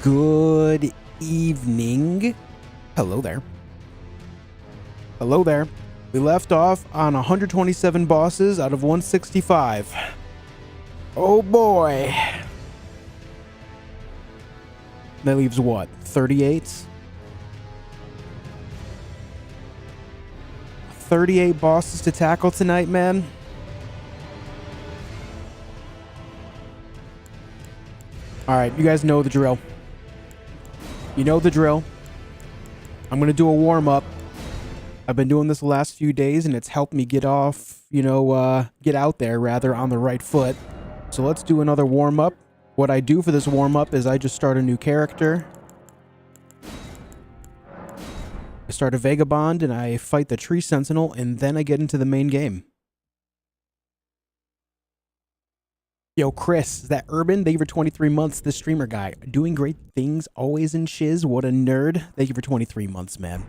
Good evening. Hello there. Hello there. We left off on 127 bosses out of 165. Oh boy. That leaves what? 38? 38 bosses to tackle tonight, man. Alright, you guys know the drill. You know the drill. I'm going to do a warm-up. I've been doing this the last few days, and it's helped me get off, get out there, rather, on the right foot. So let's do another warm-up. What I do for this warm-up is I just start a new character. I start a Vagabond, and I fight the Tree Sentinel, and then I get into the main game. Yo, Chris, is that Urban? Thank you for 23 months. This streamer guy. Doing great things, always in shiz. What a nerd. Thank you for 23 months, man.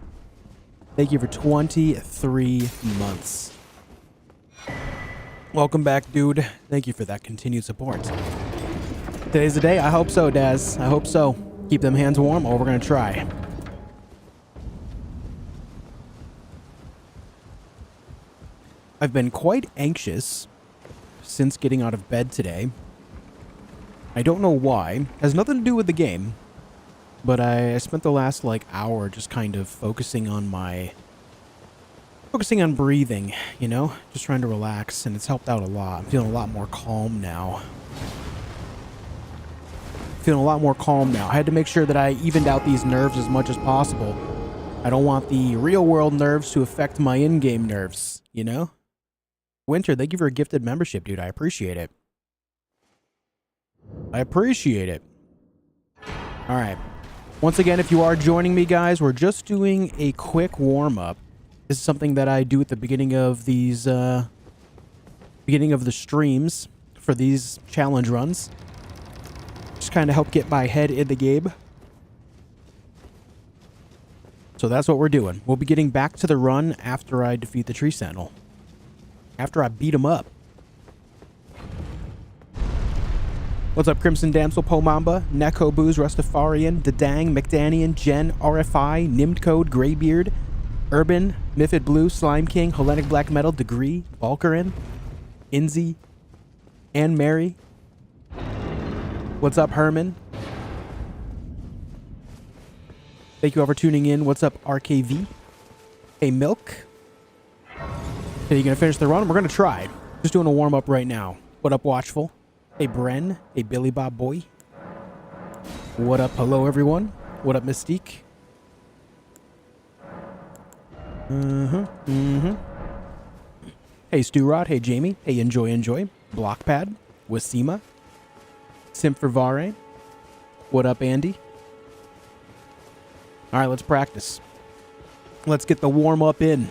Thank you for 23 months. Welcome back, dude. Thank you for that continued support. Today's the day. I hope so, Daz. I hope so. Keep them hands warm, or we're going to try. I've been quite anxious since getting out of bed today. I don't know why. Has nothing to do with the game. But I spent the last, hour just kind of focusing on breathing, Just trying to relax, and it's helped out a lot. I'm feeling a lot more calm now. I had to make sure that I evened out these nerves as much as possible. I don't want the real-world nerves to affect my in-game nerves, Winter, thank you for a gifted membership, dude. I appreciate it. All right. Once again, if you are joining me, guys, we're just doing a quick warm-up. This is something that I do at the beginning of these, beginning of the streams for these challenge runs. Just kind of help get my head in the game. So that's what we're doing. We'll be getting back to the run after I defeat the Tree Sentinel. After I beat him up. What's up, Crimson Damsel, Pomamba, Neko Booze, Rastafarian, Dadang, McDanian, Jen, RFI, Nimcode, Greybeard, Urban, Miffid Blue, Slime King, Hellenic Black Metal, Degree, Valkyrin, Inzi, Anne Mary. What's up, Herman? Thank you all for tuning in. What's up, RKV? Hey, Milk. Okay, you gonna finish the run? We're gonna try. Just doing a warm-up right now. What up, Watchful? Hey, Bren. Hey, Billy Bob Boy. What up? Hello, everyone. What up, Mystique? Hey, Stu Rod. Hey, Jamie. Hey, Enjoy. Blockpad. Wasima. Simfervare. What up, Andy? All right, let's practice. Let's get the warm-up in.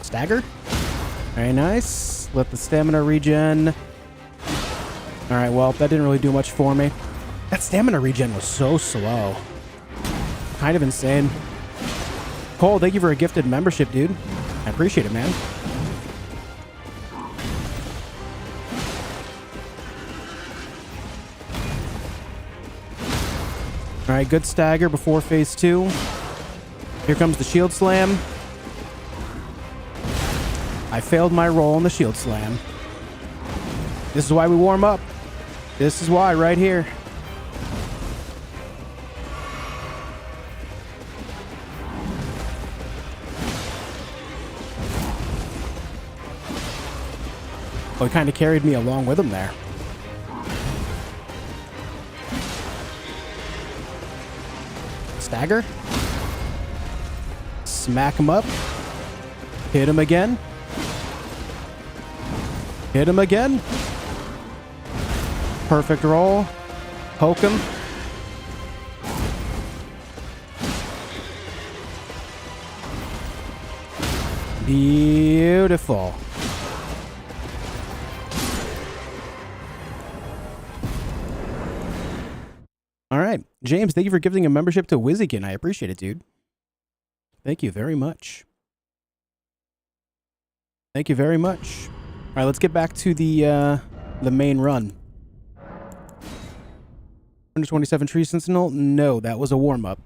Stagger. Very nice. Let the stamina regen. All right, well, that didn't really do much for me. That stamina regen was so slow. Kind of insane. Cole, thank you for a gifted membership, dude. I appreciate it, man. All right, good stagger before phase 2. Here comes the shield slam. I failed my roll in the shield slam. This is why we warm up. This is why, right here. Oh, he kind of carried me along with him there. Stagger. Smack him up. Hit him again. Hit him again. Perfect roll. Poke him. Beautiful. James, thank you for gifting a membership to Whizzican. I appreciate it, dude. Thank you very much. Thank you very much. All right, let's get back to the main run. 127 Tree Sentinel? No, that was a warm-up.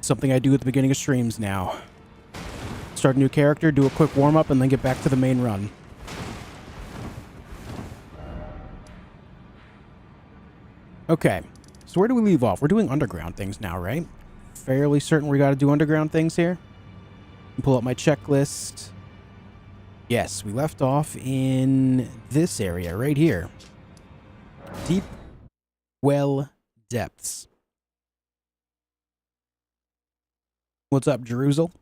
Something I do at the beginning of streams now. Start a new character, do a quick warm-up, and then get back to the main run. Okay, so where do we leave off? We're doing underground things now, right? Fairly certain we got to do underground things here. Pull up my checklist. Yes, we left off in this area right here. Deep Well Depths. What's up, Jerusalem?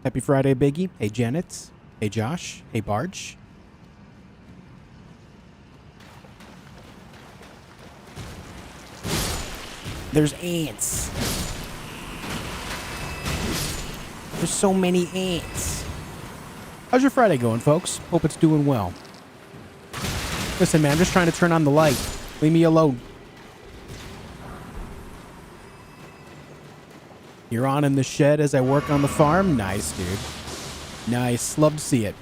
Happy Friday, Biggie. Hey, Janet. Hey, Josh. Hey, Barge. There's ants. There's so many ants. How's your Friday going, folks? Hope it's doing well. Listen, man, I'm just trying to turn on the light. Leave me alone. You're on in the shed as I work on the farm? Nice, dude. Nice. Love to see it.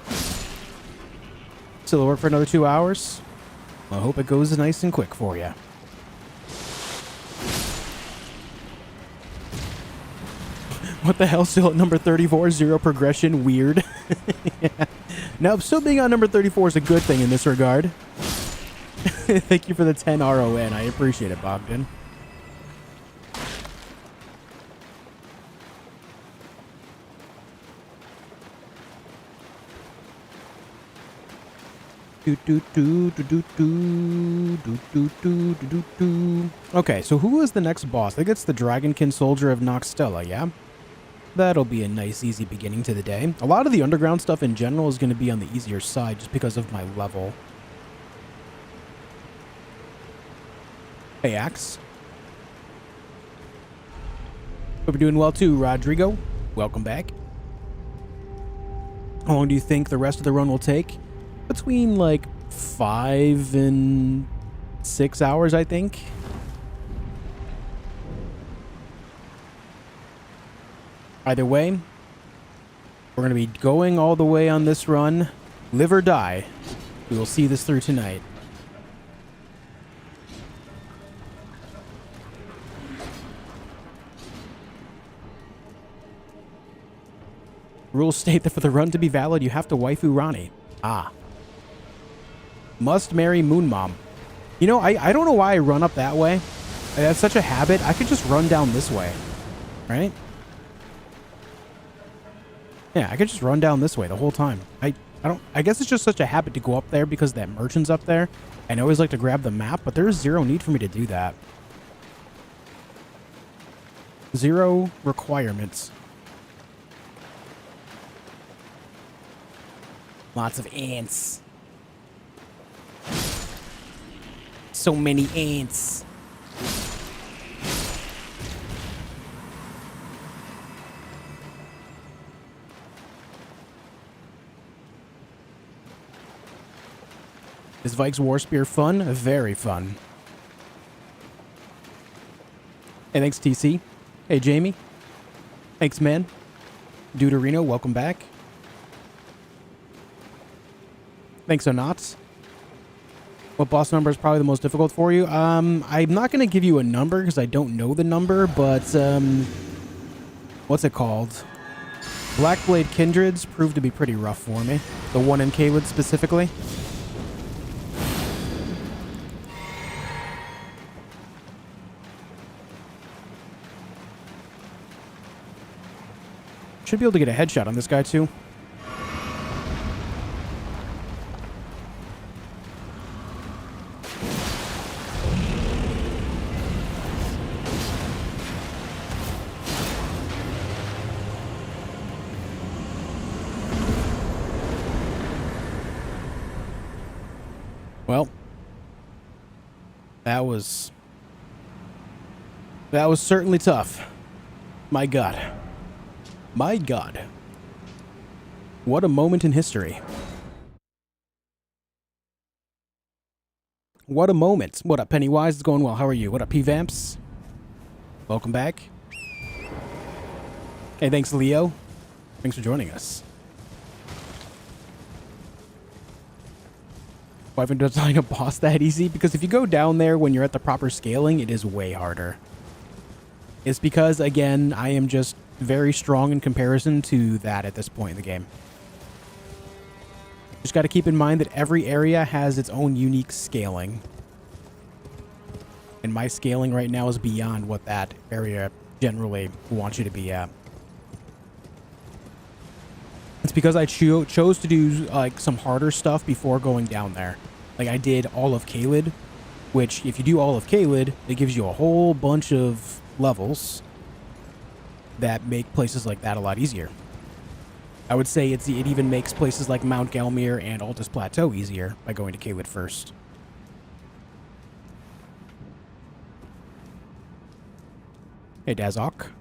Still work for another 2 hours? Well, I hope it goes nice and quick for you. What the hell? Still at number 34? Zero progression? Weird. Yeah. Nope, still being on number 34 is a good thing in this regard. Thank you for the 10 RON. I appreciate it, Bogdan. Okay, so who is the next boss? I think it's the Dragonkin Soldier of Noxtella, yeah? That'll be a nice, easy beginning to the day. A lot of the underground stuff in general is going to be on the easier side just because of my level. Hey, Axe. Hope you're doing well too, Rodrigo. Welcome back. How long do you think the rest of the run will take? Between like 5 and 6 hours, I think. Either way, we're going to be going all the way on this run. Live or die. We will see this through tonight. Rules state that for the run to be valid, you have to waifu Rani. Ah. Must marry Moon Mom. You know, I don't know why I run up that way. That's such a habit. I could just run down this way. Right? Yeah, I could just run down this way the whole time. I guess it's just such a habit to go up there because that merchant's up there. And I always like to grab the map, but there's zero need for me to do that. Zero requirements. Lots of ants. So many ants. Is Vikes War Spear fun? Very fun. Hey, thanks, TC. Hey, Jamie. Thanks, man. Deuterino, welcome back. Thanks, Onats. What boss number is probably the most difficult for you? I'm not going to give you a number because I don't know the number, but, what's it called? Blackblade Kindreds proved to be pretty rough for me. The one in Caelid specifically. Should be able to get a headshot on this guy, too. Well, that was certainly tough. My God. My God. What a moment in history. What a moment. What up, Pennywise? It's going well. How are you? What up, P-Vamps? Welcome back. Hey, thanks, Leo. Thanks for joining us. Why haven't you designed a boss that easy? Because if you go down there when you're at the proper scaling, it is way harder. It's because, again, I am just very strong in comparison to that at this point in the game. Just got to keep in mind that every area has its own unique scaling. And my scaling right now is beyond what that area generally wants you to be at. It's because I chose to do like some harder stuff before going down there. Like I did all of Caelid, which if you do all of Caelid, it gives you a whole bunch of levels that make places like that a lot easier. I would say it even makes places like Mount Gelmir and Altus Plateau easier by going to Caelid first. Hey, Dazok.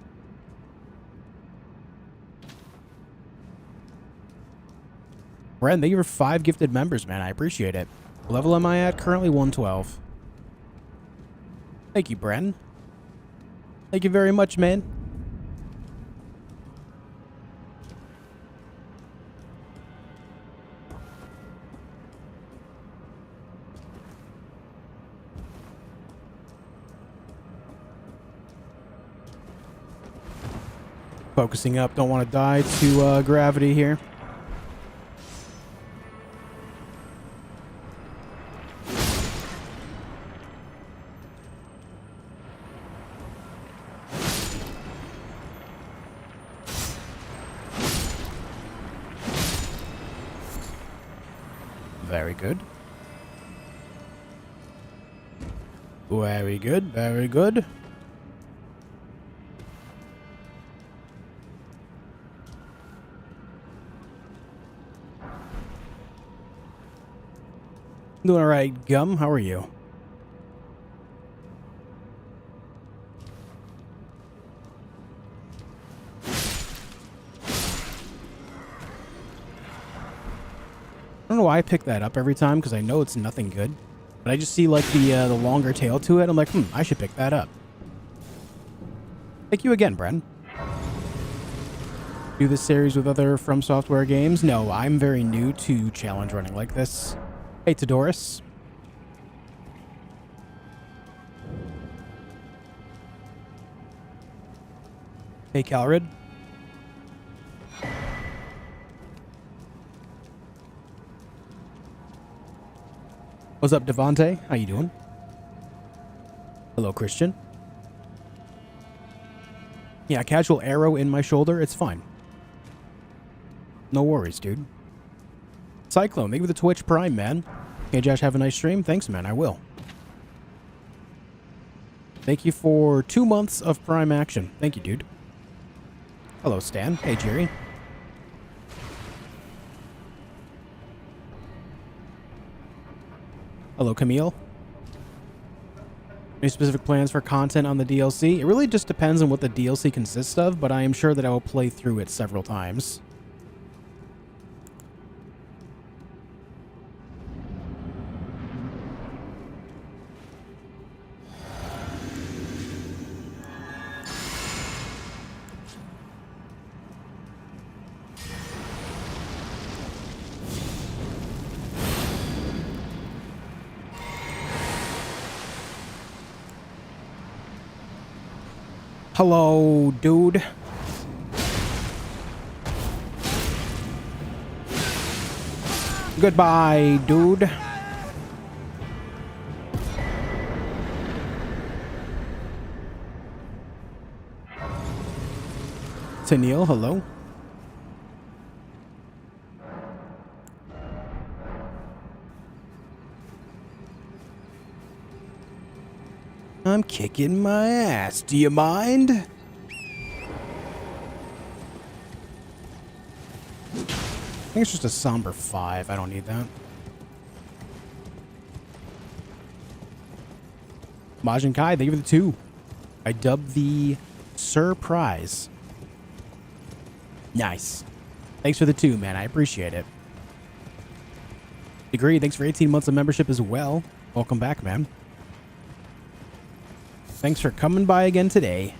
Bren, thank you for 5 gifted members, man. I appreciate it. What level am I at? Currently 112. Thank you, Bren. Thank you very much, man. Focusing up. Don't want to die to gravity here. Very good. Very good. Very good. Doing all right, Gum. How are you? I don't know why I pick that up every time, because I know it's nothing good. But I just see, like, the longer tail to it. I'm like, I should pick that up. Thank you again, Bren. Do this series with other From Software games? No, I'm very new to challenge running like this. Hey, Todoris. Hey, Calrid. What's up, Devonte? How you doing? Hello, Christian. Yeah, casual arrow in my shoulder. It's fine. No worries, dude. Cyclone, thank you for the Twitch Prime, man. Hey, Josh, have a nice stream. Thanks, man. I will. Thank you for 2 months of Prime action. Thank you, dude. Hello, Stan. Hey, Jerry. Hello, Camille. Any specific plans for content on the DLC? It really just depends on what the DLC consists of, but I am sure that I will play through it several times. Hello, dude. Goodbye, dude. Tennille, hello. I'm kicking my ass. Do you mind? I think it's just a somber 5. I don't need that. Majin Kai, thank you for the 2. I dubbed the surprise. Nice. Thanks for the 2, man. I appreciate it. Degree, thanks for 18 months of membership as well. Welcome back, man. Thanks for coming by again today.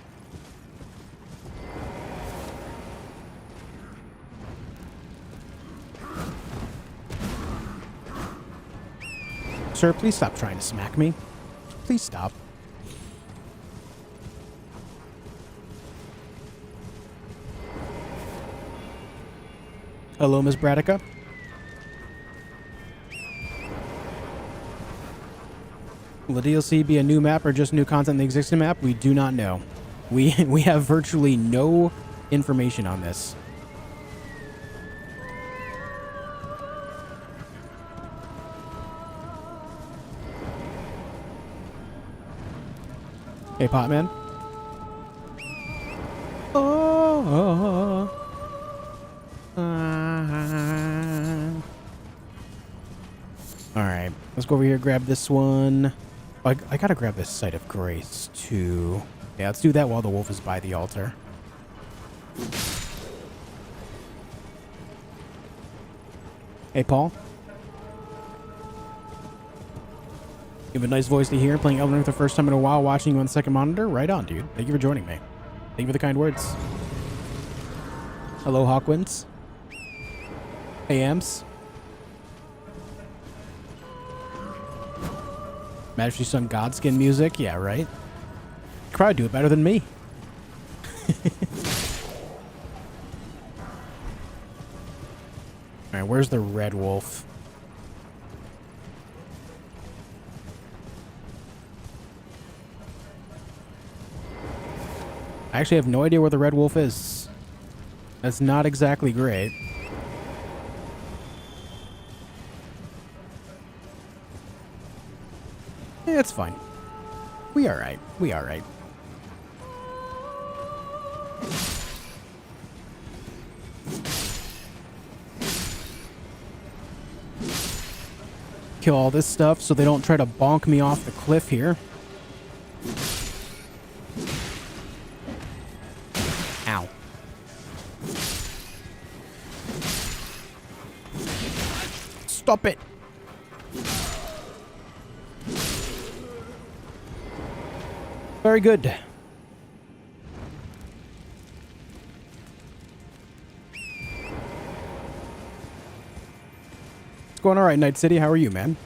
Sir, please stop trying to smack me. Please stop. Hello, Ms. Bradica. Will the DLC be a new map or just new content in the existing map? We do not know. We have virtually no information on this. Hey, Potman. Oh. Alright, let's go over here, grab this one. I gotta grab this Site of Grace, too. Yeah, let's do that while the wolf is by the altar. Hey, Paul. You have a nice voice to hear. Playing Elden Ring for the first time in a while, watching you on the second monitor. Right on, dude. Thank you for joining me. Thank you for the kind words. Hello, Hawkwinds. Hey, Amps. Majesty Sun Godskin music. Yeah, right? Crowd do it better than me. Alright, where's the red wolf? I actually have no idea where the red wolf is. That's not exactly great. Yeah, it's fine. We alright. We alright. Kill all this stuff so they don't try to bonk me off the cliff here. Ow. Stop it. Very good. It's going all right, Night City. How are you, man?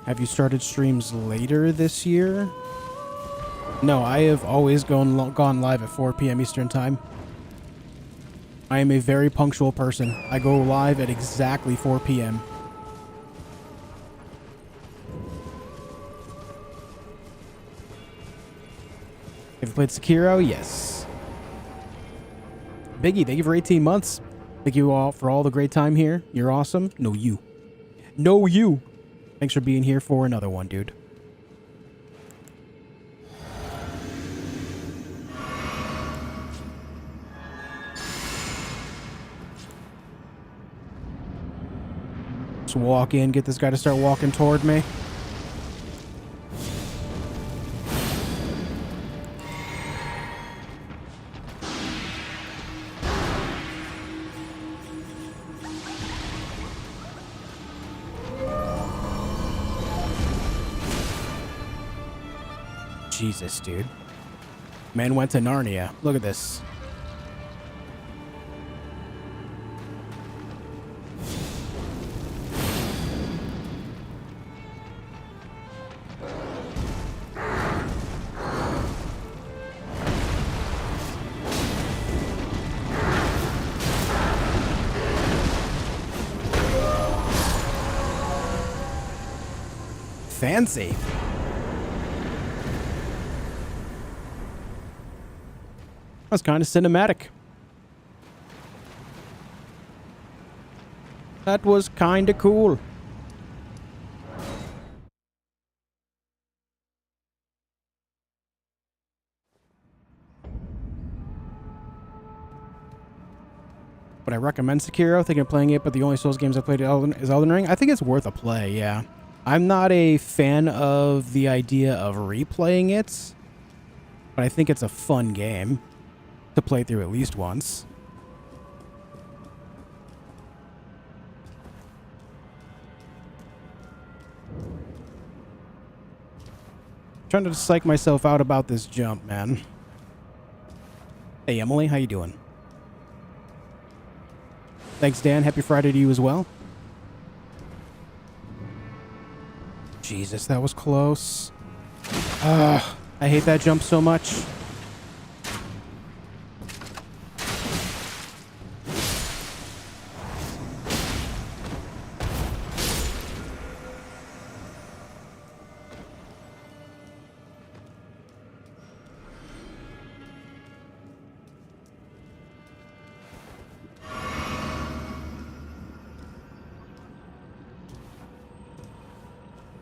Have you started streams later this year? No, I have always gone live at 4 p.m. Eastern Time. I am a very punctual person. I go live at exactly 4 p.m. Have you played Sekiro? Yes. Biggie, thank you for 18 months. Thank you all for all the great time here. You're awesome. No, you. No, you. Thanks for being here for another one, dude. Just walk in, get this guy to start walking toward me. Jesus, dude. Man went to Narnia. Look at this. Fancy. That's kind of cinematic. That was kind of cool. Would I recommend Sekiro? Thinking of playing it, but the only Souls games I played is Elden Ring. I think it's worth a play, yeah. I'm not a fan of the idea of replaying it, but I think it's a fun game to play through at least once. Trying to psych myself out about this jump, man. Hey, Emily, how you doing? Thanks, Dan. Happy Friday to you as well. Jesus, that was close. I hate that jump so much.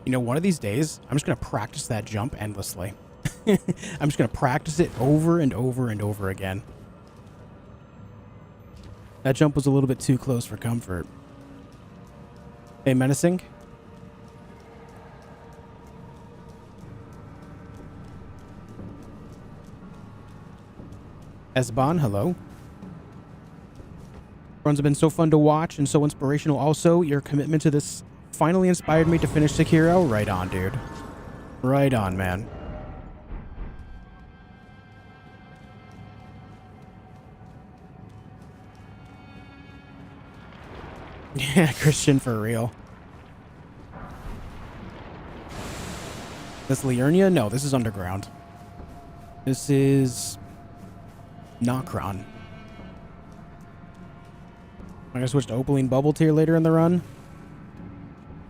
You know, one of these days, I'm just going to practice that jump endlessly. I'm just going to practice it over and over and over again. That jump was a little bit too close for comfort. Hey, Menacing. Esban, hello. Runs have been so fun to watch and so inspirational. Also, your commitment to this finally inspired me to finish Sekiro. Right on, dude. Right on, man. Yeah, Christian, for real. This Liurnia? No, this is underground. This is Nokron. I'm gonna switch to Opaline Bubble Tier later in the run.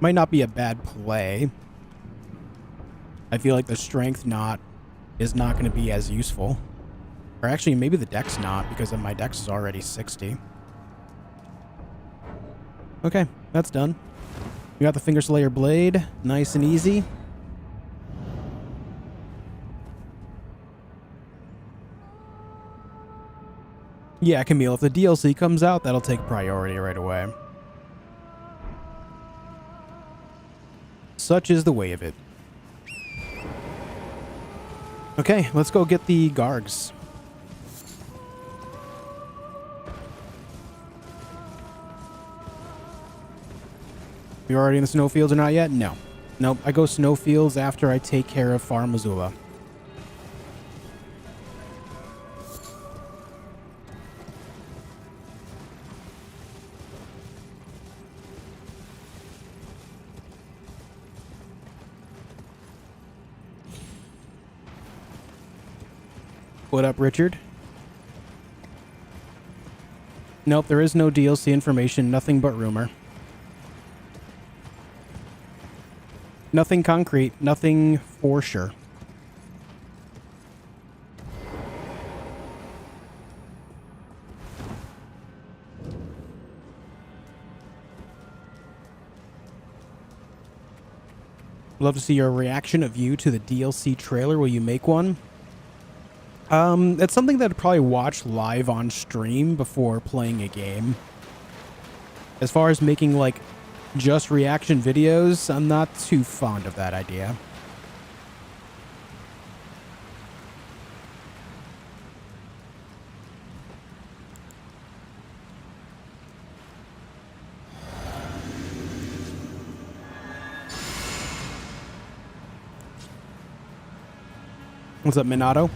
Might not be a bad play. I feel like the strength knot is not going to be as useful. Or actually, maybe the dex not, because my dex is already 60. Okay, that's done. We got the Finger Slayer Blade. Nice and easy. Yeah, Camille, if the DLC comes out, that'll take priority right away. Such is the way of it. Okay, let's go get the Gargs. You already in the snowfields or not yet? No. Nope, I go snowfields after I take care of Far Missoula. What up, Richard? Nope, there is no DLC information, nothing but rumor. Nothing concrete, nothing for sure. Love to see your reaction of you to the DLC trailer. Will you make one? It's something that I'd probably watch live on stream before playing a game. As far as making, like, just reaction videos, I'm not too fond of that idea. What's up, Minato?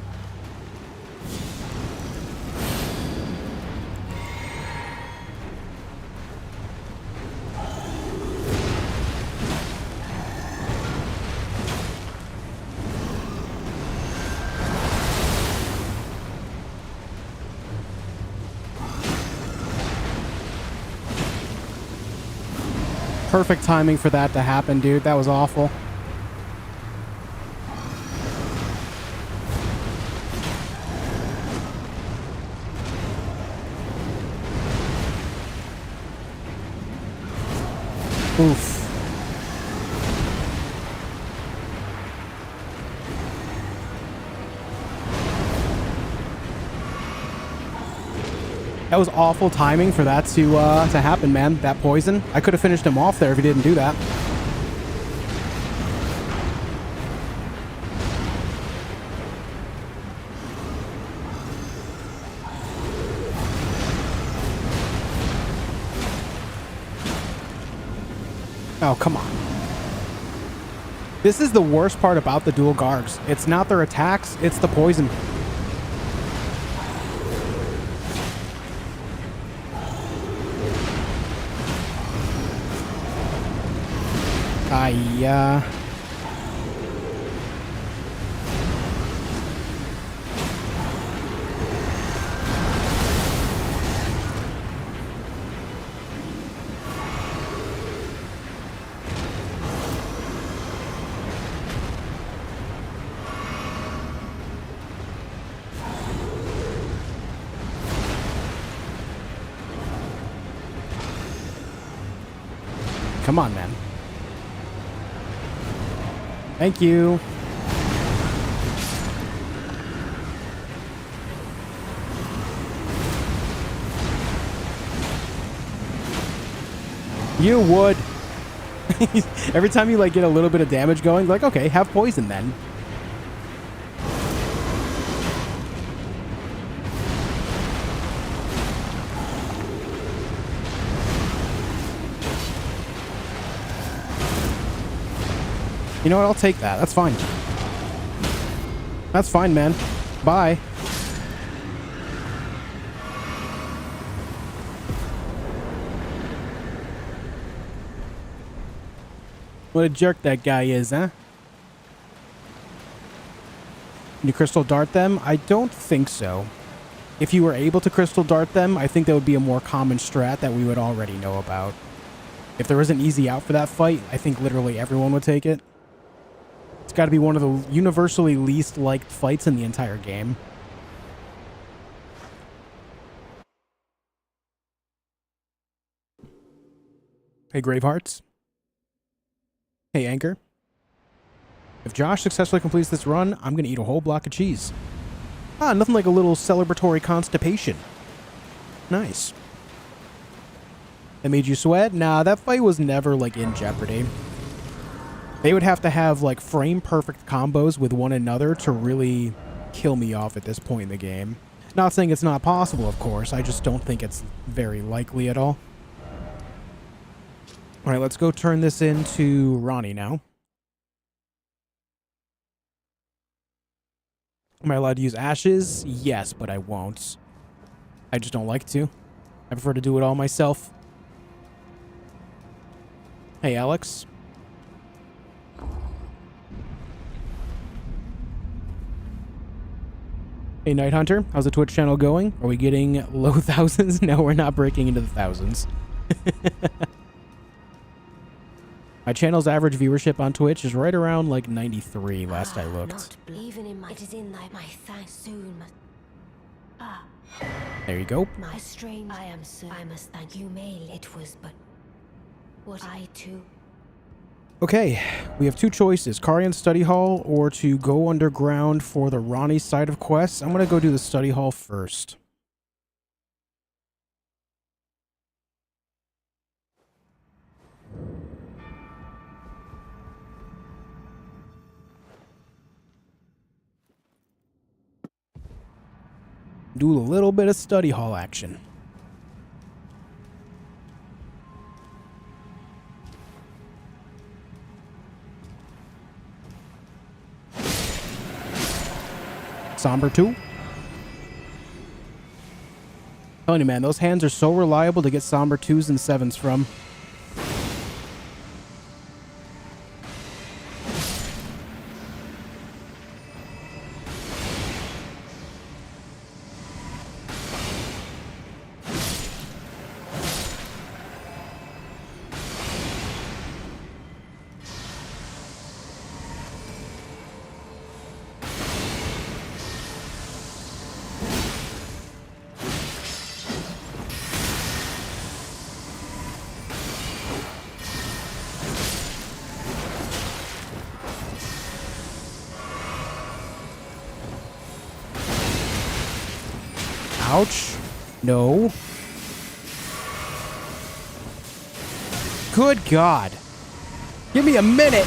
Perfect timing for that to happen, dude. That was awful. Oof. That was awful timing for that to happen, man. That poison. I could have finished him off there if he didn't do that. Oh, come on. This is the worst part about the dual Gargs. It's not their attacks, it's the poison. Come on, man. Thank you. You would. Every time you like get a little bit of damage going, like, okay, have poison then. You know what? I'll take that. That's fine. That's fine, man. Bye. What a jerk that guy is, huh? Can you crystal dart them? I don't think so. If you were able to crystal dart them, I think that would be a more common strat that we would already know about. If there was an easy out for that fight, I think literally everyone would take it. It's got to be one of the universally least liked fights in the entire game. Hey, Gravehearts. Hey, Anchor. If Josh successfully completes this run, I'm going to eat a whole block of cheese. Ah, nothing like a little celebratory constipation. Nice. That made you sweat? Nah, that fight was never, like, in jeopardy. They would have to have, like, frame-perfect combos with one another to really kill me off at this point in the game. Not saying it's not possible, of course. I just don't think it's very likely at all. Alright, let's go turn this into Ronnie now. Am I allowed to use ashes? Yes, but I won't. I just don't like to. I prefer to do it all myself. Hey, Alex. Hey, Night Hunter. How's the Twitch channel going? Are we getting low thousands? No, we're not breaking into the thousands. My channel's average viewership on Twitch is right around like 93 last I looked. Even in my, it is in my thanks soon. There you go. My strange, I am so. I must thank you, Mail. It was but what I too. Okay, we have two choices, Carian Study Hall or to go underground for the Ronnie side of quests. I'm going to go do the Study Hall first. Do a little bit of Study Hall action. Somber 2. Telling you, man, those hands are so reliable to get Somber 2s and 7s from. Ouch. No. Good God. Give me a minute.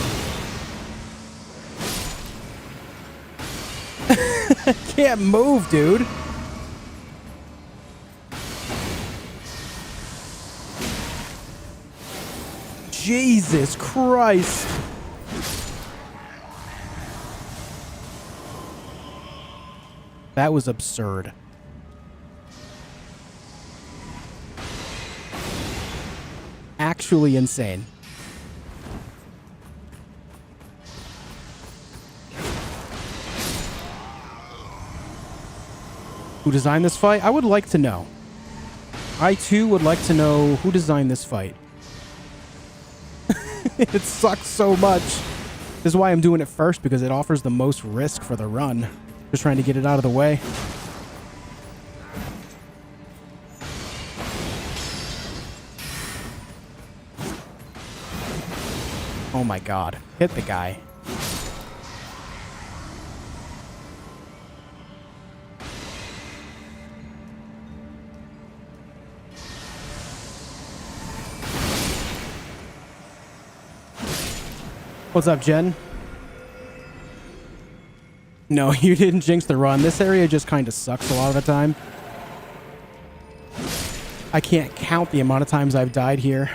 Can't move, dude. Jesus Christ. That was absurd. Actually insane. Who designed this fight? I would like to know. I too would like to know who designed this fight. It sucks so much. This is why I'm doing it first, because it offers the most risk for the run. Just trying to get it out of the way. Oh my god. Hit the guy. What's up, Jen? No, you didn't jinx the run. This area just kind of sucks a lot of the time. I can't count the amount of times I've died here.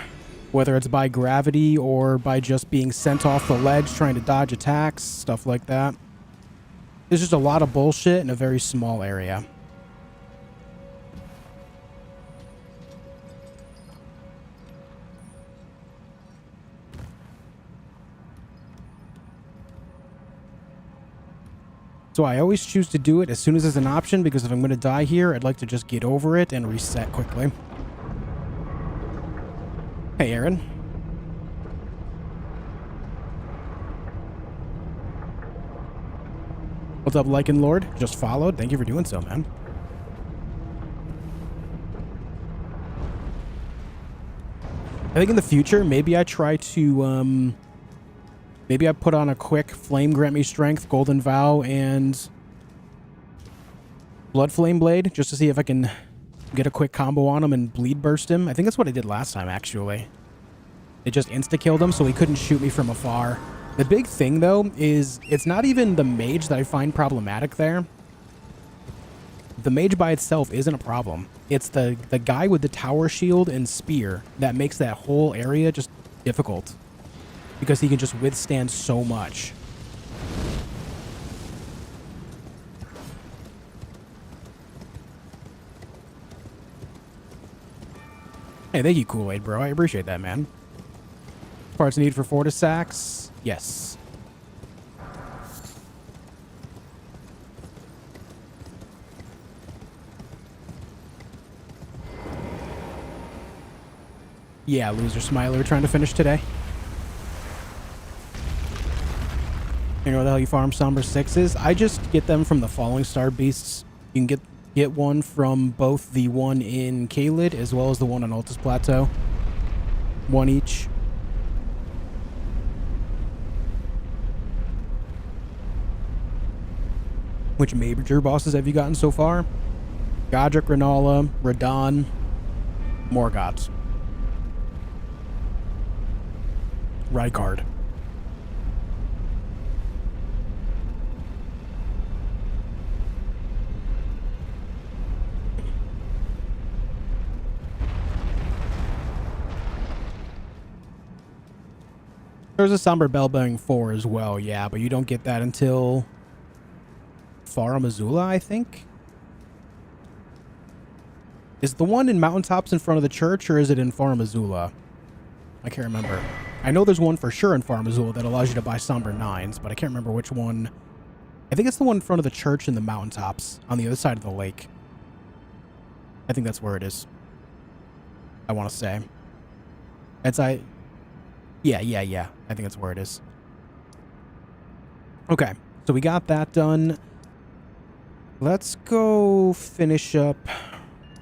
Whether it's by gravity or by just being sent off the ledge trying to dodge attacks, stuff like that. There's just a lot of bullshit in a very small area. So I always choose to do it as soon as there's an option, because if I'm going to die here, I'd like to just get over it and reset quickly. Hey, Aaron. What's up, Lycan Lord? Just followed. Thank you for doing so, man. I think in the future, maybe I try to, maybe I put on a quick Flame Grant Me Strength, Golden Vow, and Blood Flame Blade, just to see if I can get a quick combo on him and bleed burst him. I think that's what I did last time, actually. It just insta-killed him, so he couldn't shoot me from afar. The big thing, though, is it's not even the mage that I find problematic there. The mage by itself isn't a problem. It's the guy with the tower shield and spear that makes that whole area just difficult. Because he can just withstand so much. Hey, thank you, Kool-Aid, bro. I appreciate that, man. Parts needed for Fortis Sax? Yes. Yeah, loser Smiler, we're trying to finish today. You know where the hell you farm Somber 6s? I just get them from the Falling Star Beasts. You can get one from both the one in Caelid as well as the one on Altus Plateau. One each. Which major bosses have you gotten so far? Godric, Renala, Radon, Morgoth. Rykard. There's a Somber Bellbearing 4 as well, yeah, but you don't get that until Farum Azula, I think? Is the one in Mountaintops in front of the church, or is it in Farum Azula? I can't remember. I know there's one for sure in Farum Azula that allows you to buy Somber 9s, but I can't remember which one. I think it's the one in front of the church in the Mountaintops, on the other side of the lake. I think that's where it is. I want to say. Yeah. I think that's where it is. Okay, so we got that done. Let's go finish up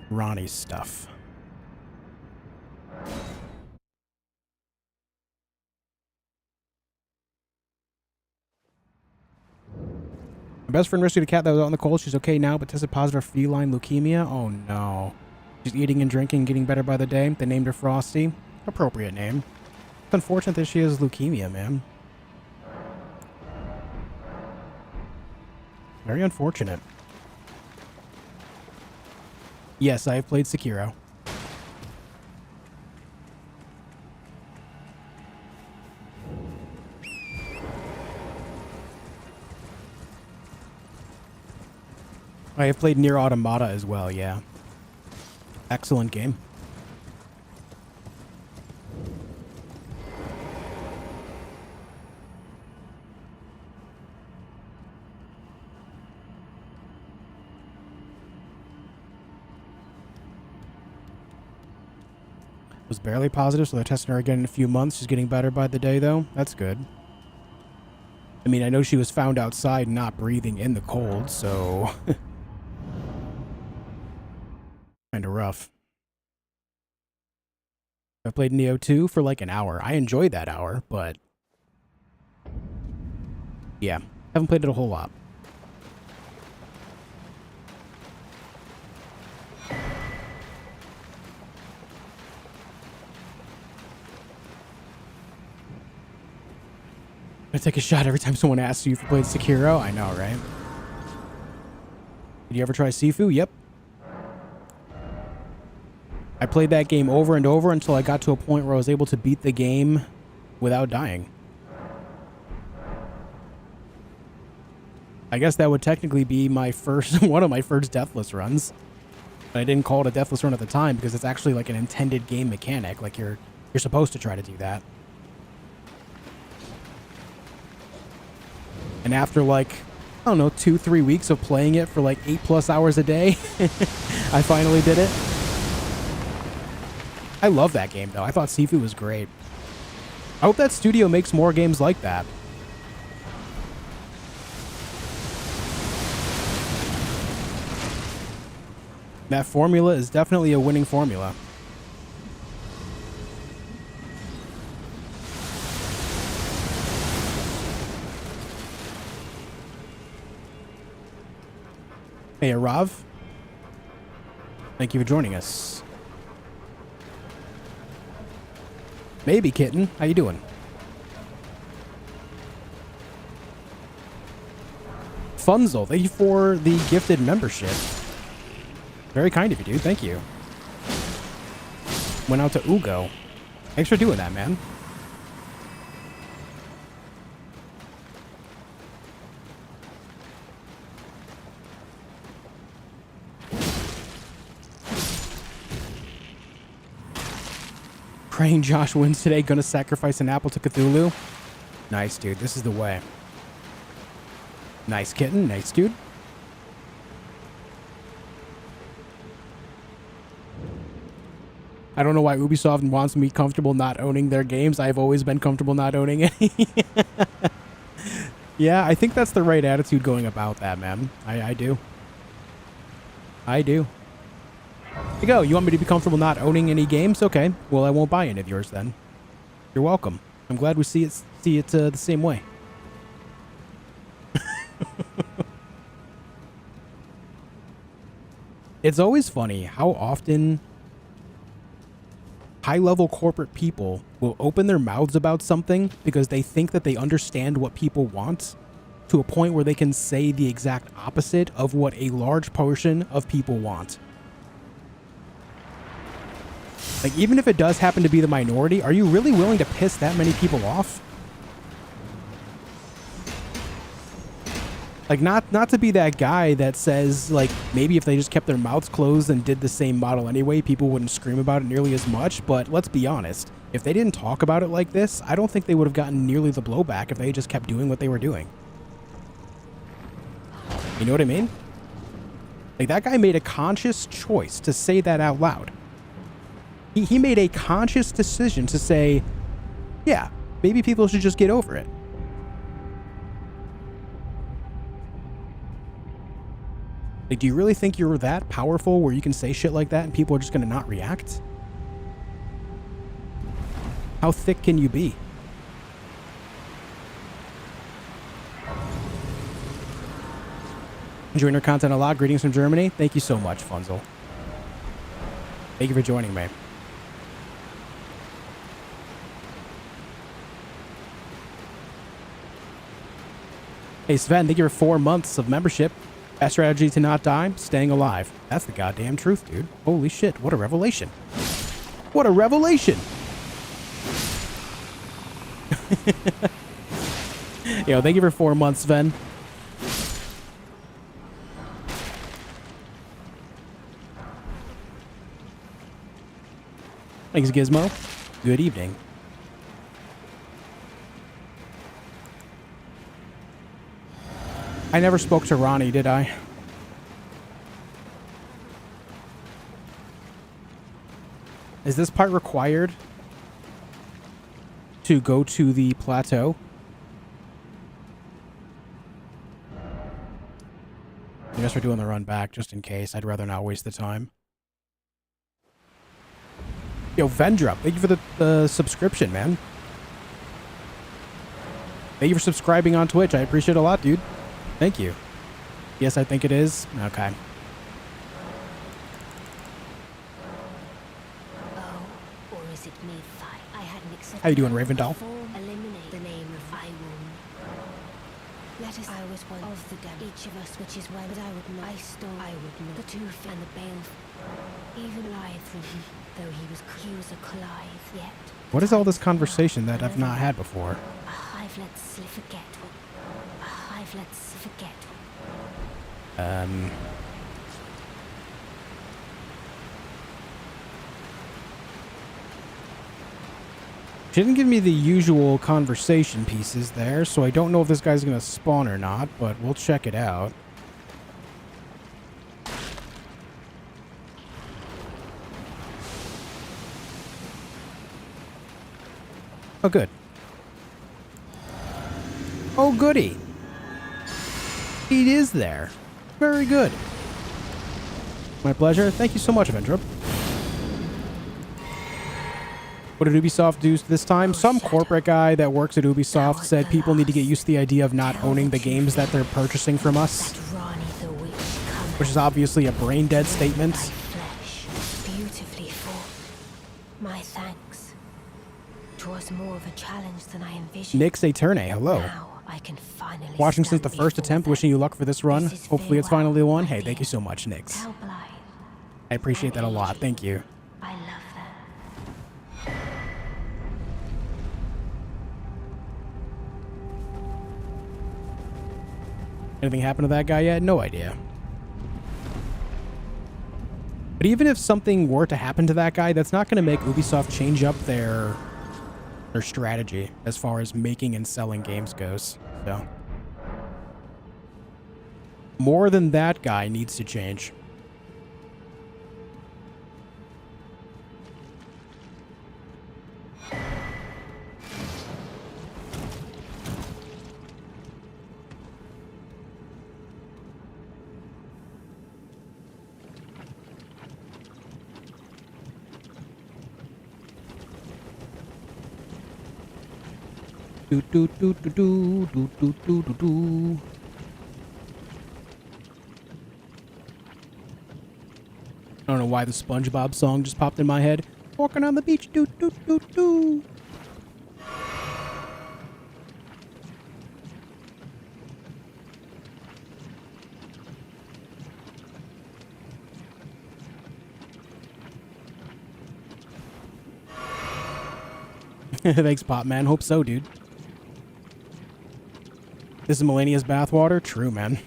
Ronnie's stuff. My best friend rescued a cat that was out in the cold. She's okay now, but tested positive for feline leukemia. Oh no. She's eating and drinking, getting better by the day. They named her Frosty. Appropriate name. It's unfortunate that she has leukemia, man. Very unfortunate. Yes, I have played Sekiro. I have played Nier Automata as well, yeah. Excellent game. Was barely positive, so they're testing her again in a few months. She's getting better by the day, though. That's good. I mean, I know she was found outside not breathing in the cold, so... kind of rough. I played Neo 2 for like an hour. I enjoyed that hour, but... yeah, haven't played it a whole lot. I take a shot every time someone asks you if you played Sekiro. I know, right? Did you ever try Sifu? Yep. I played that game over and over until I got to a point where I was able to beat the game without dying. I guess that would technically be my first, one of my first Deathless runs. But I didn't call it a Deathless run at the time because it's actually like an intended game mechanic. Like you're supposed to try to do that. And after like, I don't know, 2-3 weeks of playing it for like 8+ hours a day, I finally did it. I love that game though. I thought Sifu was great. I hope that studio makes more games like that. That formula is definitely a winning formula. Hey, Arav. Thank you for joining us. Maybe Kitten. How you doing? Funzel, thank you for the gifted membership. Very kind of you, dude. Thank you. Went out to Ugo. Thanks for doing that, man. Praying Josh wins today. Gonna sacrifice an apple to Cthulhu. Nice, dude. This is the way. Nice, Kitten. Nice, dude. I don't know why Ubisoft wants me comfortable not owning their games. I've always been comfortable not owning any. Yeah, I think that's the right attitude going about that, man. I do. I do. There you go. You want me to be comfortable not owning any games? Okay. Well, I won't buy any of yours then. You're welcome. I'm glad we see it the same way. It's always funny how often high-level corporate people will open their mouths about something because they think that they understand what people want to a point where they can say the exact opposite of what a large portion of people want. Like, even if it does happen to be the minority, are you really willing to piss that many people off? Like, not to be that guy that says, like, maybe if they just kept their mouths closed and did the same model anyway, people wouldn't scream about it nearly as much. But let's be honest. If they didn't talk about it like this, I don't think they would have gotten nearly the blowback if they just kept doing what they were doing. You know what I mean? Like, that guy made a conscious choice to say that out loud. He made a conscious decision to say, yeah, maybe people should just get over it. Like, do you really think you're that powerful where you can say shit like that and people are just going to not react? How thick can you be? Enjoying our content a lot. Greetings from Germany. Thank you so much, Funzel. Thank you for joining me. Hey, Sven, thank you for 4 months of membership. Best strategy to not die, staying alive. That's the goddamn truth, dude. Holy shit, what a revelation. What a revelation! Yo, thank you for 4 months, Sven. Thanks, Gizmo. Good evening. I never spoke to Ronnie, did I? Is this part required to go to the plateau? I guess we're doing the run back just in case. I'd rather not waste the time. Yo, Vendrup, thank you for the subscription, man. Thank you for subscribing on Twitch. I appreciate it a lot, dude. Thank you. Yes, I think it is. Okay. Oh, or is it me? I hadn't accepted. How you doing, Ravendoll? Eliminate the name of I will. Let us. I was one of the devil. Each of us, which is when I would not. I stole. I would not. The tooth and the bale. Even lied through him, though he was a Clive. Yet. What is all this conversation that I've not had before? I've let Sli forget what. I've let Sli forget. She didn't give me the usual conversation pieces there, so I don't know if this guy's going to spawn or not, but we'll check it out. Oh, good. Oh, goody. It is there. Very good. My pleasure. Thank you so much, Vendrup. What did Ubisoft do this time? Some corporate guy that works at Ubisoft said people need to get used to the idea of not owning the games that they're purchasing from us, which is obviously a brain-dead statement. Beautifully formed. My thanks. It was more of a challenge than I envisioned. Nix Eterne, hello. Now I can finally Watching since the first attempt, wishing you luck for this run. Hopefully it's finally the one. Hey, thank you so much, Nix. I appreciate that a lot. Thank you. I love that. Anything happened to that guy yet? No idea. But even if something were to happen to that guy, that's not going to make Ubisoft change up their strategy as far as making and selling games goes. So more than that guy needs to change. Do do do do do do do do do do. I don't know why the SpongeBob song just popped in my head. Walking on the beach, do do do do. Thanks, Pop Man. Hope so, dude. This is Melania's bathwater? True, man.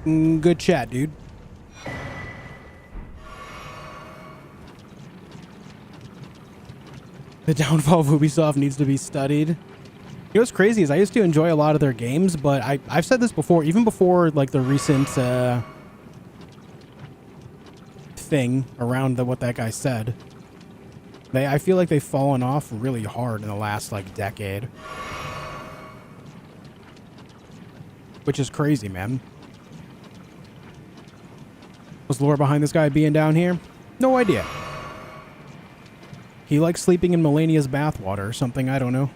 Good chat, dude. The downfall of Ubisoft needs to be studied. You know what's crazy is I used to enjoy a lot of their games, but I've said this before, even before like the recent thing around what that guy said. I feel like they've fallen off really hard in the last like decade. Which is crazy, man. What's the lore behind this guy being down here? No idea. He likes sleeping in Melania's bathwater or something, I don't know.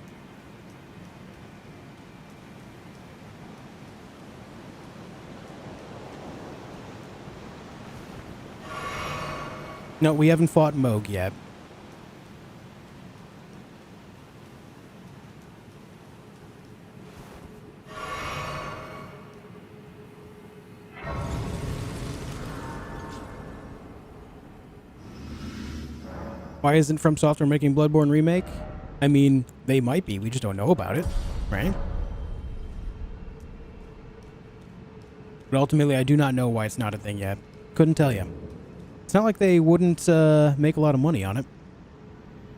No, we haven't fought Moog yet. Why isn't From Software making Bloodborne Remake? I mean, they might be. We just don't know about it, right? But ultimately, I do not know why it's not a thing yet. Couldn't tell you. It's not like they wouldn't make a lot of money on it.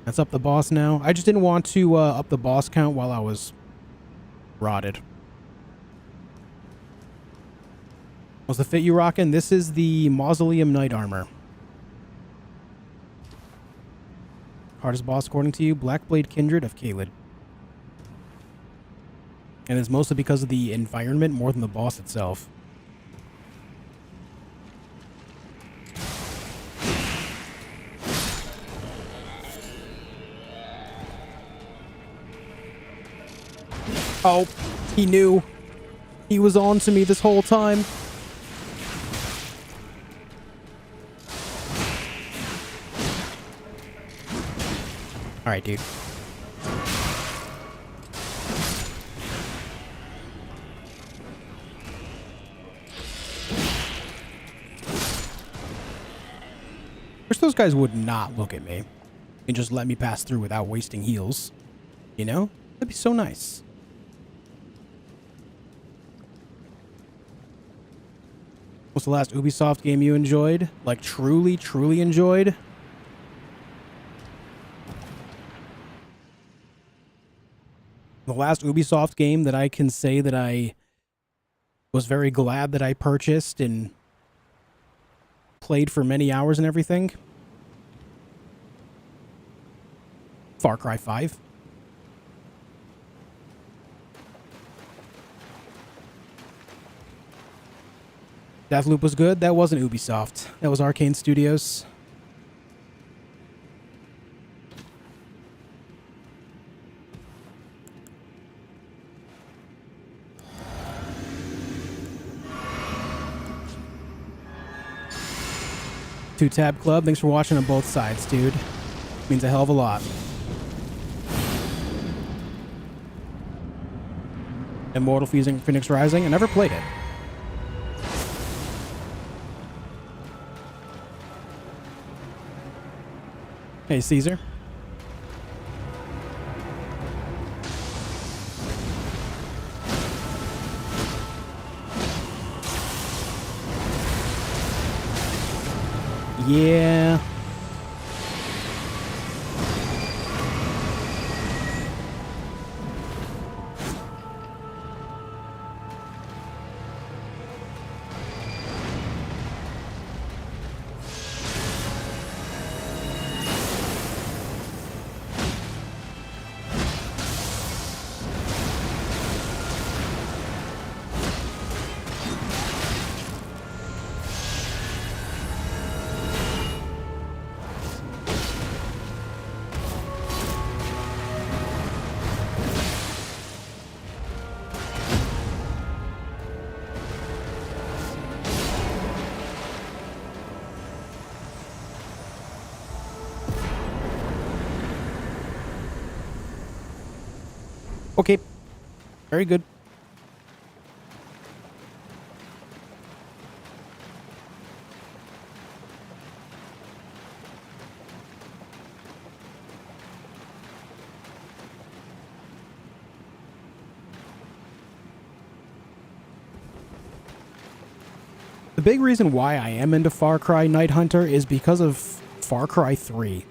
That's up the boss now. I just didn't want to up the boss count while I was rotted. What's the fit you rocking? This is the Mausoleum Knight Armor. Hardest boss according to you? Blackblade Kindred of Caelid. And it's mostly because of the environment more than the boss itself. Oh, he knew. He was on to me this whole time. All right, dude. Wish those guys would not look at me and just let me pass through without wasting heals. You know? That'd be so nice. What's the last Ubisoft game you enjoyed? Like, truly enjoyed? The last Ubisoft game that I can say that I was very glad that I purchased and played for many hours and everything. Far Cry 5. Deathloop was good. That wasn't Ubisoft. That was Arcane Studios. Two Tab Club, thanks for watching on both sides, dude. Means a hell of a lot. Immortal Phoenix Rising, I never played it. Hey, Caesar. Yeah. Okay. Very good. The big reason why I am into Far Cry Night Hunter is because of Far Cry 3.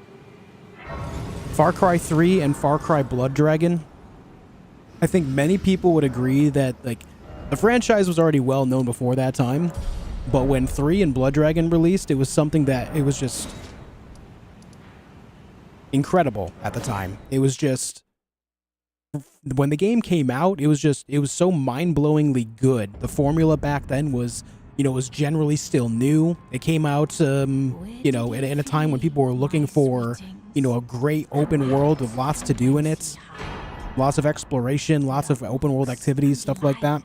Far Cry 3 and Far Cry Blood Dragon. I think many people would agree that, like, the franchise was already well known before that time, but when 3 and Blood Dragon released, it was something that, it was just incredible at the time. It was just, when the game came out, it was so mind-blowingly good. The formula back then was you know, was generally still new. It came out, you know, in a time when people were looking for, you know, a great open world with lots to do in it. Lots of exploration, lots of open world activities, stuff like that.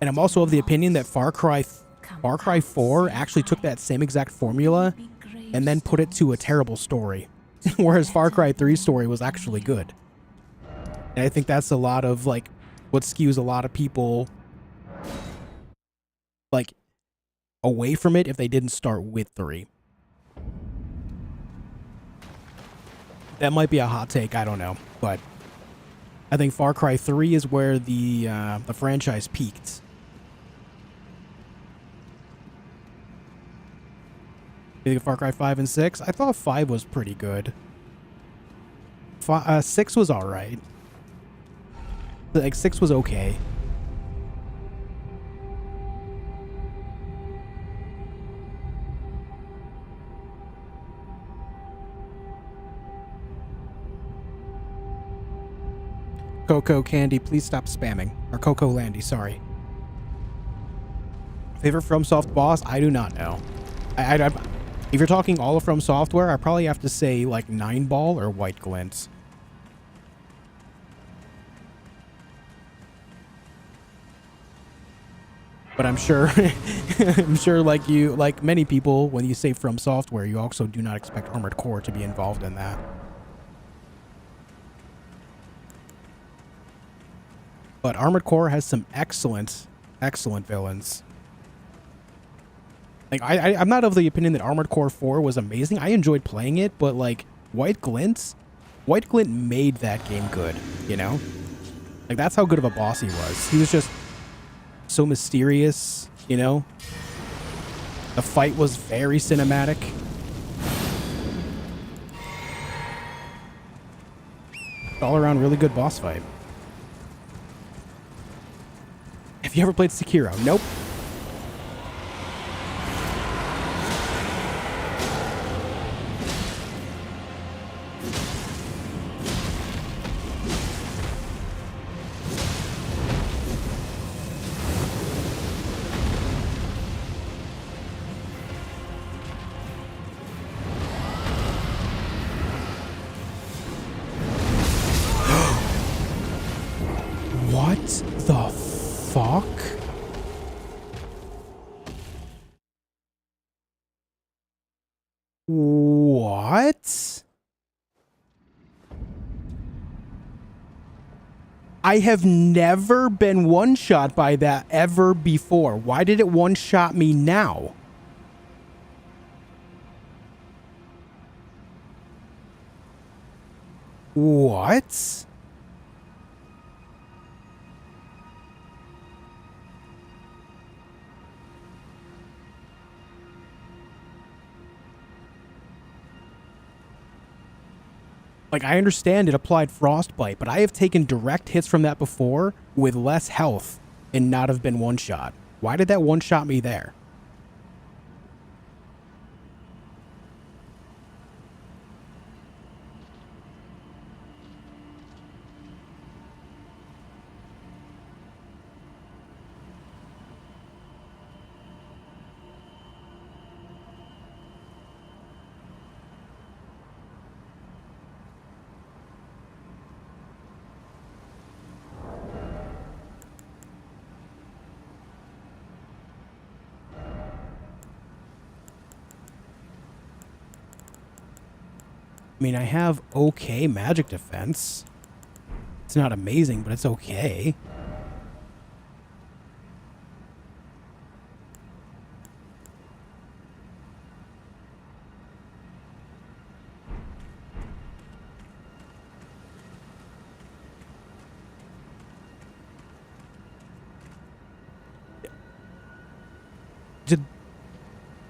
And I'm also of the opinion that Far Cry 4 actually took that same exact formula and then put it to a terrible story. Whereas Far Cry 3's story was actually good. And I think that's a lot of, like, what skews a lot of people, like, away from it if they didn't start with 3. That might be a hot take, I don't know. But I think Far Cry 3 is where the franchise peaked. You think Far Cry 5 and 6? I thought 5 was pretty good. 6 was alright. Like, 6 was okay. Coco Candy, please stop spamming. Or Coco Landy, sorry. Favorite FromSoft boss? I do not know. If you're talking all of From Software, I probably have to say, like, 9-Ball or White Glint. But I'm sure, I'm sure, like you, like many people, when you say From Software, you also do not expect Armored Core to be involved in that. But Armored Core has some excellent, excellent villains. Like, I'm not of the opinion that Armored Core 4 was amazing. I enjoyed playing it, but, like, White Glint made that game good, you know? Like, that's how good of a boss he was. He was just so mysterious, you know? The fight was very cinematic. All around really good boss fight. Have you ever played Sekiro? Nope. What the fuck? What? I have never been one-shot by that ever before. Why did it one-shot me now? What? Like, I understand it applied Frostbite, but I have taken direct hits from that before with less health and not have been one-shot. Why did that one-shot me there? I mean, I have okay magic defense. It's not amazing, but it's okay.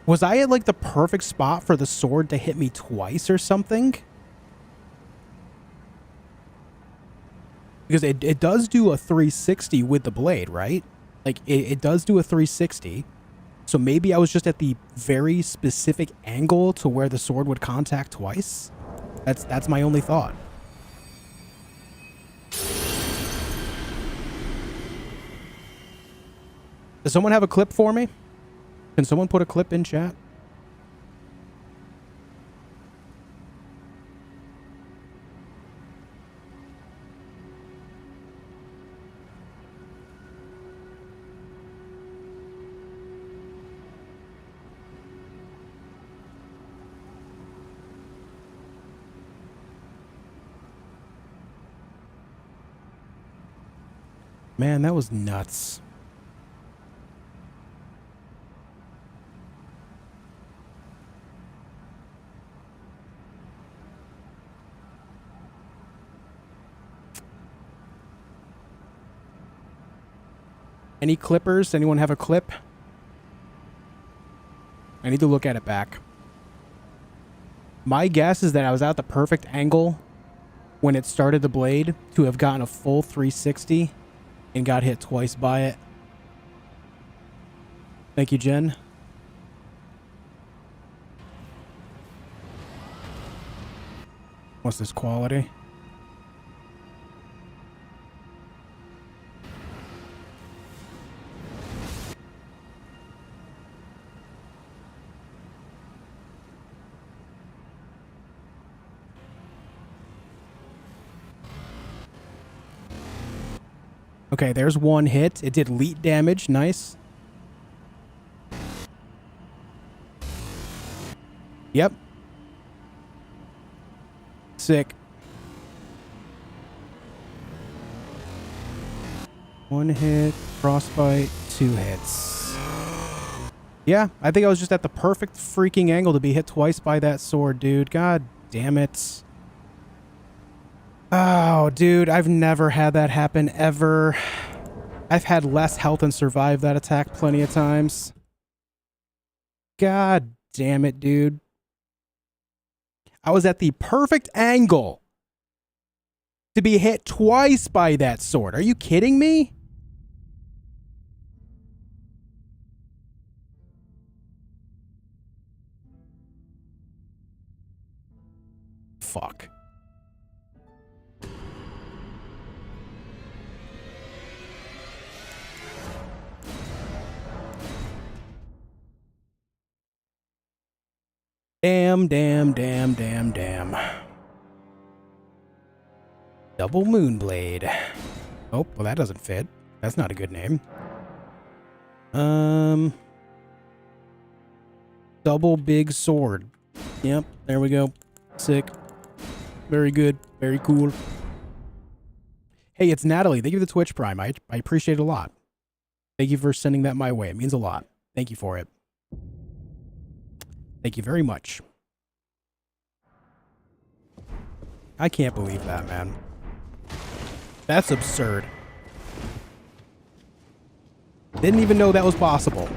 Was I at, like, the perfect spot for the sword to hit me twice or something? Because it does do a 360 with the blade, right? Like, it does do a 360. So maybe I was just at the very specific angle to where the sword would contact twice? That's my only thought. Does someone have a clip for me? Can someone put a clip in chat? Man, that was nuts. Any clippers? Anyone have a clip? I need to look at it back. My guess is that I was at the perfect angle when it started the blade to have gotten a full 360 and got hit twice by it. Thank you, Jen. What's this quality? Okay, there's one hit. It did lead damage. Nice. Yep. Sick. One hit, frostbite, 2 hits. Yeah, I think I was just at the perfect freaking angle to be hit twice by that sword, dude. God damn it. Oh, dude, I've never had that happen ever. I've had less health and survived that attack plenty of times. God damn it, dude. I was at the perfect angle to be hit twice by that sword. Are you kidding me? Fuck. Damn, damn, damn, damn, damn. Double Moonblade. Oh, well that doesn't fit. That's not a good name. Double Big Sword. Yep, there we go. Sick. Very good. Very cool. Hey, it's Natalie. Thank you for the Twitch Prime. I appreciate it a lot. Thank you for sending that my way. It means a lot. Thank you for it. Thank you very much. I can't believe that, man. That's absurd. Didn't even know that was possible.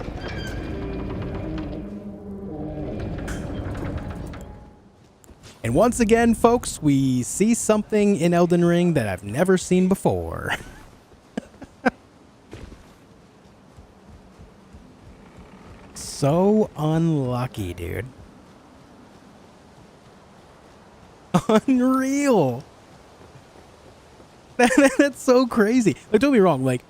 And once again, folks, we see something in Elden Ring that I've never seen before. So unlucky, dude. Unreal. That's so crazy. Like, don't be wrong, like,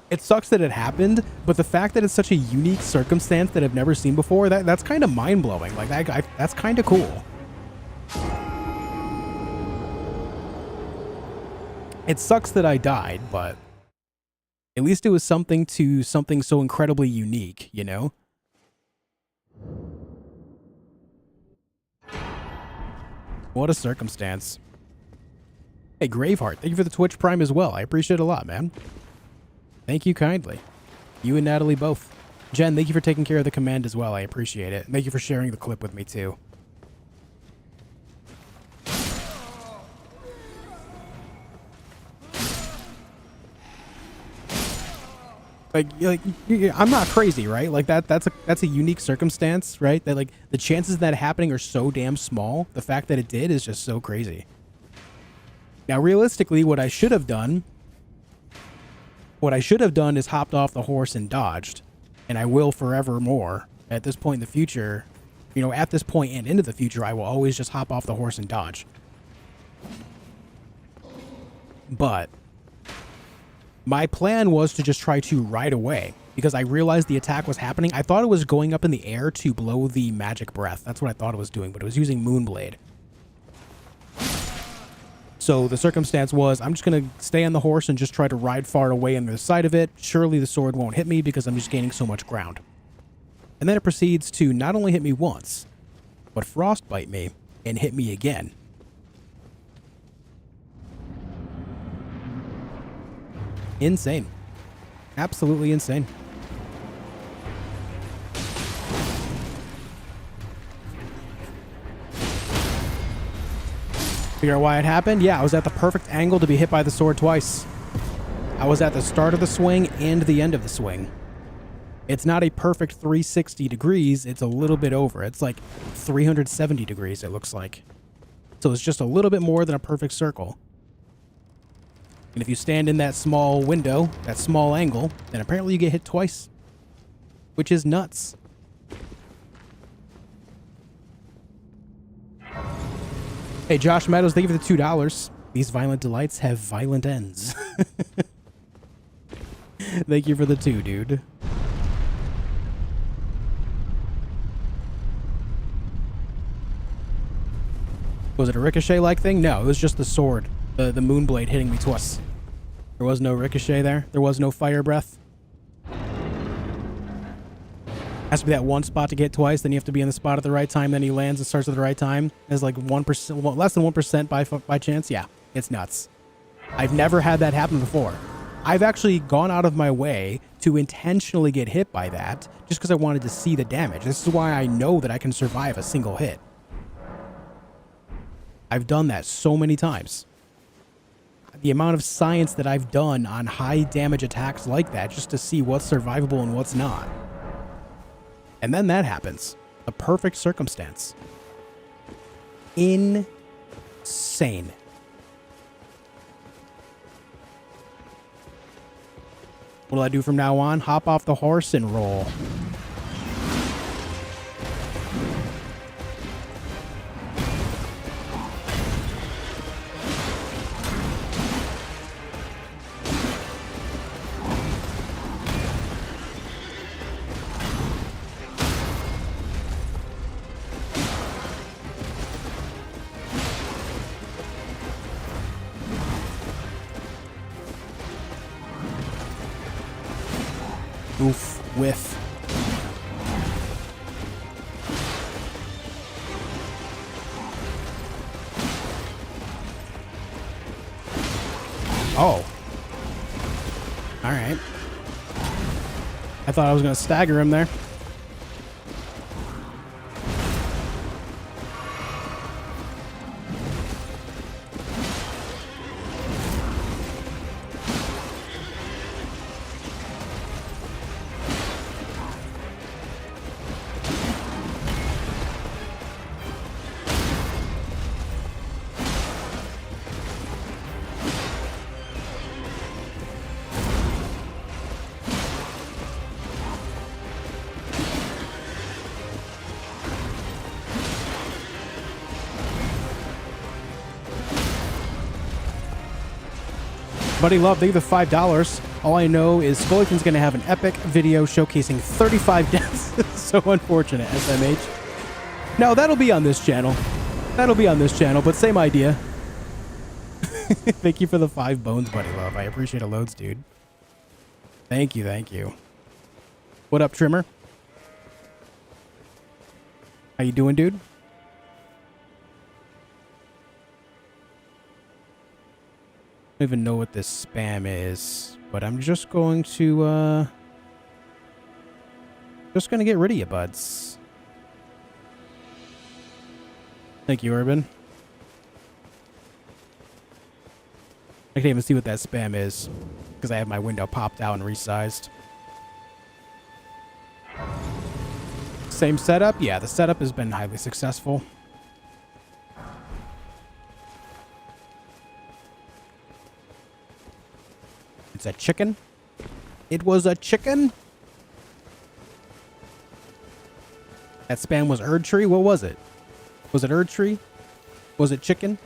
it sucks that it happened, but the fact that it's such a unique circumstance that I've never seen before, that's kind of mind-blowing. Like, that's kind of cool. It sucks that I died, but at least it was something so incredibly unique, you know? What a circumstance. Hey, Graveheart, thank you for the Twitch Prime as well. I appreciate it a lot, man. Thank you kindly. You and Natalie both. Jen, thank you for taking care of the command as well. I appreciate it. Thank you for sharing the clip with me, too. Like, I'm not crazy, right? Like that's a unique circumstance, right? That like the chances of that happening are so damn small. The fact that it did is just so crazy. Now, realistically, what I should have done is hopped off the horse and dodged, and I will forevermore. At this point in the future, you know, at this point and into the future, I will always just hop off the horse and dodge. But my plan was to just try to ride away, because I realized the attack was happening. I thought it was going up in the air to blow the magic breath. That's what I thought it was doing, but it was using Moonblade. So the circumstance was, I'm just going to stay on the horse and just try to ride far away on the side of it. Surely the sword won't hit me because I'm just gaining so much ground. And then it proceeds to not only hit me once, but frostbite me and hit me again. Insane. Absolutely insane. Figure out why it happened? Yeah, I was at the perfect angle to be hit by the sword twice. I was at the start of the swing and the end of the swing. It's not a perfect 360 degrees, it's a little bit over. It's like 370 degrees, it looks like. So it's just a little bit more than a perfect circle. And if you stand in that small window, that small angle, then apparently you get hit twice. Which is nuts. Hey, Josh Meadows, thank you for the $2. These violent delights have violent ends. Thank you for the 2, dude. Was it a ricochet-like thing? No, it was just the sword. The Moonblade hitting me twice. There was no ricochet there. There was no fire breath. Has to be that one spot to get twice, then you have to be in the spot at the right time, then he lands and starts at the right time. There's like 1%, less than 1% by chance. Yeah, it's nuts. I've never had that happen before. I've actually gone out of my way to intentionally get hit by that just because I wanted to see the damage. This is why I know that I can survive a single hit. I've done that so many times. The amount of science that I've done on high damage attacks like that just to see what's survivable and what's not. And then that happens. The perfect circumstance. Insane. What'll I do from now on? Hop off the horse and roll. Oof, whiff. Oh. All right. I thought I was going to stagger him there. Buddy Love, thank you for $5. All I know is Fullerton's going to have an epic video showcasing 35 deaths. So unfortunate, SMH. No, that'll be on this channel. That'll be on this channel, but same idea. Thank you for the 5 bones, Buddy Love. I appreciate it loads, dude. Thank you, thank you. What up, Trimmer? How you doing, dude? I don't even know what this spam is, but I'm just going to get rid of you, buds. Thank you, Urban. I can't even see what that spam is because I have my window popped out and resized. Same setup? Yeah, the setup has been highly successful. It's a chicken. It was a chicken. That spam was Erd Tree. What was it? Was it Erd Tree? Was it chicken?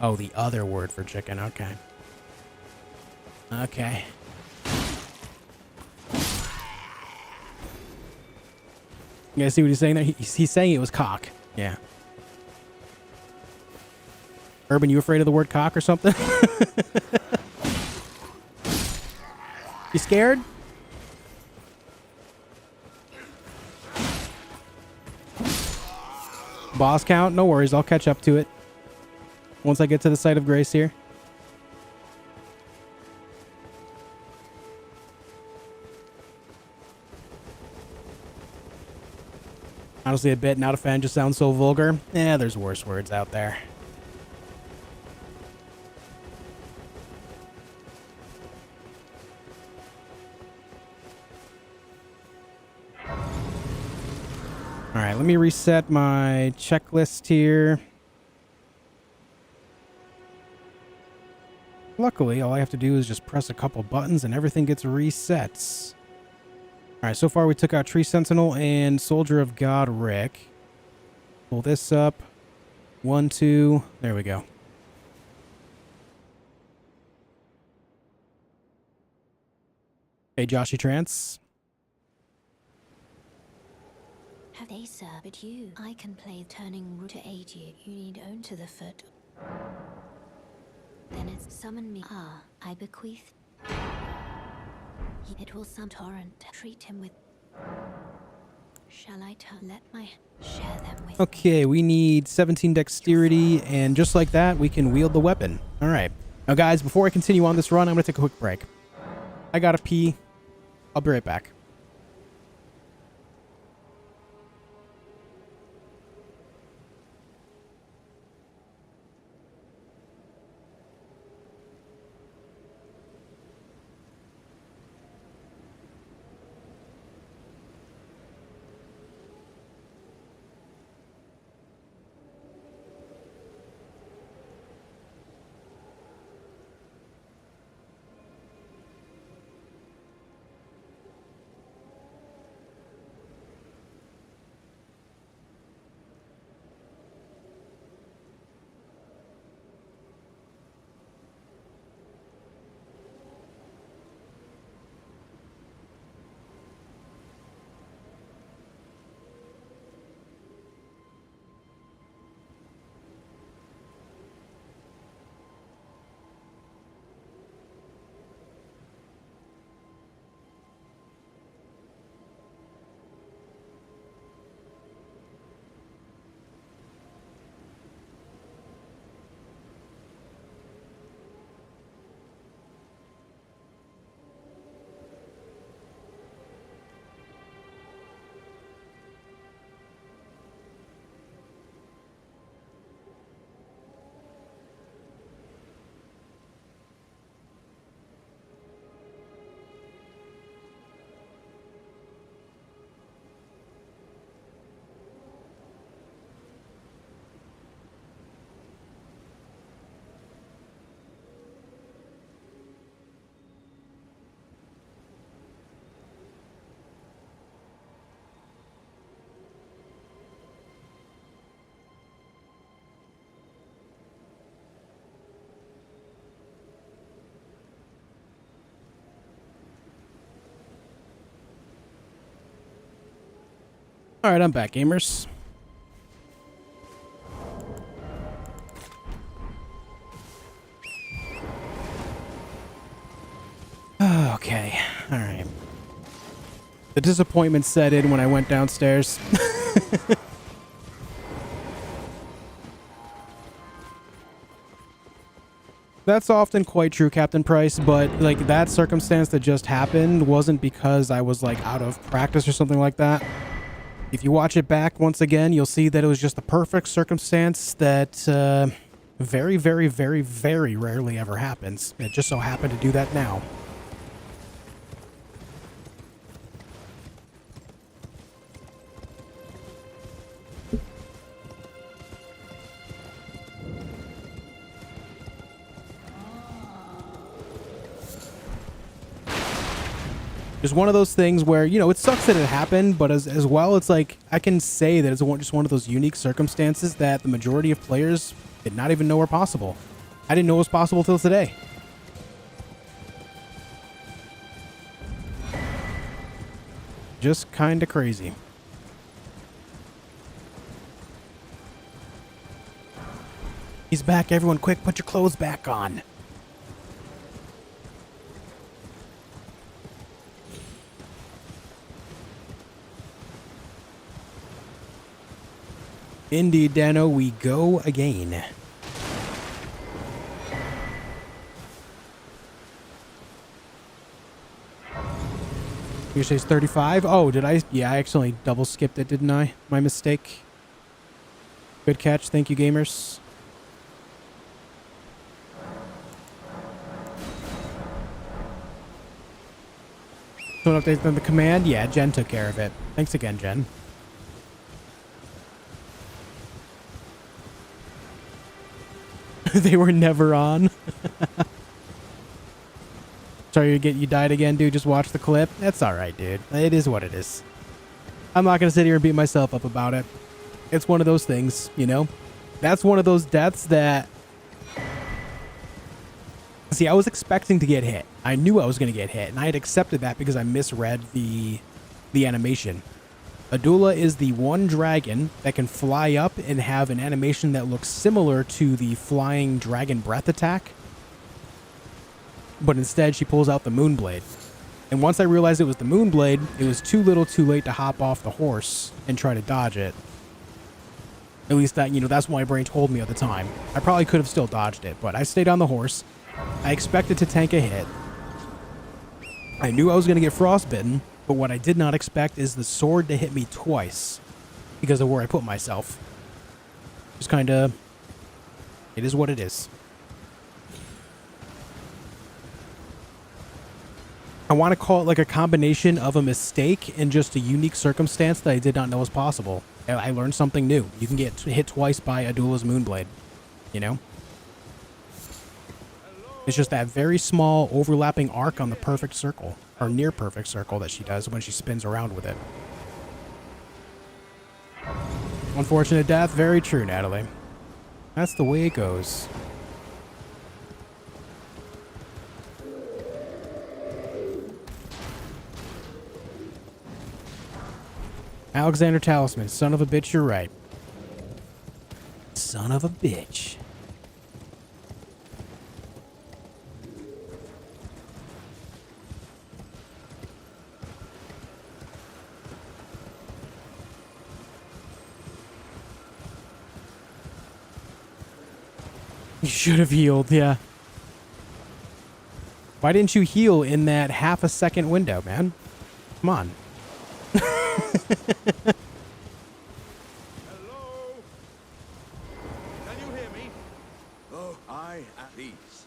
Oh, the other word for chicken. Okay. Okay. You guys see what he's saying there? He's saying it was cock. Yeah. Urban, you afraid of the word cock or something? You scared? Boss count? No worries. I'll catch up to it once I get to the site of grace here. Honestly, a bit not a fan just sounds so vulgar. Yeah, there's worse words out there. All right, let me reset my checklist here. Luckily, all I have to do is just press a couple buttons and everything gets reset. All right, so far we took out Tree Sentinel and Soldier of God Rick. Pull this up. 1, 2. There we go. Hey, Joshy Trance. Have they, sir? But you, I can play turning root to aid you. You need own to the foot. Then it's summon me. Ah, I bequeath. It will some torrent. Treat him with. Shall I let my share them with? Okay, we need 17 dexterity, and just like that, we can wield the weapon. All right. Now, guys, before I continue on this run, I'm going to take a quick break. I gotta pee. I'll be right back. All right, I'm back, gamers. Okay, all right. The disappointment set in when I went downstairs. That's often quite true, Captain Price, but like that circumstance that just happened wasn't because I was like out of practice or something like that. If you watch it back once again, you'll see that it was just the perfect circumstance that very, very, very, very rarely ever happens. It just so happened to do that now. Just one of those things where, you know, it sucks that it happened, but as well, it's like, I can say that it's just one of those unique circumstances that the majority of players did not even know were possible. I didn't know it was possible till today. Just kind of crazy. He's back, everyone. Quick, put your clothes back on. Indeed, Dano, we go again. You say it's 35? Oh, did I? Yeah, I accidentally double skipped it, didn't I? My mistake. Good catch. Thank you, gamers. So an update on the command? Yeah, Jen took care of it. Thanks again, Jen. They were never on. Sorry you died again, dude. Just watch the clip. That's alright, dude. It is what it is. I'm not gonna sit here and beat myself up about it. It's one of those things, you know? That's one of those deaths that... See, I was expecting to get hit. I knew I was gonna get hit, and I had accepted that because I misread the animation. Adula is the one dragon that can fly up and have an animation that looks similar to the flying dragon breath attack. But instead, she pulls out the Moonblade. And once I realized it was the Moonblade, it was too little too late to hop off the horse and try to dodge it. At least that, you know, that's what my brain told me at the time. I probably could have still dodged it, but I stayed on the horse. I expected to tank a hit. I knew I was going to get frostbitten, but what I did not expect is the sword to hit me twice because of where I put myself. Just kind of... It is what it is. I want to call it like a combination of a mistake and just a unique circumstance that I did not know was possible. I learned something new. You can get hit twice by Adula's Moonblade, you know? It's just that very small overlapping arc on the perfect circle, or near perfect circle that she does when she spins around with it. Unfortunate death, very true, Natalie. That's the way it goes. Alexander Talisman, son of a bitch, you're right. Son of a bitch. You should have healed, yeah. Why didn't you heal in that half a second window, man? Come on. Hello? Can you hear me? Oh, I at ease.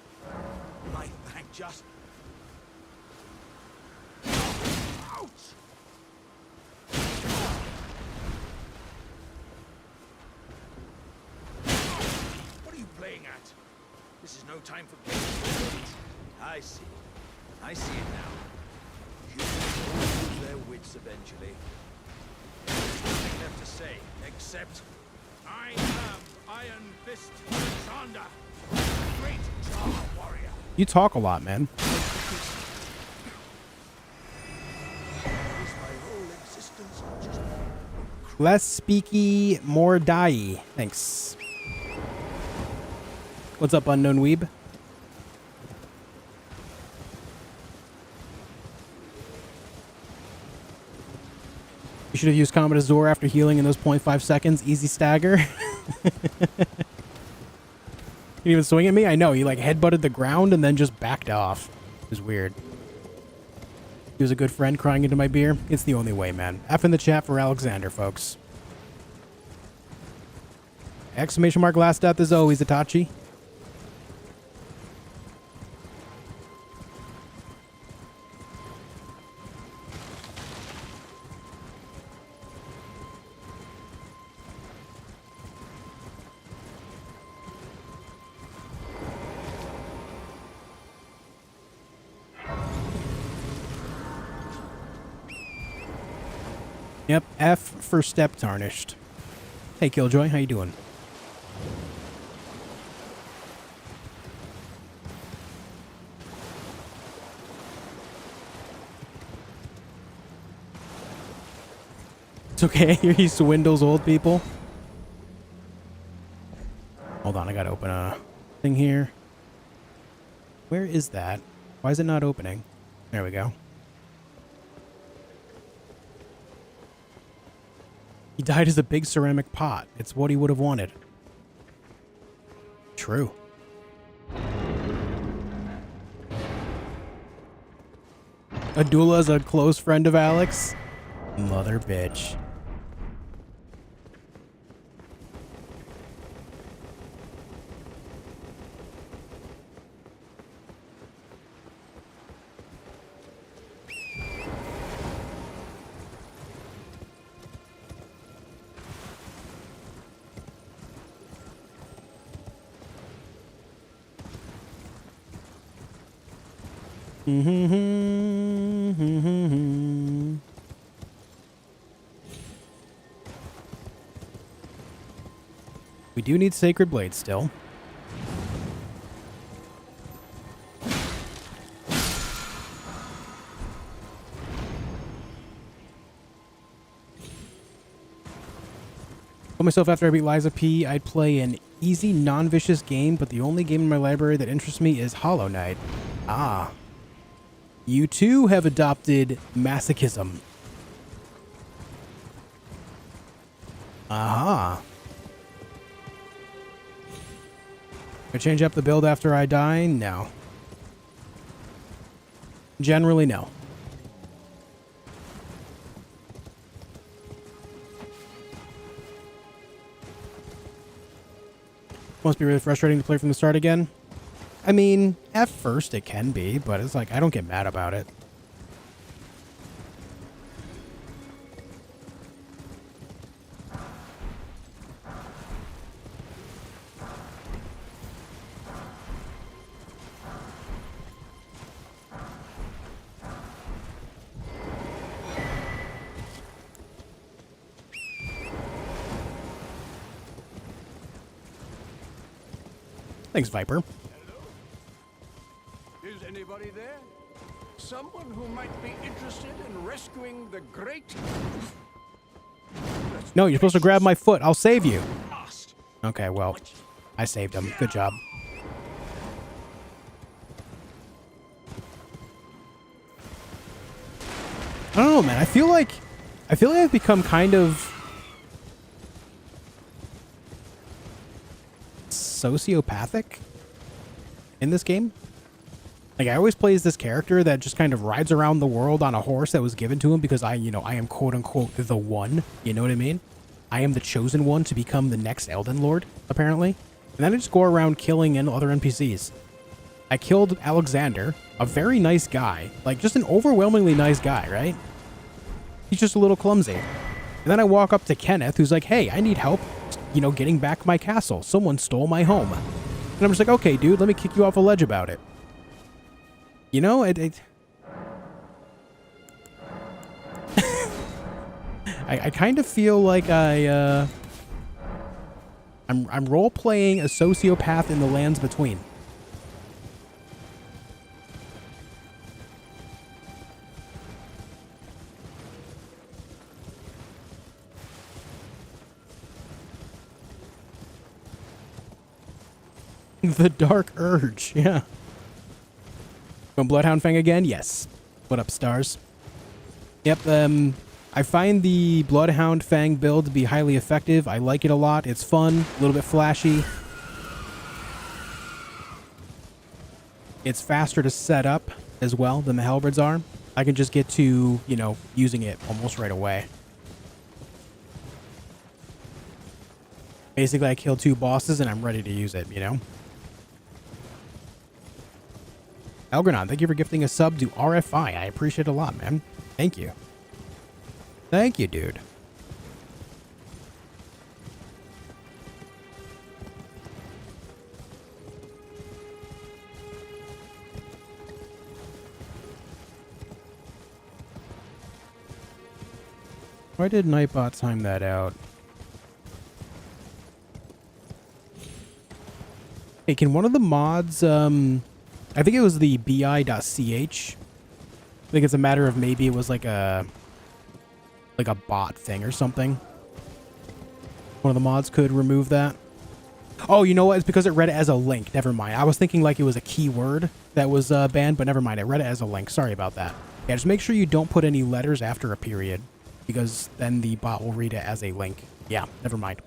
I thank just... Ouch! What are you playing at? This is no time for games. I see. I see it now. Humans will lose their wits eventually. There's nothing left to say, except I am Iron Fist Alexander, great Jar warrior. You talk a lot, man. Is my whole existence just... Less speaky, more die. Thanks. What's up, Unknown Weeb? You should have used Comet Azor after healing in those 0.5 seconds. Easy stagger. You didn't even swing at me? I know. He like headbutted the ground and then just backed off. It was weird. He was a good friend crying into my beer. It's the only way, man. F in the chat for Alexander, folks. Exclamation mark last death as always, Itachi. Yep, F for step tarnished. Hey, Killjoy, how you doing? It's okay. He swindles old people. Hold on, I gotta open a thing here. Where is that? Why is it not opening? There we go. He died as a big ceramic pot. It's what he would have wanted. True. Adula is a close friend of Alex. Mother bitch. We do need Sacred Blades still. Told myself after I beat Liza P, I'd play an easy, non-vicious game, but the only game in my library that interests me is Hollow Knight. Ah. You too have adopted masochism. Aha. Gonna change up the build after I die? No. Generally, no. Must be really frustrating to play from the start again. I mean, at first it can be, but it's like, I don't get mad about it. Thanks, Viper. Is anybody there? Someone who might be interested in rescuing the great... No, you're supposed to grab my foot. I'll save you. Okay, well, I saved him. Good job. I don't know, man. I feel like I've become kind of sociopathic in this game. Like, I always play as this character that just kind of rides around the world on a horse that was given to him because I am quote unquote the one. You know what I mean? I am the chosen one to become the next Elden Lord, apparently. And then I just go around killing other NPCs. I killed Alexander, a very nice guy. Like, just an overwhelmingly nice guy, right? He's just a little clumsy. And then I walk up to Kenneth, who's like, hey, I need help, getting back my castle. Someone stole my home. And I'm just like, okay, dude, let me kick you off a ledge about it. I kind of feel like I'm role-playing a sociopath in the lands between. The Dark Urge, yeah. Going Bloodhound Fang again? Yes. What up, stars? Yep, I find the Bloodhound Fang build to be highly effective. I like it a lot. It's fun, a little bit flashy. It's faster to set up as well than the Halberds are. I can just get to, using it almost right away. Basically, I kill 2 bosses and I'm ready to use it, Elgranon, thank you for gifting a sub to RFI. I appreciate it a lot, man. Thank you. Thank you, dude. Why did Nightbot time that out? Hey, can one of the mods, I think it was the bi.ch. I think it's a matter of maybe it was like a like a bot thing or something. One of the mods could remove that. Oh, you know what? It's because it read it as a link. Never mind. I was thinking like it was a keyword that was banned, but never mind. It read it as a link. Sorry about that. Yeah, just make sure you don't put any letters after a period, because then the bot will read it as a link. Yeah, never mind.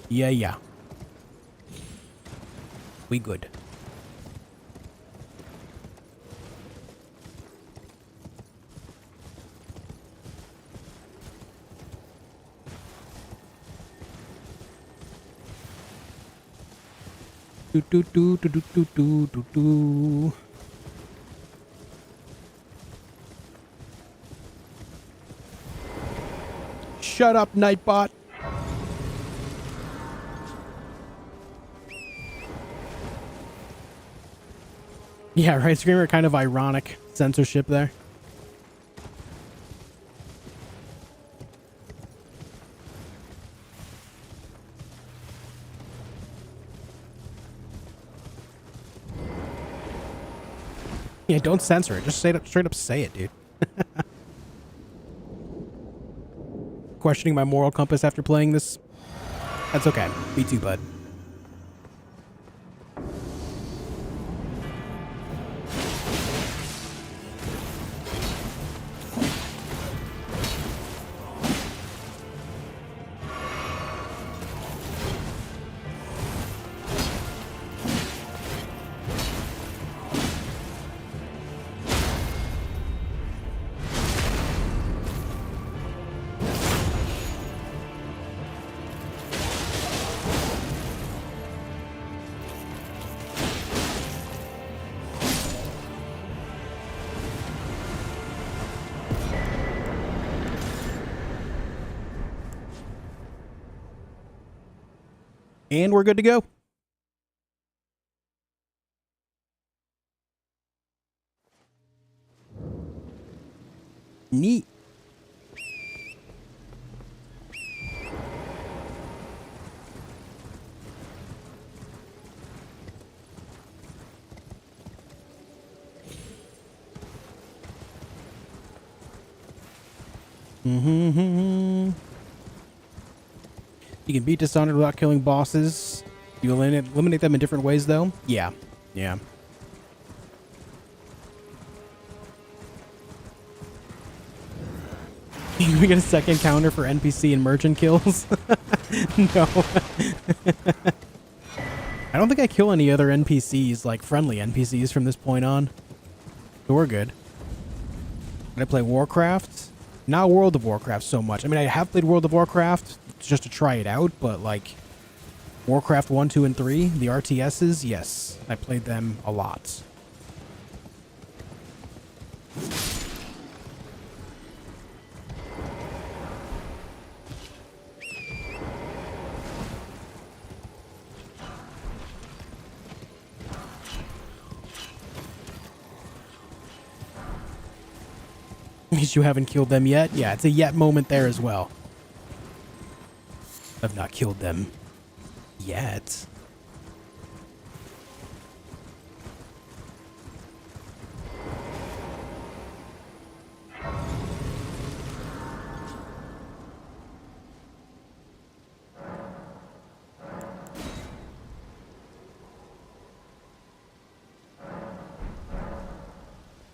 Yeah. We good. Do. Shut up, Nightbot. Yeah, right. Screamer, kind of ironic censorship there. Yeah, don't censor it. Just straight up say it, dude. Questioning my moral compass after playing this. That's okay. Me too, bud. And we're good to go. Neat. You can beat Dishonored without killing bosses. You eliminate them in different ways, though? Yeah. Yeah. Can we get a second counter for NPC and merchant kills? No. I don't think I kill any other NPCs, like friendly NPCs from this point on. So we're good. Did I play Warcraft? Not World of Warcraft so much. I mean, I have played World of Warcraft just to try it out, but like Warcraft 1, 2, and 3, the RTSs, yes. I played them a lot. Means you haven't killed them yet? Yeah, it's a yet moment there as well. I've not killed them yet.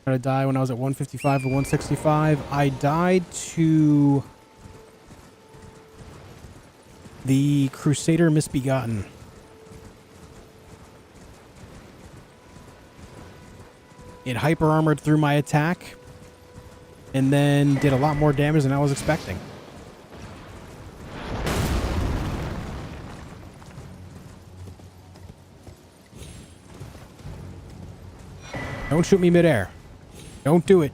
I died when I was at 155 or 165. I died to the Crusader Misbegotten. It hyper armored through my attack and then did a lot more damage than I was expecting. Don't shoot me midair. Don't do it.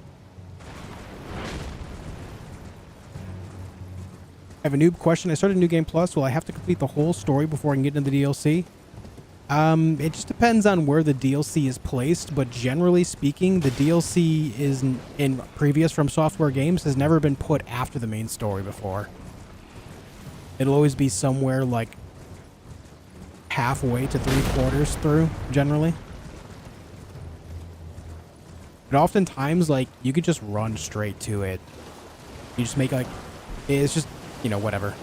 I have a noob question. I started New Game Plus. Will I have to complete the whole story before I can get into the DLC? It just depends on where the DLC is placed, but generally speaking, the DLC is in previous From Software games has never been put after the main story before. It'll always be somewhere like halfway to 3/4 through, generally. But oftentimes, like, you could just run straight to it. You just make, like, it's just, you know, whatever.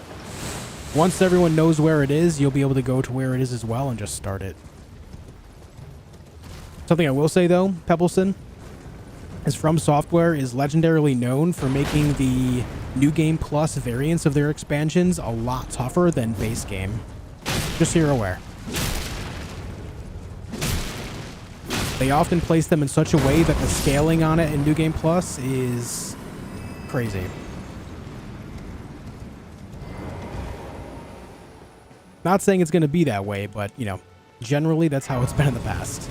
Once everyone knows where it is, you'll be able to go to where it is as well and just start it. Something I will say, though, Pebbleson, is From Software is legendarily known for making the New Game Plus variants of their expansions a lot tougher than base game. Just so you're aware. They often place them in such a way that the scaling on it in New Game Plus is crazy. Not saying it's going to be that way, but, you know, generally that's how it's been in the past.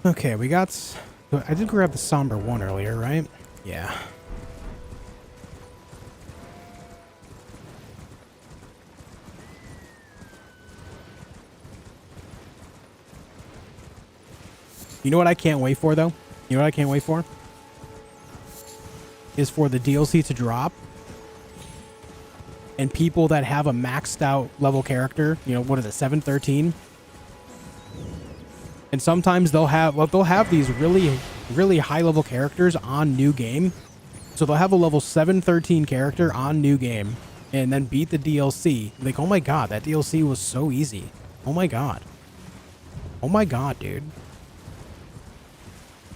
Okay, we got... I did grab the somber one earlier, right? Yeah. You know what I can't wait for, though? You know what I can't wait for? Is for the DLC to drop. And people that have a maxed out level character, you know, what is it, 713? And sometimes they'll have these really high level characters on new game. So they'll have a level 713 character on new game and then beat the DLC. Like, oh my god, that DLC was so easy. Oh my god. Oh my god, dude.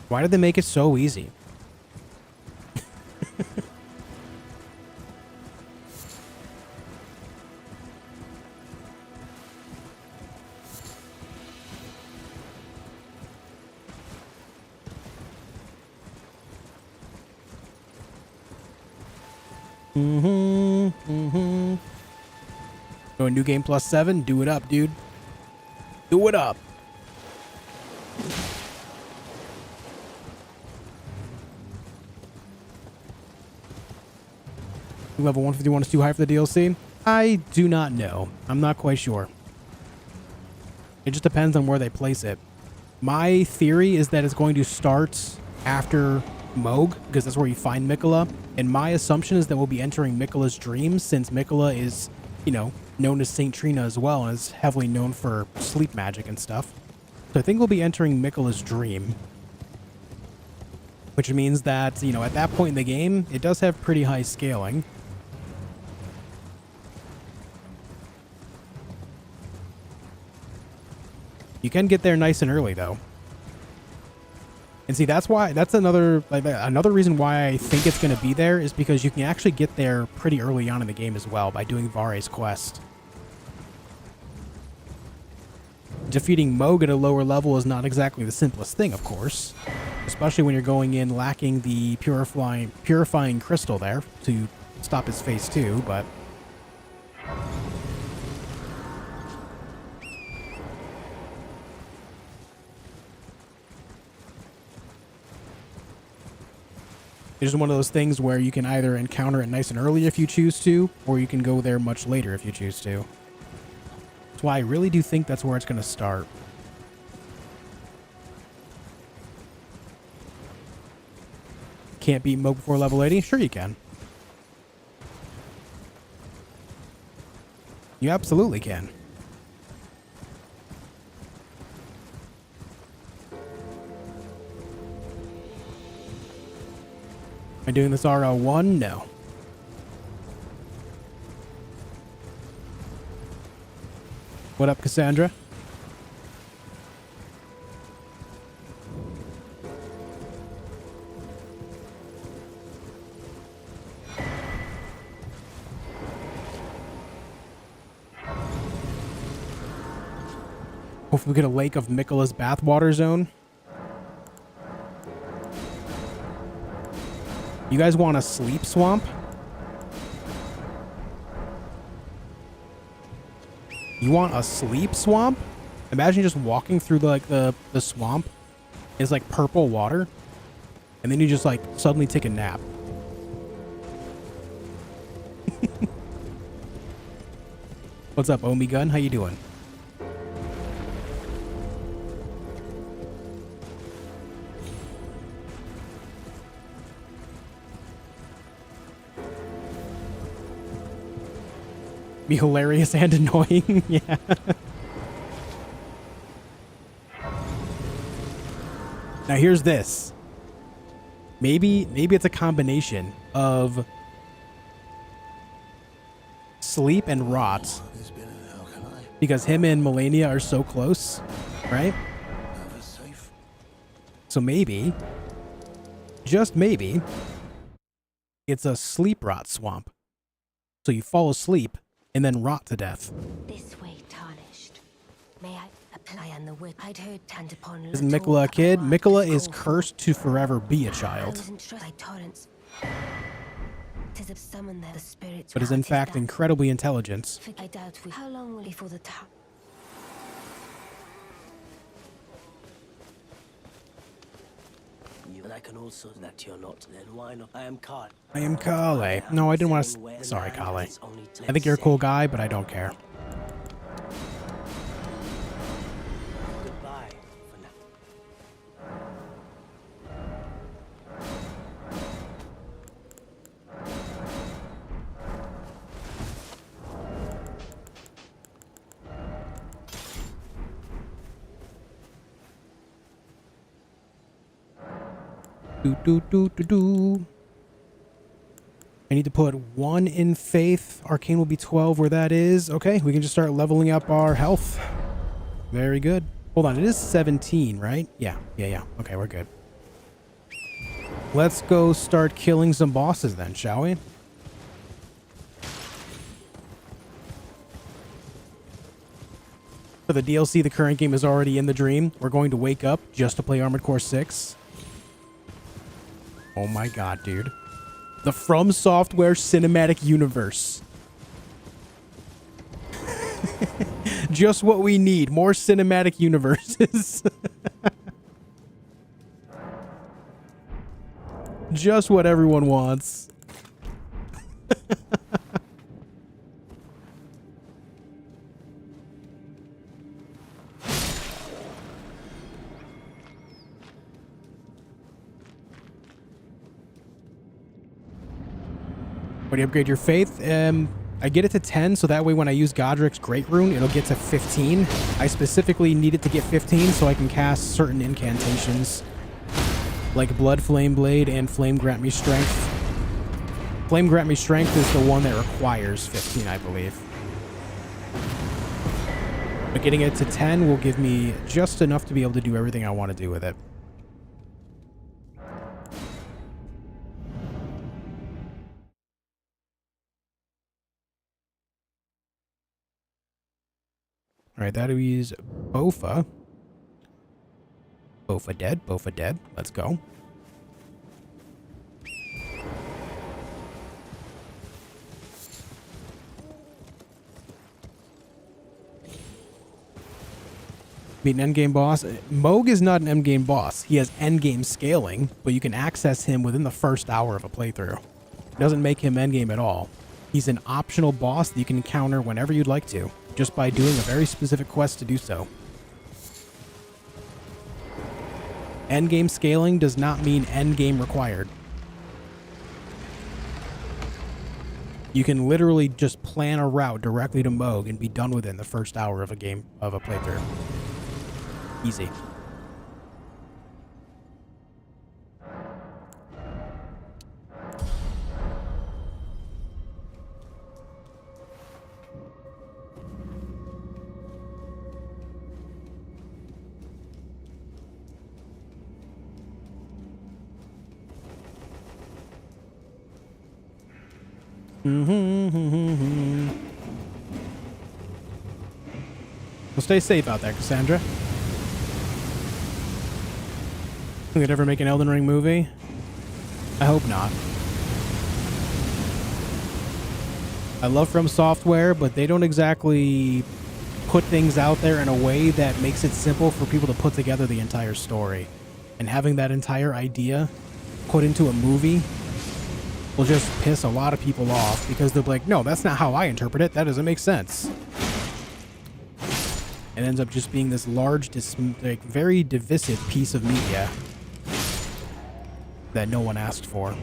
Why did they make it so easy? Go New Game Plus 7, do it up, dude. Do it up. Level 151 is too high for the DLC? I do not know. I'm not quite sure. It just depends on where they place it. My theory is that it's going to start after Moog, because that's where you find Mikola. And my assumption is that we'll be entering Mikola's dreams, since Mikola is, you know, known as Saint Trina as well, and is heavily known for sleep magic and stuff. So I think we'll be entering Mikola's dream. Which means that, you know, at that point in the game, it does have pretty high scaling. You can get there nice and early, though. And see, that's another reason why I think it's going to be there, is because you can actually get there pretty early on in the game as well by doing Vare's quest. Defeating Moog at a lower level is not exactly the simplest thing, of course. Especially when you're going in lacking the purifying crystal there to stop his phase 2, but... It's just one of those things where you can either encounter it nice and early if you choose to, or you can go there much later if you choose to. That's why I really do think that's where it's going to start. Can't beat Moog before level 80? Sure you can. You absolutely can. Am I doing this RL1? No. What up, Cassandra? Hopefully we get a Lake of Mikola's bathwater zone. You guys want a sleep swamp? You want a sleep swamp? Imagine just walking through the swamp. It's like purple water. And then you just like suddenly take a nap. What's up, Omi Gun? How you doing? Be hilarious and annoying. Yeah. Now here's this. Maybe it's a combination of sleep and rot. Because him and Melania are so close, right? So maybe, just maybe, it's a sleep rot swamp. So you fall asleep and then rot to death. This way, tarnished. May I apply on the wood? I'd heard Tantapon. Isn't Mikola a kid? Mikola is cursed to forever be a child, but is in fact incredibly intelligent. I doubt we. How long will before the time? And I can also that you're not. Then why not? I am Kale. I am Kale. No, I didn't want to. Sorry, Kale. I think you're a cool guy, but I don't care. Goodbye for now. I need to put 1 in faith. Arcane will be 12 where that is. Okay, we can just start leveling up our health. Very good. Hold on, it is 17, right? Yeah. Okay, we're good. Let's go start killing some bosses then, shall we? For the DLC, the current game is already in the dream. We're going to wake up just to play Armored Core 6. Oh my god, dude. The From Software cinematic universe. Just what we need. More cinematic universes. Just what everyone wants. When you upgrade your faith, I get it to 10, so that way when I use Godric's Great Rune, it'll get to 15. I specifically need it to get 15 so I can cast certain incantations, like Blood Flame Blade and Flame Grant Me Strength. Flame Grant Me Strength is the one that requires 15, I believe. But getting it to 10 will give me just enough to be able to do everything I want to do with it. Alright, that is Bofa. Bofa dead, Bofa dead. Let's go. Beat an endgame boss. Moog is not an endgame boss. He has endgame scaling, but you can access him within the first hour of a playthrough. It doesn't make him endgame at all. He's an optional boss that you can encounter whenever you'd like to, just by doing a very specific quest to do so. Endgame scaling does not mean endgame required. You can literally just plan a route directly to Moog and be done within the first hour of a playthrough. Easy. Well, stay safe out there, Cassandra. Think they'd ever make an Elden Ring movie? I hope not. I love From Software, but they don't exactly put things out there in a way that makes it simple for people to put together the entire story. And having that entire idea put into a movie will just piss a lot of people off because they'll be like, no, that's not how I interpret it. That doesn't make sense. It ends up just being this large, very divisive piece of media that no one asked for.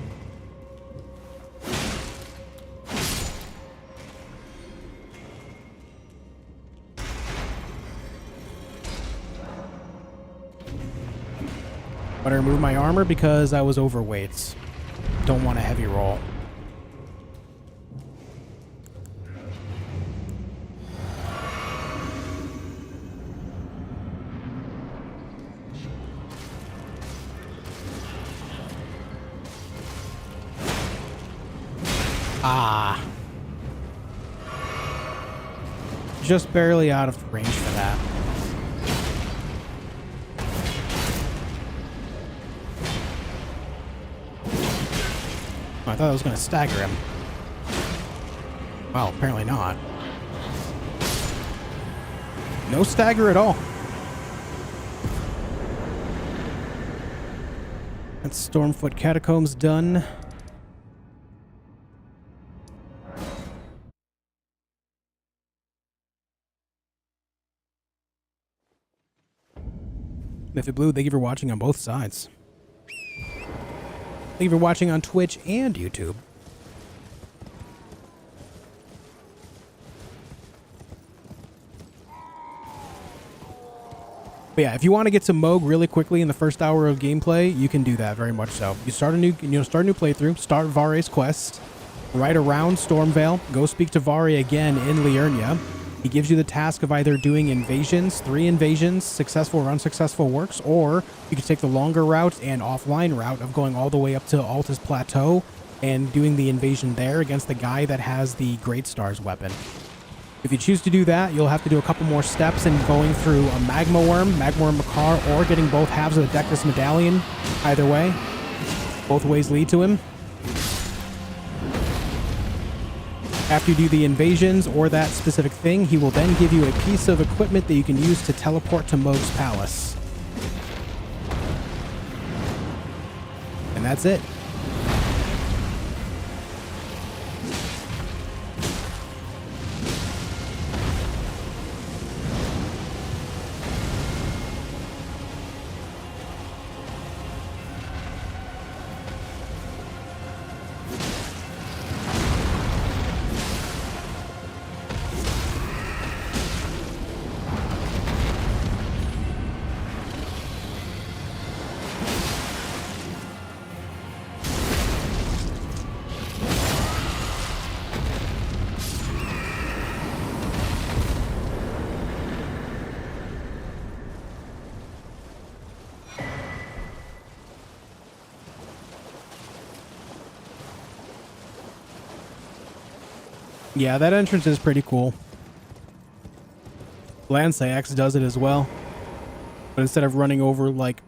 But I removed my armor because I was overweight. Don't want a heavy roll. Ah. Just barely out of range for that. I thought I was going to stagger him. Well, apparently not. No stagger at all. That's Stormfoot Catacombs done. If Blue, thank you for watching on both sides. Thank you for watching on Twitch and YouTube. But yeah, if you want to get to Moog really quickly in the first hour of gameplay, you can do that very much so. You start a new playthrough, start Vare's quest, right around Stormvale, go speak to Vare again in Liurnia. He gives you the task of either doing invasions, 3 invasions, successful or unsuccessful works, or you can take the longer route and offline route of going all the way up to Altus Plateau and doing the invasion there against the guy that has the Great Stars weapon. If you choose to do that, you'll have to do a couple more steps in going through a Magma Worm Makar, or getting both halves of the Dectus Medallion. Either way, both ways lead to him. After you do the invasions or that specific thing, he will then give you a piece of equipment that you can use to teleport to Moog's Palace. And that's it. Yeah, that entrance is pretty cool. Lanceax does it as well. But instead of running over, like,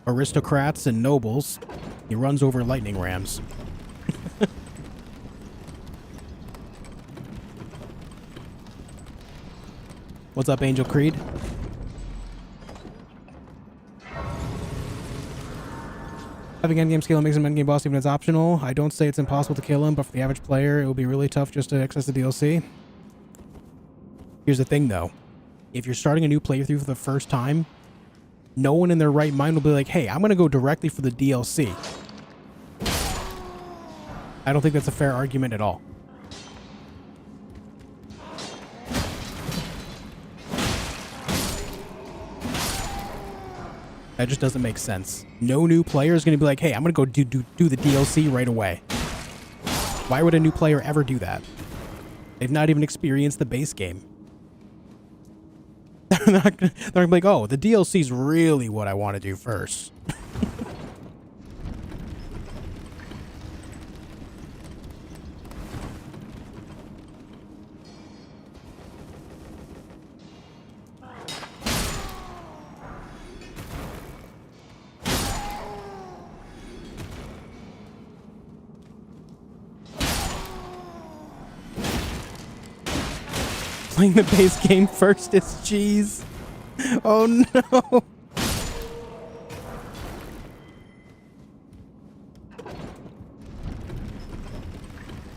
aristocrats and nobles, he runs over lightning rams. What's up, Angel Creed? Having endgame scale makes him endgame boss even if it's optional. I don't say it's impossible to kill him, but for the average player, it will be really tough just to access the DLC. Here's the thing, though. If you're starting a new playthrough for the first time, no one in their right mind will be like, hey, I'm going to go directly for the DLC. I don't think that's a fair argument at all. That just doesn't make sense. No new player is going to be like, hey, I'm going to go do the DLC right away. Why would a new player ever do that? They've not even experienced the base game. They're going to be like, oh, the DLC is really what I want to do first. Playing the base game first is cheese. Oh no.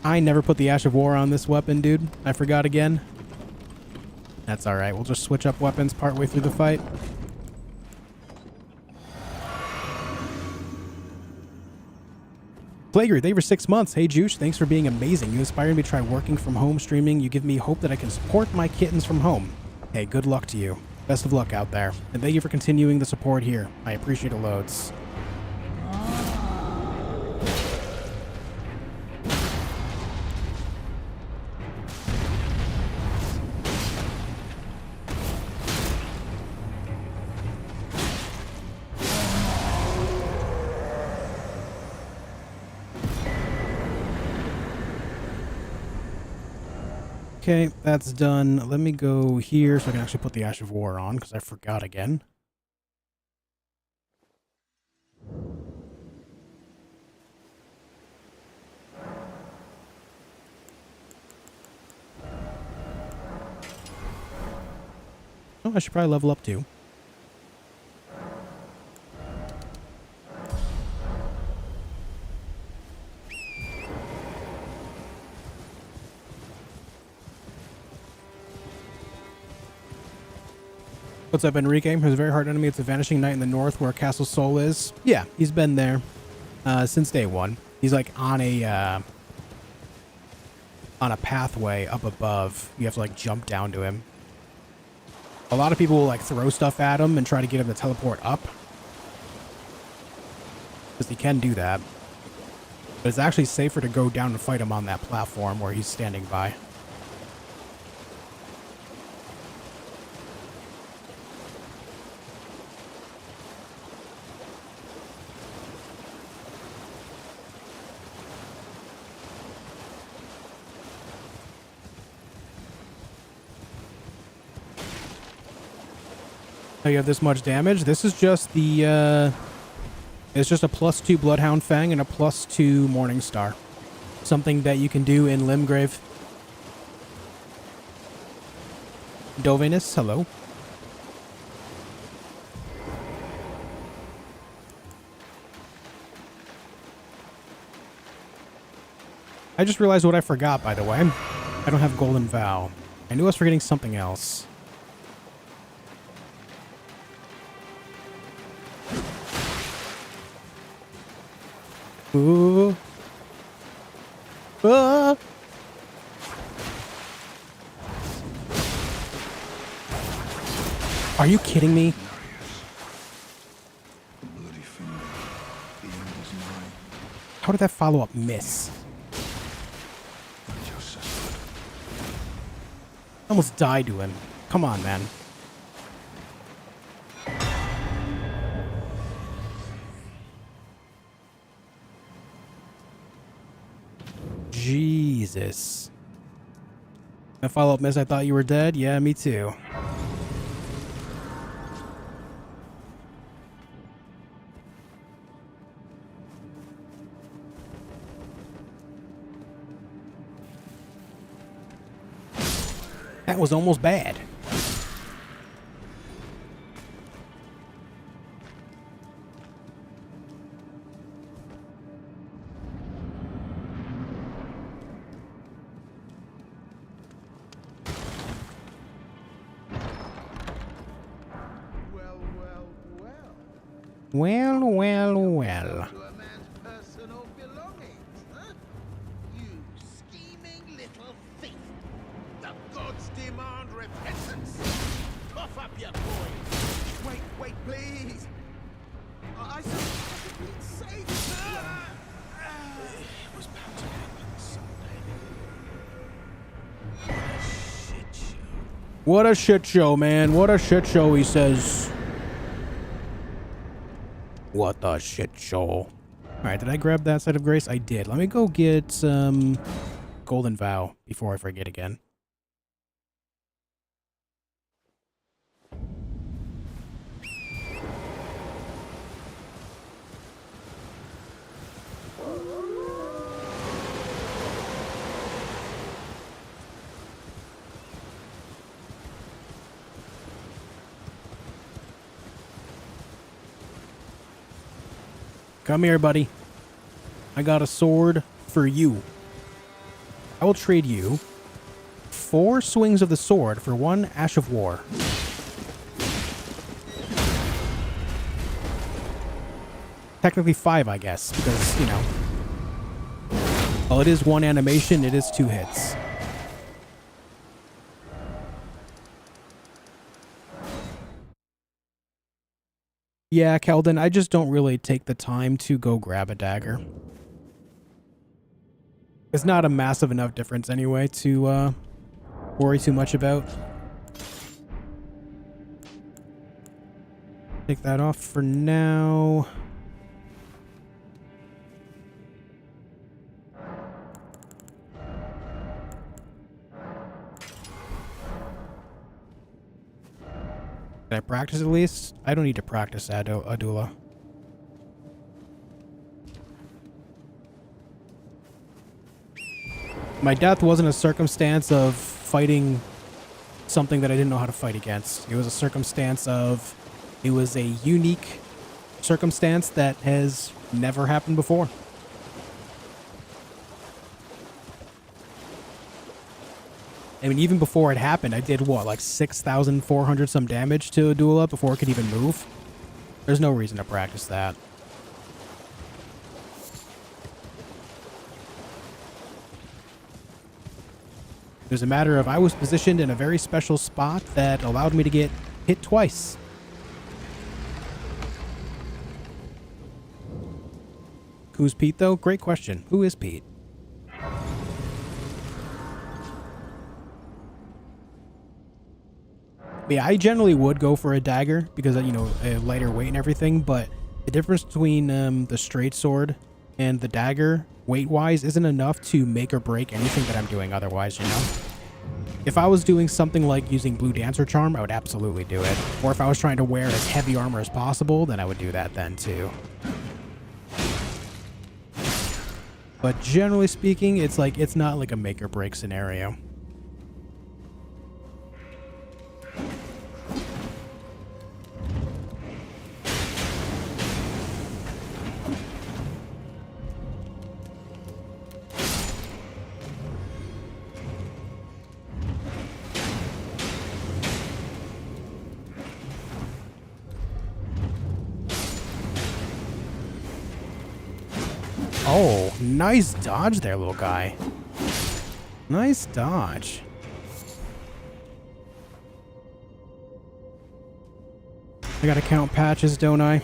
I never put the Ash of War on this weapon, dude. I forgot again. That's alright. We'll just switch up weapons partway through the fight. Playgrid, thank you for 6 months. Hey, Juice, thanks for being amazing. You inspired me to try working from home streaming. You give me hope that I can support my kittens from home. Hey, good luck to you. Best of luck out there. And thank you for continuing the support here. I appreciate it loads. Okay, that's done. Let me go here so I can actually put the Ash of War on, because I forgot again. Oh, I should probably level up too. What's up, Enrique? There's a very hard enemy. It's a vanishing knight in the north where Castle Soul is. Yeah, he's been there since day one. He's like on a pathway up above. You have to like jump down to him. A lot of people will like throw stuff at him and try to get him to teleport up, because he can do that. But it's actually safer to go down and fight him on that platform where he's standing by. Oh, you have this much damage? This is just the, it's just a +2 Bloodhound Fang and a +2 Morning Star. Something that you can do in Limgrave. Dovenus, hello. I just realized what I forgot, by the way. I don't have Golden Vow. I knew I was forgetting something else. Ooh. Ah. Are you kidding me? How did that follow-up miss? I almost died to him. Come on, man. Jesus. A follow-up miss, I thought you were dead? Yeah, me too. That was almost bad. Well, well, well. To a man's personal belongings, huh? You scheming little thief. The gods demand repentance. Puff up your coin. Wait, please. I said say this. It was bound to happen someday. What a shit show. What a shit show, man. What a shit show, he says. What a shit show. Alright, did I grab that side of grace? I did. Let me go get some Golden Vow before I forget again. Come here, buddy. I got a sword for you. I will trade you 4 swings of the sword for 1 Ash of War. Technically 5, I guess, because, you know. While it is 1 animation, it is 2 hits. Yeah, Keldon, I just don't really take the time to go grab a dagger. It's not a massive enough difference anyway to worry too much about. Take that off for now. Did I practice at least? I don't need to practice Adula. My death wasn't a circumstance of fighting something that I didn't know how to fight against. It was a circumstance of... It was a unique circumstance that has never happened before. I mean, even before it happened, I did what, like 6,400 some damage to Adula before it could even move? There's no reason to practice that. It was a matter of I was positioned in a very special spot that allowed me to get hit twice. Who's Pete, though? Great question. Who is Pete? Yeah, I generally would go for a dagger because, you know, a lighter weight and everything, but the difference between the straight sword and the dagger, weight-wise, isn't enough to make or break anything that I'm doing otherwise, you know? If I was doing something like using Blue Dancer Charm, I would absolutely do it. Or if I was trying to wear as heavy armor as possible, then I would do that then, too. But generally speaking, it's like, it's not like a make or break scenario. Oh, nice dodge there, little guy. Nice dodge. I gotta count patches, don't I?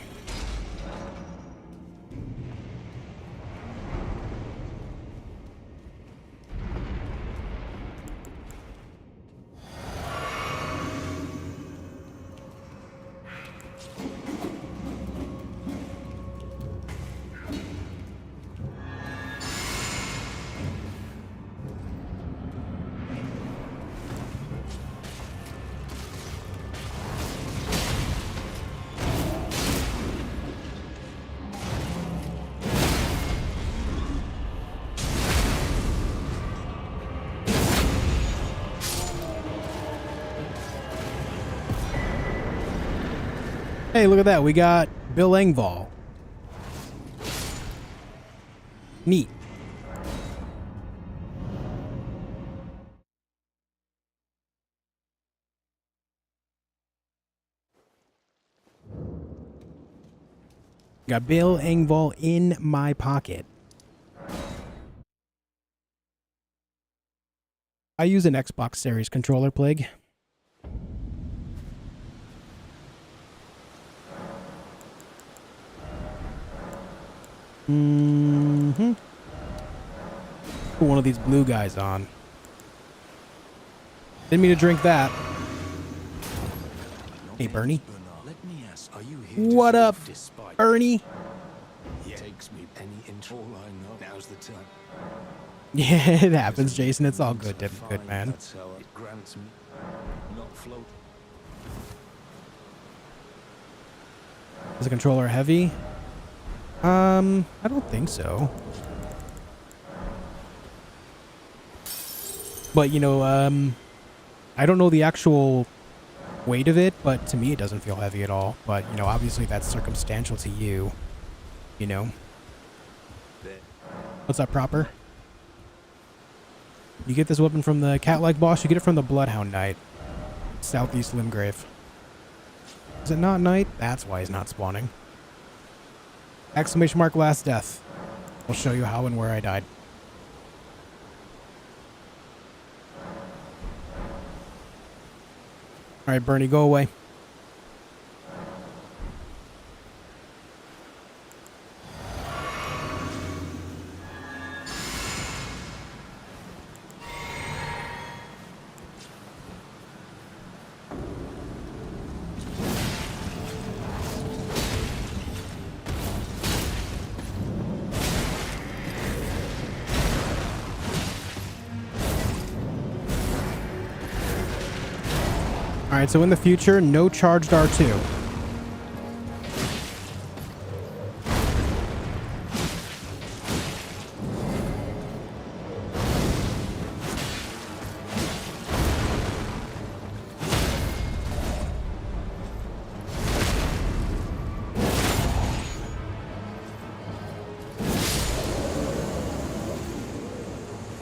Hey, look at that. We got Bill Engvall. Neat. Got Bill Engvall in my pocket. I use an Xbox Series controller, Plague. Mm-hmm. Put one of these blue guys on. Didn't mean to drink that. Hey, Bernie. Let me ask, are you here What to up, despite Bernie? takes me any into all I know. Now's the time. Yeah, it happens, Jason. It's all good, good man. That's how it grants me. Not float. Is the controller heavy? I don't think so. But, you know, I don't know the actual weight of it, but to me it doesn't feel heavy at all. But, you know, obviously that's circumstantial to you, you know. What's up, Proper? You get this weapon from the cat-like boss, you get it from the Bloodhound Knight. Southeast Limgrave. Is it not night? That's why he's not spawning. Exclamation mark last death. I'll show you how and where I died. Alright, Bernie, go away. All right, so in the future, no charged R2.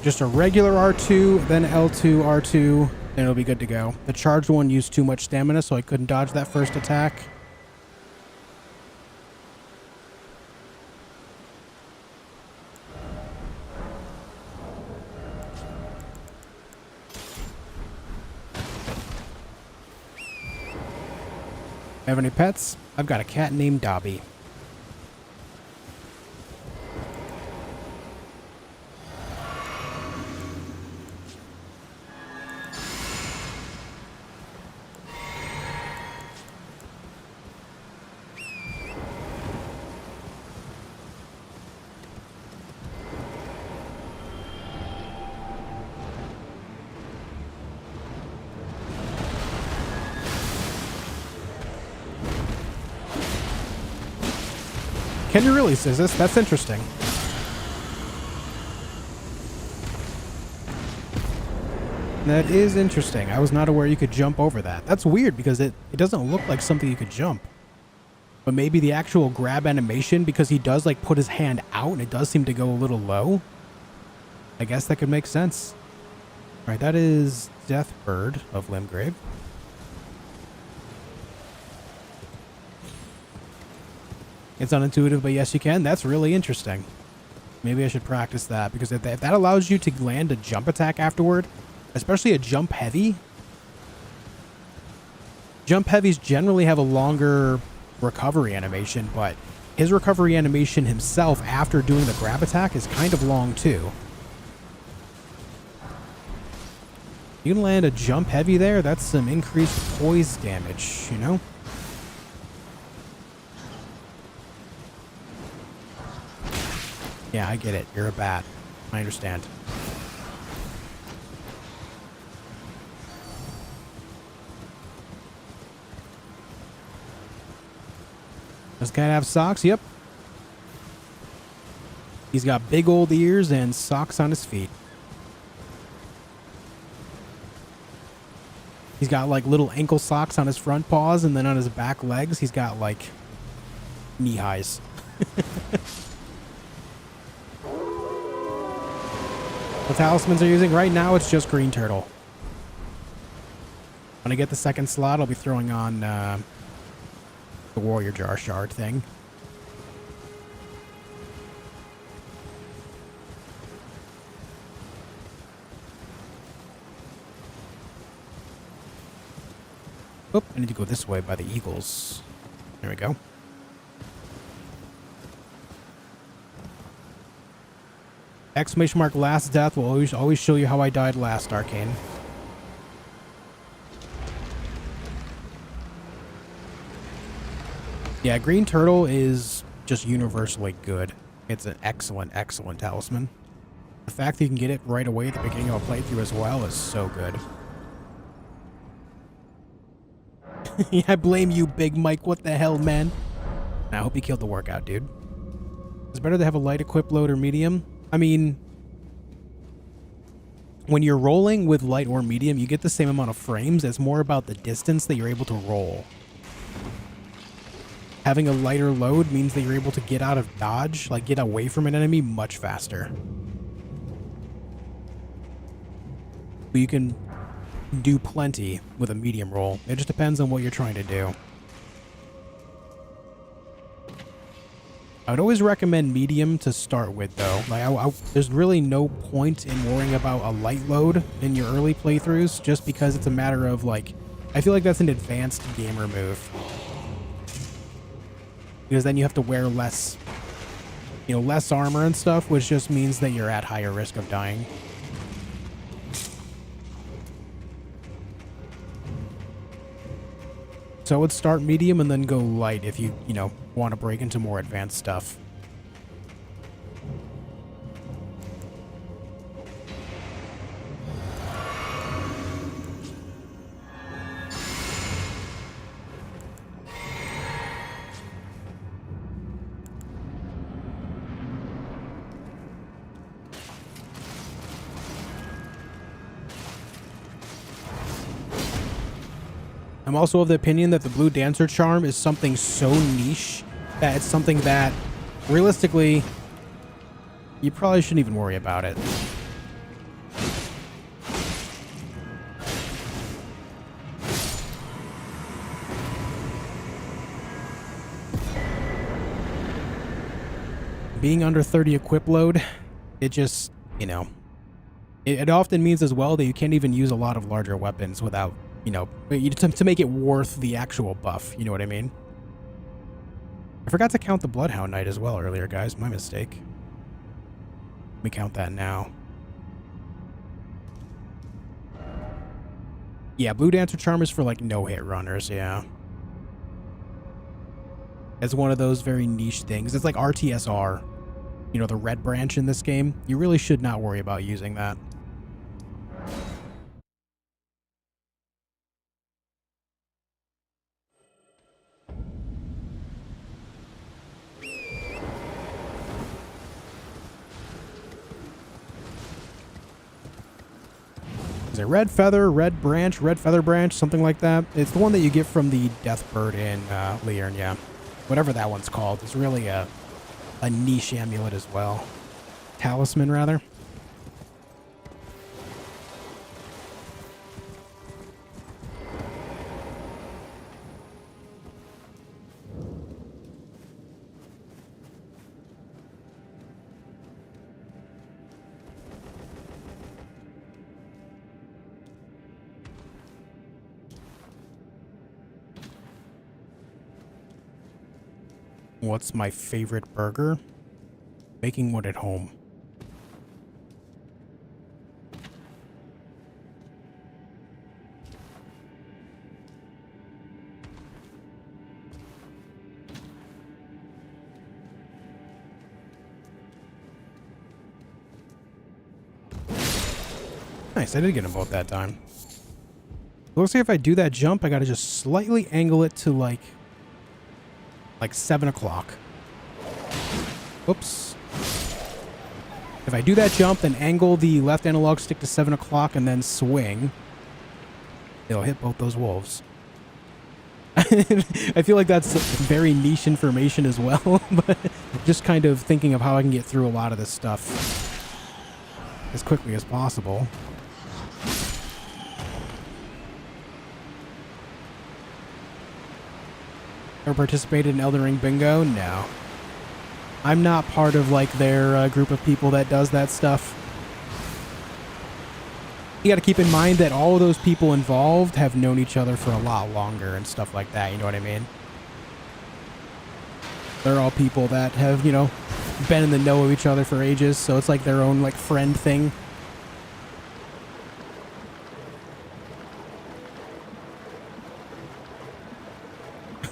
Just a regular R2, then L2, R2, then it'll be good to go. The charged one used too much stamina, so I couldn't dodge that first attack. Have any pets? I've got a cat named Dobby. Can you really says this? That's interesting. That is interesting. I was not aware you could jump over that. That's weird because it doesn't look like something you could jump. But maybe the actual grab animation, because he does like put his hand out and it does seem to go a little low. I guess that could make sense. All right, that is Deathbird of Limgrave. It's unintuitive, but yes, you can. That's really interesting. Maybe I should practice that, because if that allows you to land a jump attack afterward, especially a jump heavy. Jump heavies generally have a longer recovery animation, but his recovery animation himself after doing the grab attack is kind of long too. You can land a jump heavy there, that's some increased poise damage, you know? Yeah, I get it. You're a bat. I understand. Does cat have socks? Yep. He's got big old ears and socks on his feet. He's got like little ankle socks on his front paws, and then on his back legs, he's got like knee highs. What talismans are you using? Right now, it's just Green Turtle. When I get the second slot, I'll be throwing on the Warrior Jar Shard thing. Oop, I need to go this way by the eagles. There we go. Exclamation mark last death will always show you how I died last, Arcane. Yeah, Green Turtle is just universally good. It's an excellent, excellent talisman. The fact that you can get it right away at the beginning of a playthrough as well is so good. Yeah, I blame you, Big Mike. What the hell, man? I hope you killed the workout, dude. It's better to have a light equip load or medium. I mean, when you're rolling with light or medium, you get the same amount of frames. It's more about the distance that you're able to roll. Having a lighter load means that you're able to get out of dodge, like get away from an enemy much faster. But you can do plenty with a medium roll. It just depends on what you're trying to do. I would always recommend medium to start with, though. Like, there's really no point in worrying about a light load in your early playthroughs, just because it's a matter of, like, I feel like that's an advanced gamer move. Because then you have to wear less, you know, less armor and stuff, which just means that you're at higher risk of dying. So I would start medium and then go light if you know, want to break into more advanced stuff. I'm also of the opinion that the Blue Dancer charm is something so niche that it's something that, realistically, you probably shouldn't even worry about it. Being under 30 equip load, it just, you know, it often means as well that you can't even use a lot of larger weapons without, you know, to make it worth the actual buff, you know what I mean? I forgot to count the Bloodhound Knight as well earlier, guys. My mistake. Let me count that now. Yeah, Blue Dancer Charm is for, like, no-hit runners, yeah. It's one of those very niche things. It's like RTSR, you know, the red branch in this game. You really should not worry about using that. Is it red feather, red branch, red feather branch, something like that? It's the one that you get from the death bird in Liern, yeah. Whatever that one's called. It's really a niche amulet as well. Talisman, rather. What's my favorite burger? Making one at home. Nice, I did get them both that time. Looks like if I do that jump, I gotta just slightly angle it to like 7 o'clock. Oops. If I do that jump, then angle the left analog stick to 7 o'clock and then swing, it'll hit both those wolves. I feel like that's very niche information as well, but just kind of thinking of how I can get through a lot of this stuff as quickly as possible. Ever participated in Elden Ring bingo? No. I'm not part of like their group of people that does that stuff. You got to keep in mind that all of those people involved have known each other for a lot longer and stuff like that, you know what I mean? They're all people that have, you know, been in the know of each other for ages, so it's like their own like friend thing.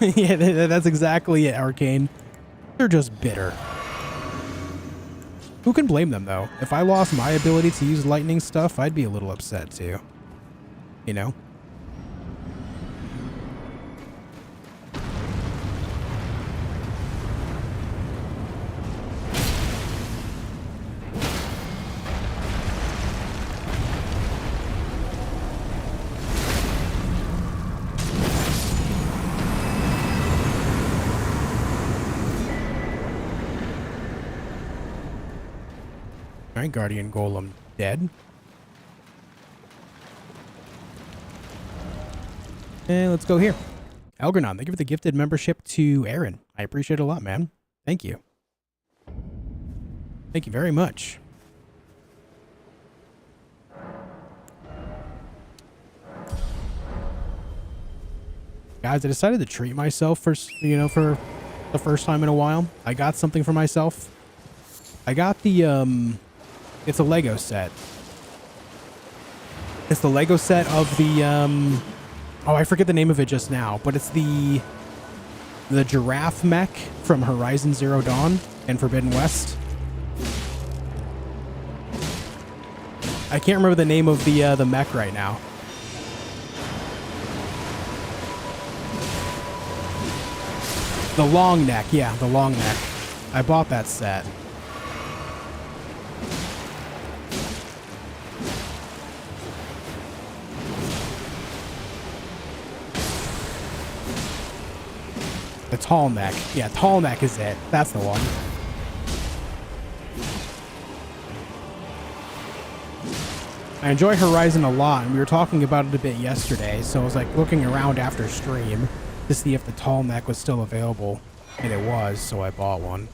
Yeah, that's exactly it, Arcane. They're just bitter. Who can blame them, though? If I lost my ability to use lightning stuff, I'd be a little upset, too. You know? Alright, Guardian Golem dead. And let's go here. Algernon, thank you for the gifted membership to Aaron. I appreciate it a lot, man. Thank you. Thank you very much. Guys, I decided to treat myself for the first time in a while. I got something for myself. I got the, it's a Lego set. It's the Lego set of the, oh, I forget the name of it just now, but it's the giraffe mech from Horizon Zero Dawn and Forbidden West. I can't remember the name of the mech right now. The long neck, yeah, the long neck. I bought that set. The tall neck. Yeah, tall neck is it. That's the one. I enjoy Horizon a lot, and we were talking about it a bit yesterday, so I was like looking around after stream to see if the tall neck was still available, and it was, so I bought one.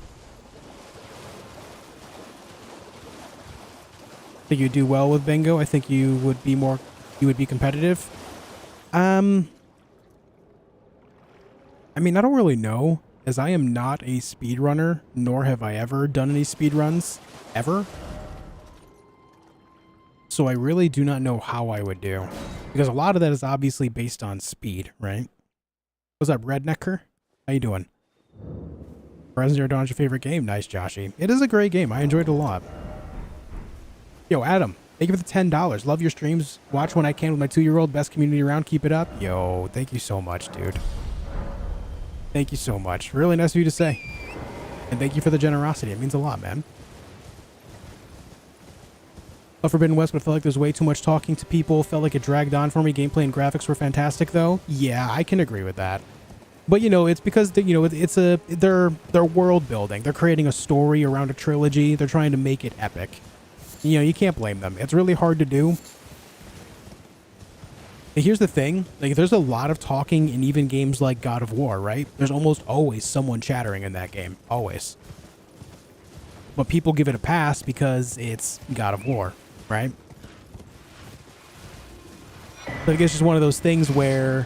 Think you'd do well with bingo? I think you would be competitive. I mean, I don't really know, as I am not a speedrunner, nor have I ever done any speedruns, ever. So I really do not know how I would do, because a lot of that is obviously based on speed, right? What's up, Rednecker? How you doing? Horizon Zero Dawn's your favorite game? Nice, Joshy. It is a great game. I enjoyed it a lot. Yo, Adam, thank you for the $10. Love your streams. Watch when I can with my 2-year-old. Best community around. Keep it up. Yo, thank you so much, dude. Thank you so much. Really nice of you to say. And thank you for the generosity. It means a lot, man. Love Forbidden West, but I felt like there's way too much talking to people. Felt like it dragged on for me. Gameplay and graphics were fantastic, though. Yeah, I can agree with that. But, you know, it's because, you know, they're world building. They're creating a story around a trilogy. They're trying to make it epic. You know, you can't blame them. It's really hard to do. And here's the thing. Like, there's a lot of talking in even games like God of War, right? There's almost always someone chattering in that game. Always. But people give it a pass because it's God of War, right? So I guess it's just one of those things where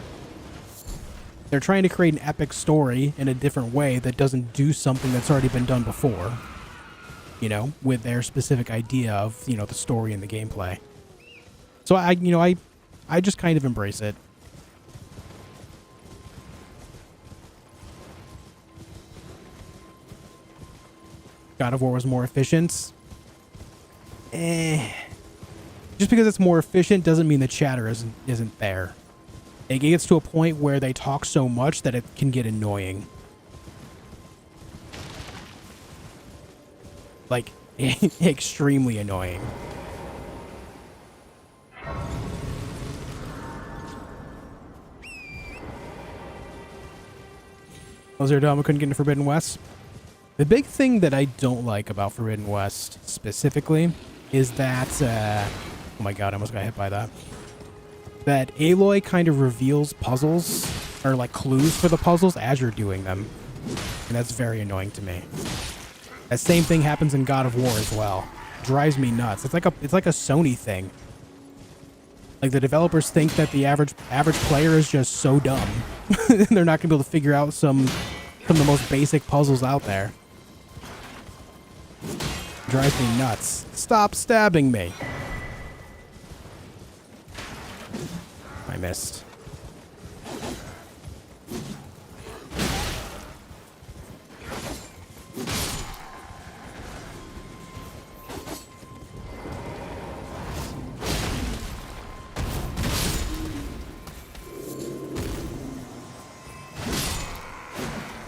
they're trying to create an epic story in a different way that doesn't do something that's already been done before. You know, with their specific idea of, you know, the story and the gameplay. So I just kind of embrace it. God of War was more efficient. Just because it's more efficient doesn't mean the chatter isn't there. It gets to a point where they talk so much that it can get annoying. Like, extremely annoying. Was there a dumb I couldn't get into Forbidden West? The big thing that I don't like about Forbidden West specifically is that, oh my god, I almost got hit by that. That Aloy kind of reveals puzzles, or like clues for the puzzles as you're doing them. And that's very annoying to me. That same thing happens in God of War as well. Drives me nuts. It's like a Sony thing. Like, the developers think that the average player is just so dumb. They're not gonna be able to figure out some of the most basic puzzles out there. Drives me nuts. Stop stabbing me. I missed.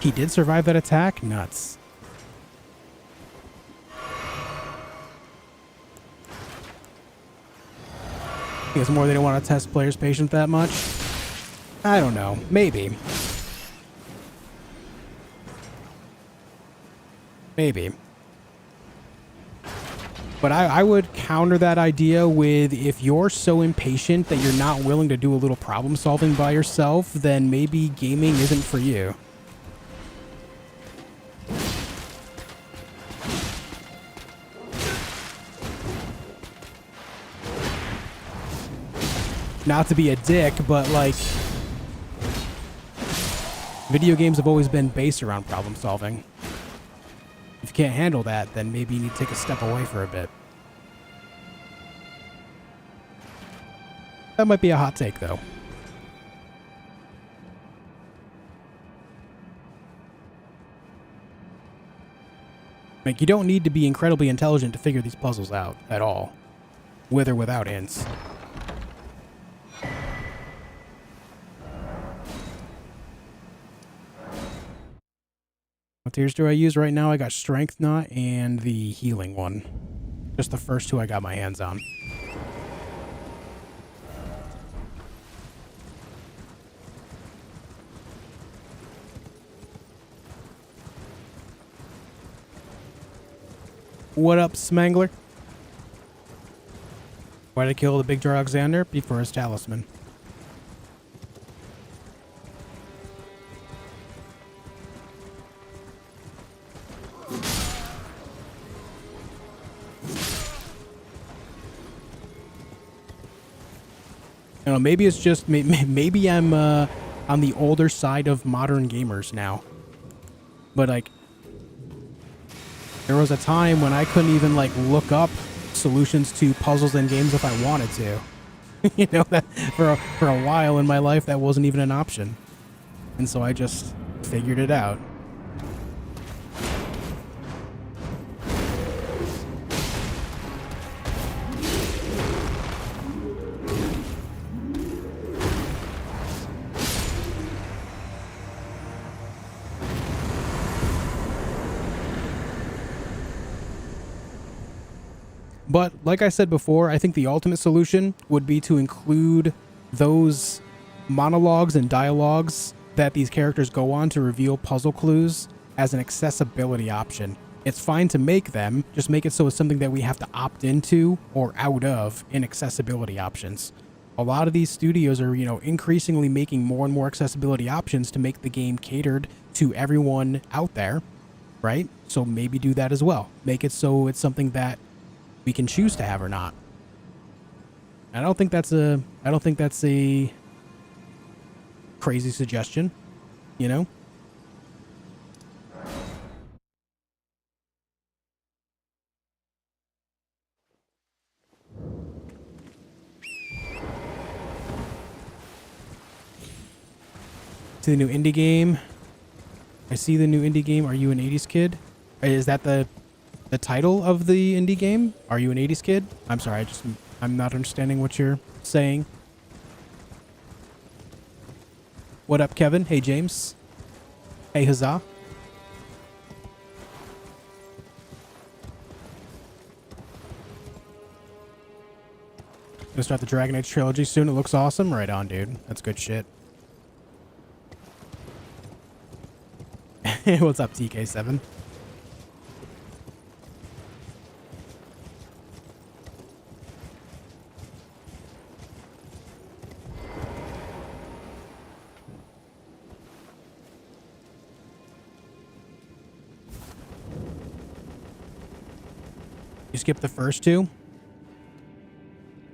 He did survive that attack? Nuts. I guess more they don't want to test players' patience that much. I don't know. Maybe. Maybe. But I would counter that idea with, if you're so impatient that you're not willing to do a little problem solving by yourself, then maybe gaming isn't for you. Not to be a dick, but like, video games have always been based around problem solving. If you can't handle that, then maybe you need to take a step away for a bit. That might be a hot take, though. Like, you don't need to be incredibly intelligent to figure these puzzles out at all, with or without hints. What tiers do I use right now? I got Strength Knot and the Healing one. Just the first two I got my hands on. What up, Smangler? Why'd I kill the big Jar Alexander? Before his talisman. I don't know, maybe it's just maybe I'm on the older side of modern gamers now. But like there was a time when I couldn't even like look up solutions to puzzles in games if I wanted to. You know, that for a while in my life that wasn't even an option. And so I just figured it out. But like I said before, I think the ultimate solution would be to include those monologues and dialogues that these characters go on to reveal puzzle clues as an accessibility option. It's fine to make them, just make it so it's something that we have to opt into or out of in accessibility options. A lot of these studios are, you know, increasingly making more and more accessibility options to make the game catered to everyone out there, right? So maybe do that as well. Make it so it's something that we can choose to have or not. I don't think that's a crazy suggestion, you know? To the new indie game. I see the new indie game. Are you an 80s kid? Is that the title of the indie game? Are you an 80s kid? I'm sorry, I'm not understanding what you're saying. What up, Kevin? Hey, James. Hey, huzzah. Gonna start the Dragon Age trilogy soon. It looks awesome. Right on, dude. That's good shit. What's up, TK7? You skip the first two?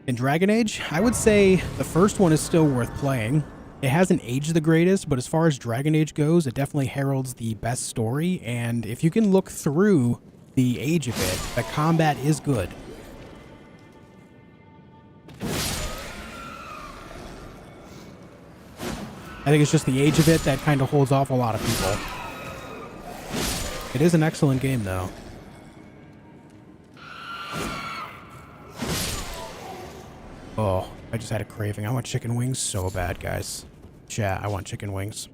In Dragon Age, I would say the first one is still worth playing. It hasn't aged the greatest, but as far as Dragon Age goes, it definitely heralds the best story, and if you can look through the age of it, the combat is good. I think it's just the age of it that kind of holds off a lot of people. It is an excellent game, though. Oh, I just had a craving. I want chicken wings so bad, guys. Chat, I want chicken wings.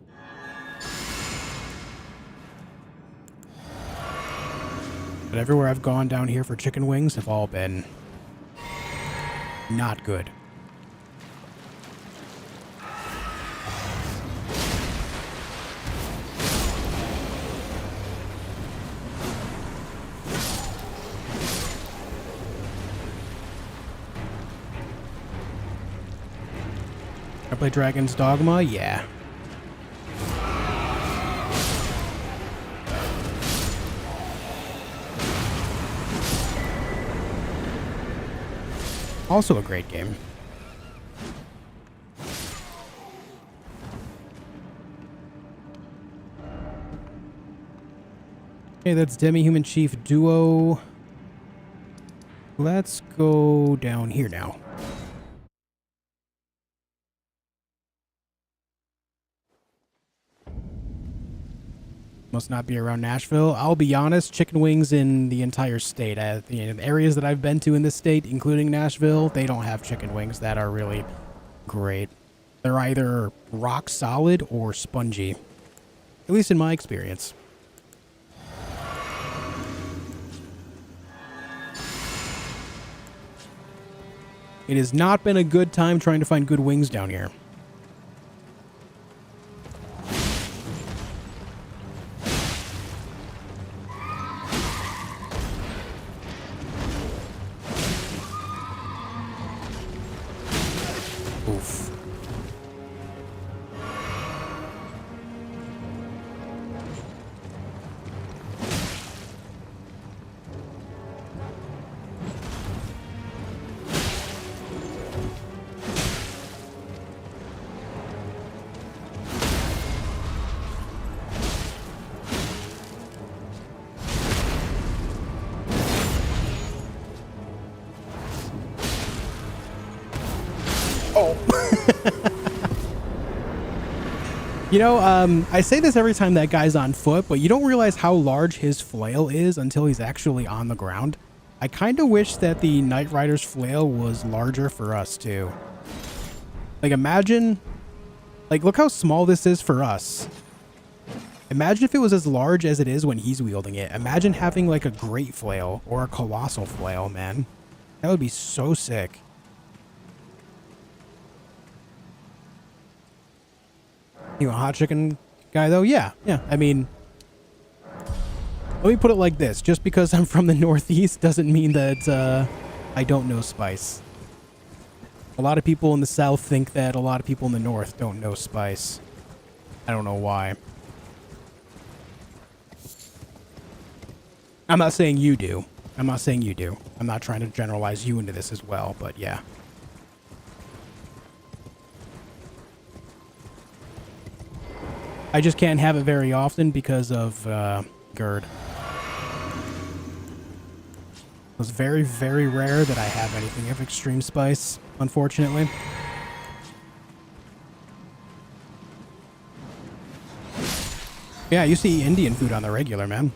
But everywhere I've gone down here for chicken wings have all been not good. I play Dragon's Dogma? Yeah. Also a great game. Okay, that's Demi-Human Chief Duo. Let's go down here now. Must not be around Nashville. I'll be honest, chicken wings in the entire state. The areas that I've been to in this state, including Nashville, they don't have chicken wings that are really great. They're either rock solid or spongy. At least in my experience. It has not been a good time trying to find good wings down here. Oh. You know, I say this every time that guy's on foot, but you don't realize how large his flail is until he's actually on the ground. I kind of wish that the Knight Rider's flail was larger for us, too. Like, imagine... Like, look how small this is for us. Imagine if it was as large as it is when he's wielding it. Imagine having, like, a great flail or a colossal flail, man. That would be so sick. You a hot chicken guy, though? Yeah. I mean, let me put it like this. Just because I'm from the Northeast doesn't mean that I don't know spice. A lot of people in the South think that a lot of people in the North don't know spice. I don't know why. I'm not saying you do. I'm not saying you do. I'm not trying to generalize you into this as well, but yeah. I just can't have it very often because of GERD. It's very, very rare that I have anything of extreme spice, unfortunately. Yeah, I used to eat Indian food on the regular, man.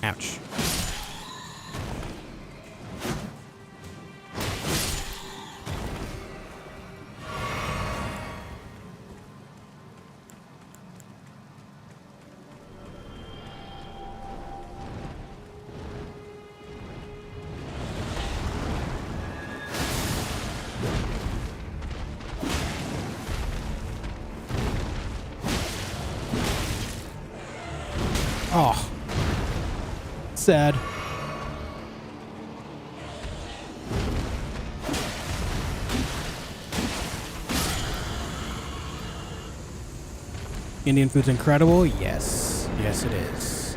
Ouch. Oh. Sad. Indian food's incredible? Yes. Yes, it is.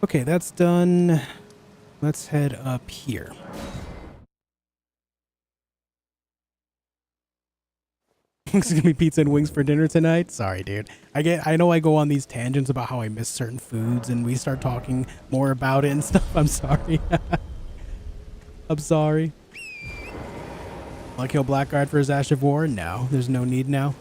Okay, that's done. Let's head up here. It's gonna be pizza and wings for dinner tonight. Sorry, dude. I know I go on these tangents about how I miss certain foods, and we start talking more about it and stuff. I'm sorry. I'm sorry. Wanna kill Blackguard for his Ash of War? No, there's no need now.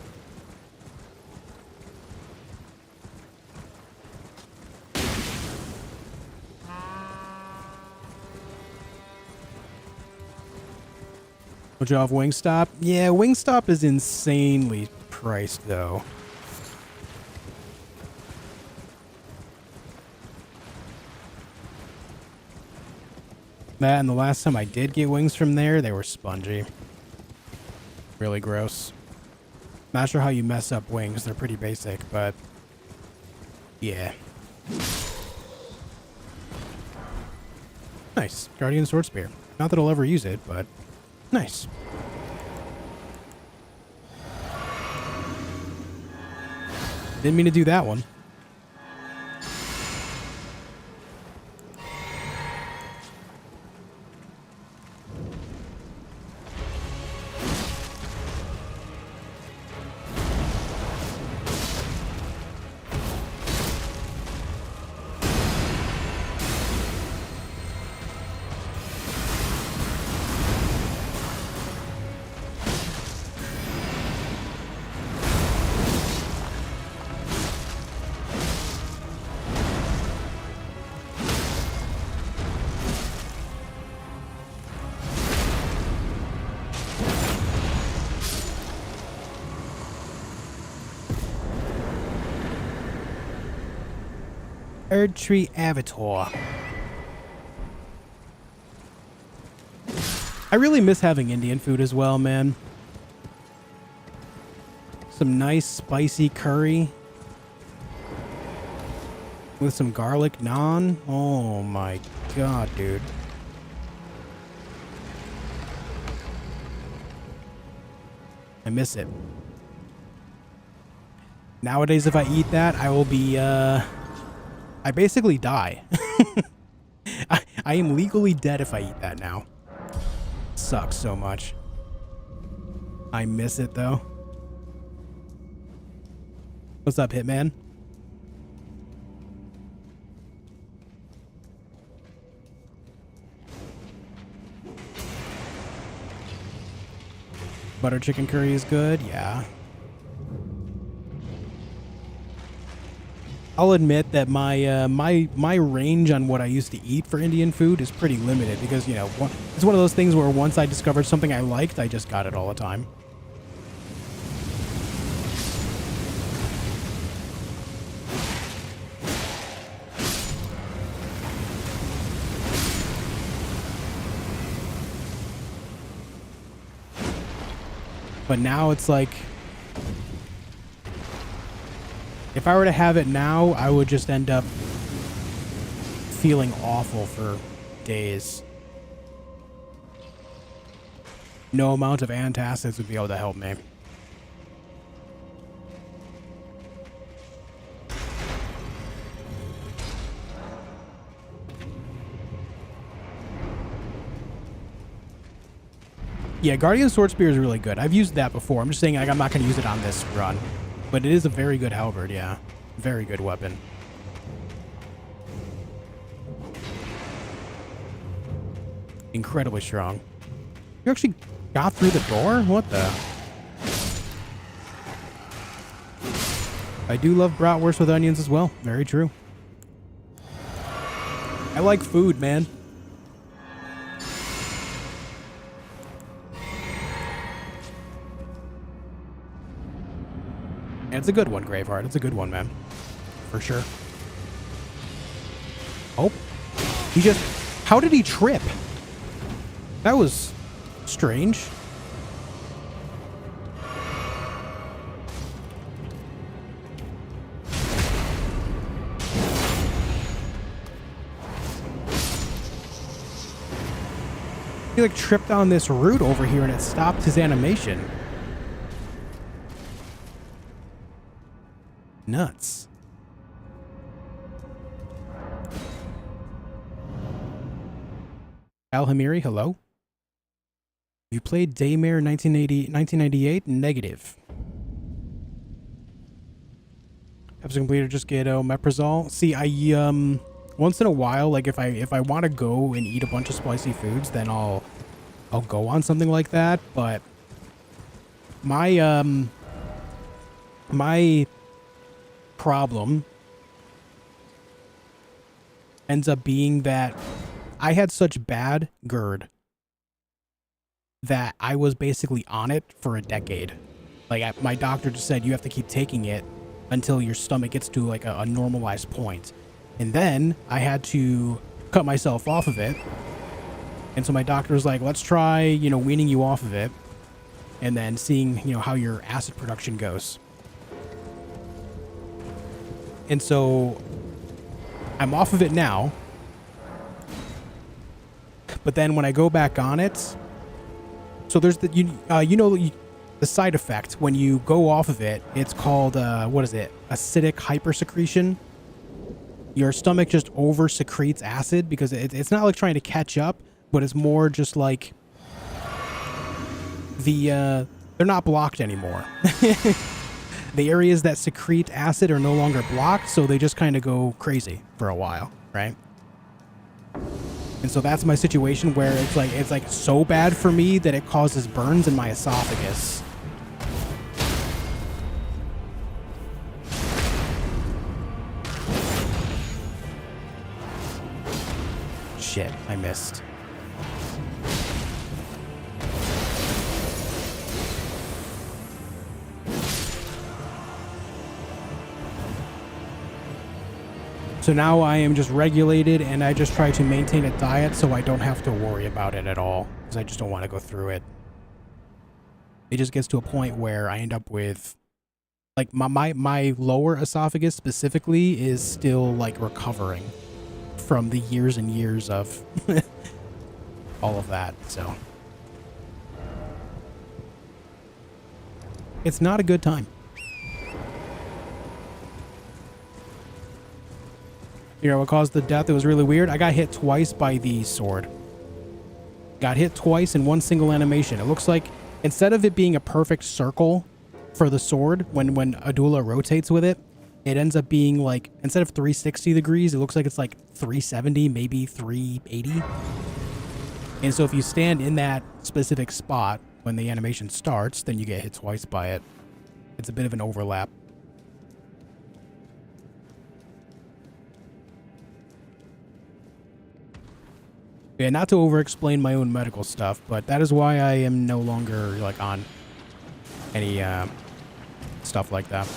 Would you have Wingstop? Yeah, Wingstop is insanely priced, though. That and the last time I did get wings from there, they were spongy. Really gross. Not sure how you mess up wings. They're pretty basic, but yeah. Nice. Guardian Sword Spear. Not that I'll ever use it, but nice. Didn't mean to do that one. Erdtree Avatar. I really miss having Indian food as well, man. Some nice spicy curry with some garlic naan. Oh my god, dude. I miss it. Nowadays, if I eat that, I will be, I basically die. I am legally dead if I eat that now. Sucks so much. I miss it, though. What's up, Hitman? Butter chicken curry is good, yeah. I'll admit that my range on what I used to eat for Indian food is pretty limited because, you know, it's one of those things where once I discovered something I liked, I just got it all the time. But now it's like, if I were to have it now, I would just end up feeling awful for days. No amount of antacids would be able to help me. Yeah, Guardian Sword Spear is really good. I've used that before. I'm just saying like, I'm not going to use it on this run. But it is a very good halberd, yeah. Very good weapon. Incredibly strong. You actually got through the door? What the? I do love bratwurst with onions as well. Very true. I like food, man. And it's a good one, Graveheart. It's a good one, man. For sure. Oh. He just... How did he trip? That was strange. He like tripped on this root over here and it stopped his animation. Nuts. Alhamiri, hello. You played Daymare 1998? Negative. Episode completed, just get omeprazole. See, I once in a while, like if I want to go and eat a bunch of spicy foods, then I'll go on something like that, but my my problem ends up being that I had such bad GERD that I was basically on it for a decade. Like my doctor just said you have to keep taking it until your stomach gets to like a normalized point. And then I had to cut myself off of it. And so my doctor was like, let's try, you know, weaning you off of it and then seeing, you know, how your acid production goes. And so I'm off of it now. But then when I go back on it, so there's the, the side effect when you go off of it, it's called, what is it? Acidic hypersecretion. Your stomach just over secretes acid because it's not like trying to catch up, but it's more just like they're not blocked anymore. The areas that secrete acid are no longer blocked, so they just kind of go crazy for a while, right? And so that's my situation where it's like so bad for me that it causes burns in my esophagus. Shit, I missed. So now I am just regulated and I just try to maintain a diet so I don't have to worry about it at all because I just don't want to go through it. It just gets to a point where I end up with like my lower esophagus specifically is still like recovering from the years and years of all of that. So it's not a good time. You know what caused the death? It was really weird. I got hit twice by the sword. Got hit twice in one single animation. It looks like instead of it being a perfect circle for the sword, when Adula rotates with it, it ends up being like, instead of 360 degrees, it looks like it's like 370, maybe 380. And so if you stand in that specific spot when the animation starts, then you get hit twice by it. It's a bit of an overlap. Yeah, not to over-explain my own medical stuff, but that is why I am no longer, like, on any, stuff like that.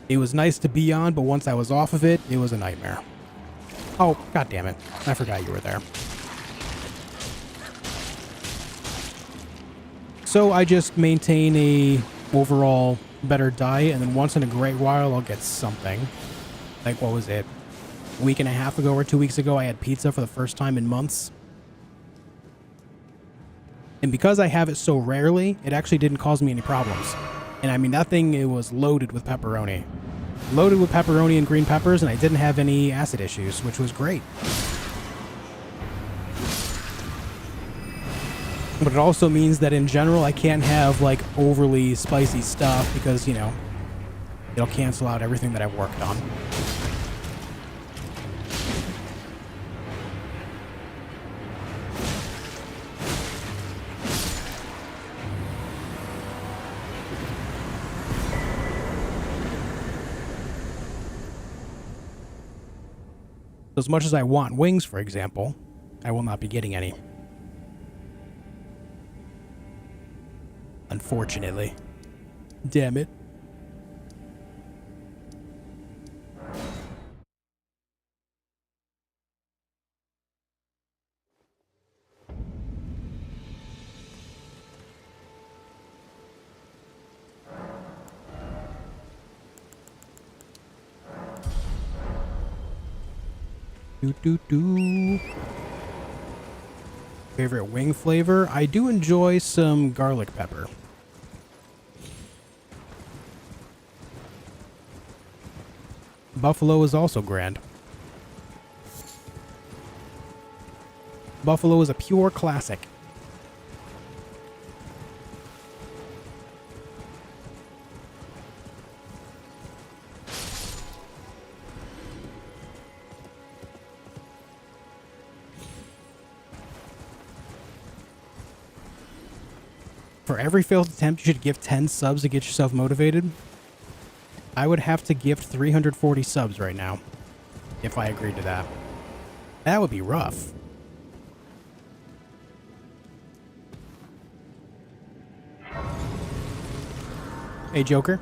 It was nice to be on, but once I was off of it, it was a nightmare. Oh, god damn it. I forgot you were there. So I just maintain a overall better diet, and then once in a great while, I'll get something. Like, what was it? A week and a half ago or 2 weeks ago, I had pizza for the first time in months. And because I have it so rarely, it actually didn't cause me any problems. And I mean, that thing, it was loaded with pepperoni. Loaded with pepperoni and green peppers, and I didn't have any acid issues, which was great. But it also means that in general, I can't have, like, overly spicy stuff because, you know, it'll cancel out everything that I've worked on. As much as I want wings, for example, I will not be getting any. Unfortunately. Damn it. Favorite wing flavor? I do enjoy some garlic pepper. Buffalo is also grand. Buffalo is a pure classic. For every failed attempt, you should give 10 subs to get yourself motivated. I would have to gift 340 subs right now if I agreed to that. That would be rough. Hey, Joker.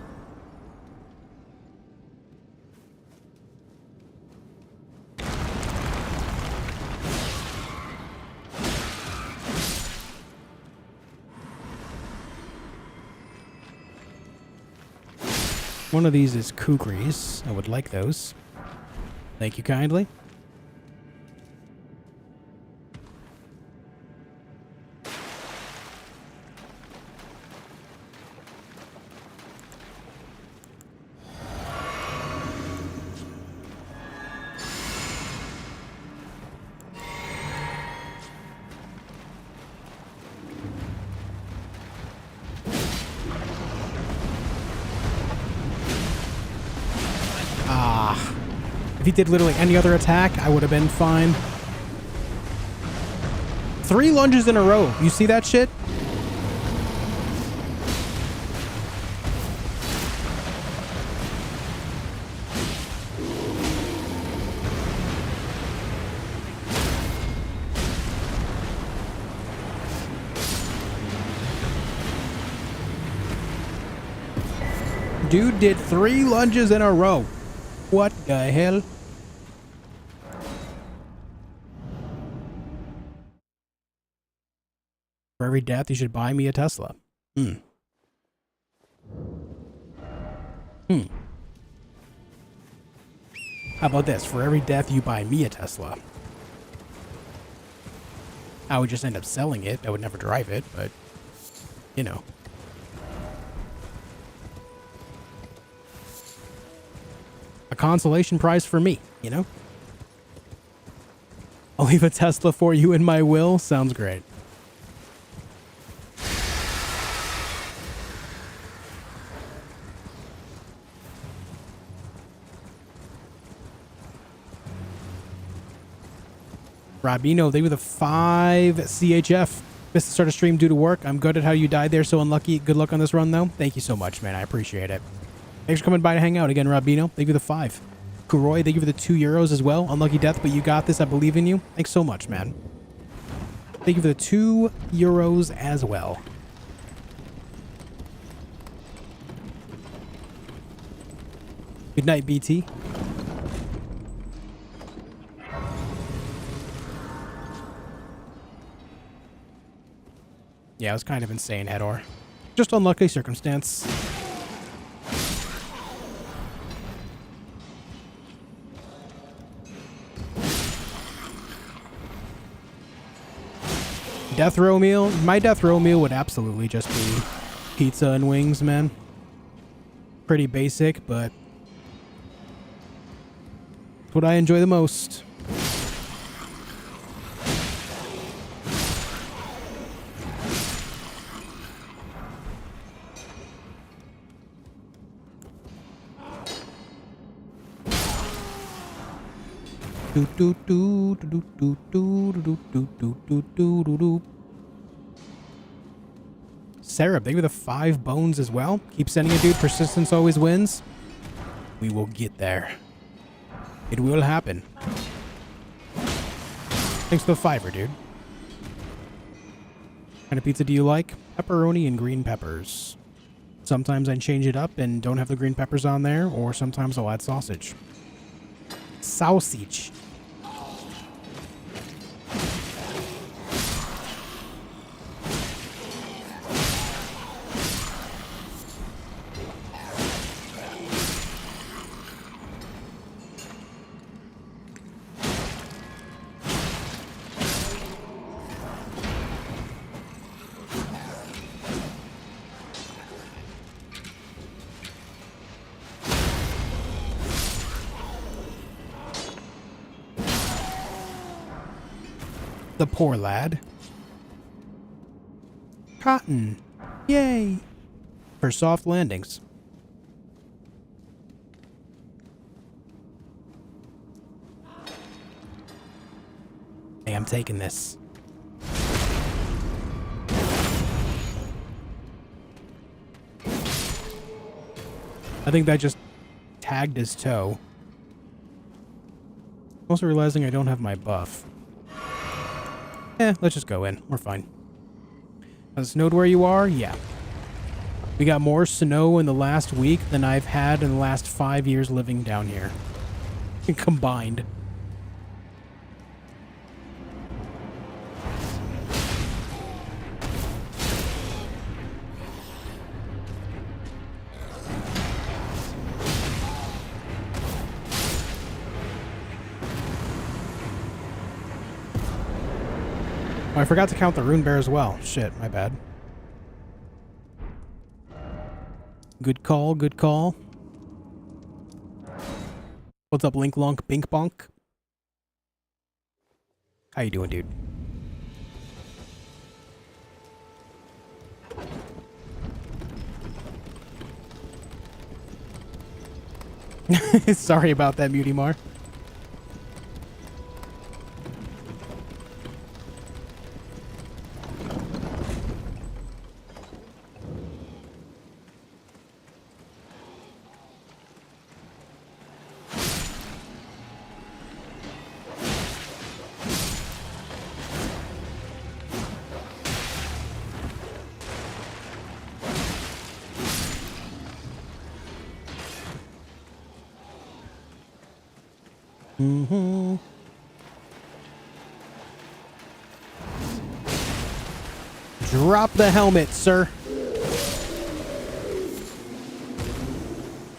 One of these is kukris. I would like those. Thank you kindly. If he did literally any other attack, I would have been fine. 3 lunges in a row. You see that shit? Dude did 3 lunges in a row. What the hell? For every death, you should buy me a Tesla. How about this? For every death, you buy me a Tesla. I would just end up selling it. I would never drive it, but, you know. A consolation prize for me, you know? I'll leave a Tesla for you in my will. Sounds great. Robino, they were the 5 CHF. Missed the start of stream due to work. I'm good at how you died there, so unlucky. Good luck on this run, though. Thank you so much, man. I appreciate it. Thanks for coming by to hang out again, Rabino. Thank you for the 5. Kuroy, thank you for the 2 euros as well. Unlucky death, but you got this. I believe in you. Thanks so much, man. Thank you for the 2 euros as well. Good night, BT. Yeah, it was kind of insane, Hedor. Just unlucky circumstance. Death row meal? My death row meal would absolutely just be pizza and wings, man. Pretty basic, but it's what I enjoy the most. Sarah, thank you for the 5 bones as well. Keep sending it, dude. Persistence always wins. We will get there. It will happen. Thanks for the 5er, dude. What kind of pizza do you like? Pepperoni and green peppers. Sometimes I change it up and don't have the green peppers on there, or sometimes I'll add sausage. Sausage. The poor lad. Cotton. Yay. For soft landings. Hey, I'm taking this. I think that just tagged his toe. Also realizing I don't have my buff. Let's just go in. We're fine. Has it snowed where you are? Yeah. We got more snow in the last week than I've had in the last 5 years living down here. Combined. Oh, I forgot to count the rune bear as well. Shit, my bad. Good call, good call. What's up, Link Lonk Bink Bonk? How you doing, dude? Sorry about that, Muty Mar. Mm-hmm. Drop the helmet, sir.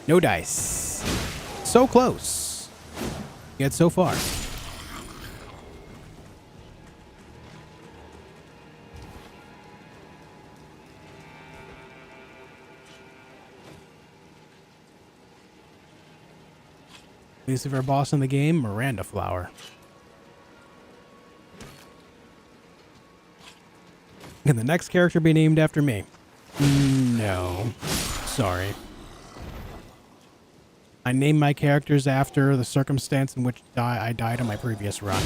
No dice. So close. Yet so far. Least of our boss in the game, Miranda Flower. Can the next character be named after me? No. Sorry. I named my characters after the circumstance in which I died on my previous run.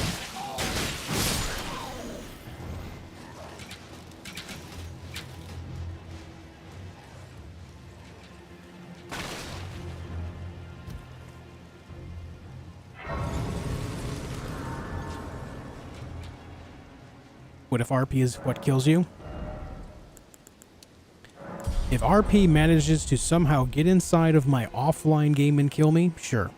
What if RP is what kills you? If RP manages to somehow get inside of my offline game and kill me, sure.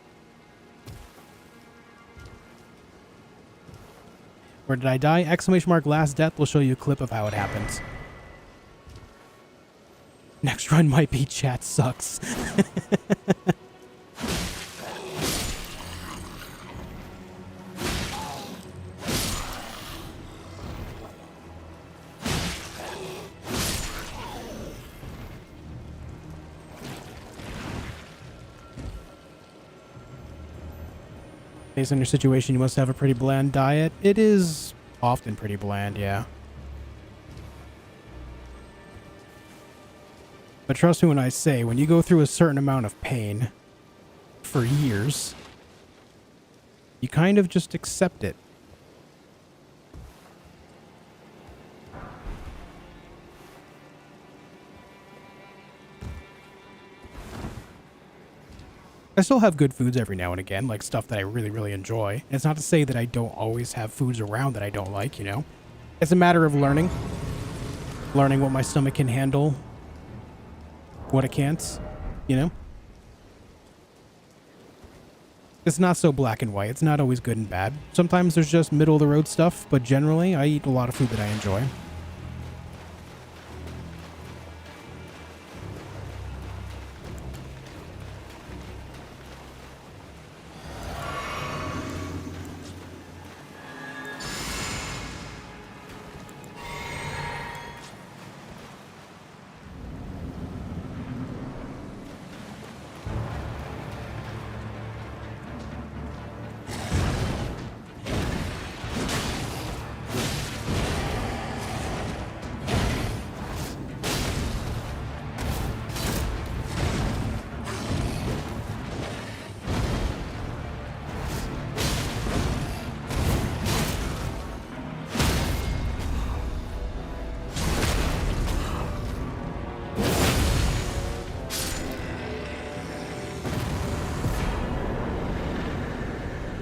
Where did I die? Exclamation mark last death will show you a clip of how it happens. Next run might be chat sucks. Based on your situation, you must have a pretty bland diet. It is often pretty bland, yeah. But trust me when I say, when you go through a certain amount of pain for years, you kind of just accept it. I still have good foods every now and again, like stuff that I really, really enjoy. And it's not to say that I don't always have foods around that I don't like, you know? It's a matter of learning. Learning what my stomach can handle, what it can't, you know? It's not so black and white. It's not always good and bad. Sometimes there's just middle-of-the-road stuff, but generally, I eat a lot of food that I enjoy.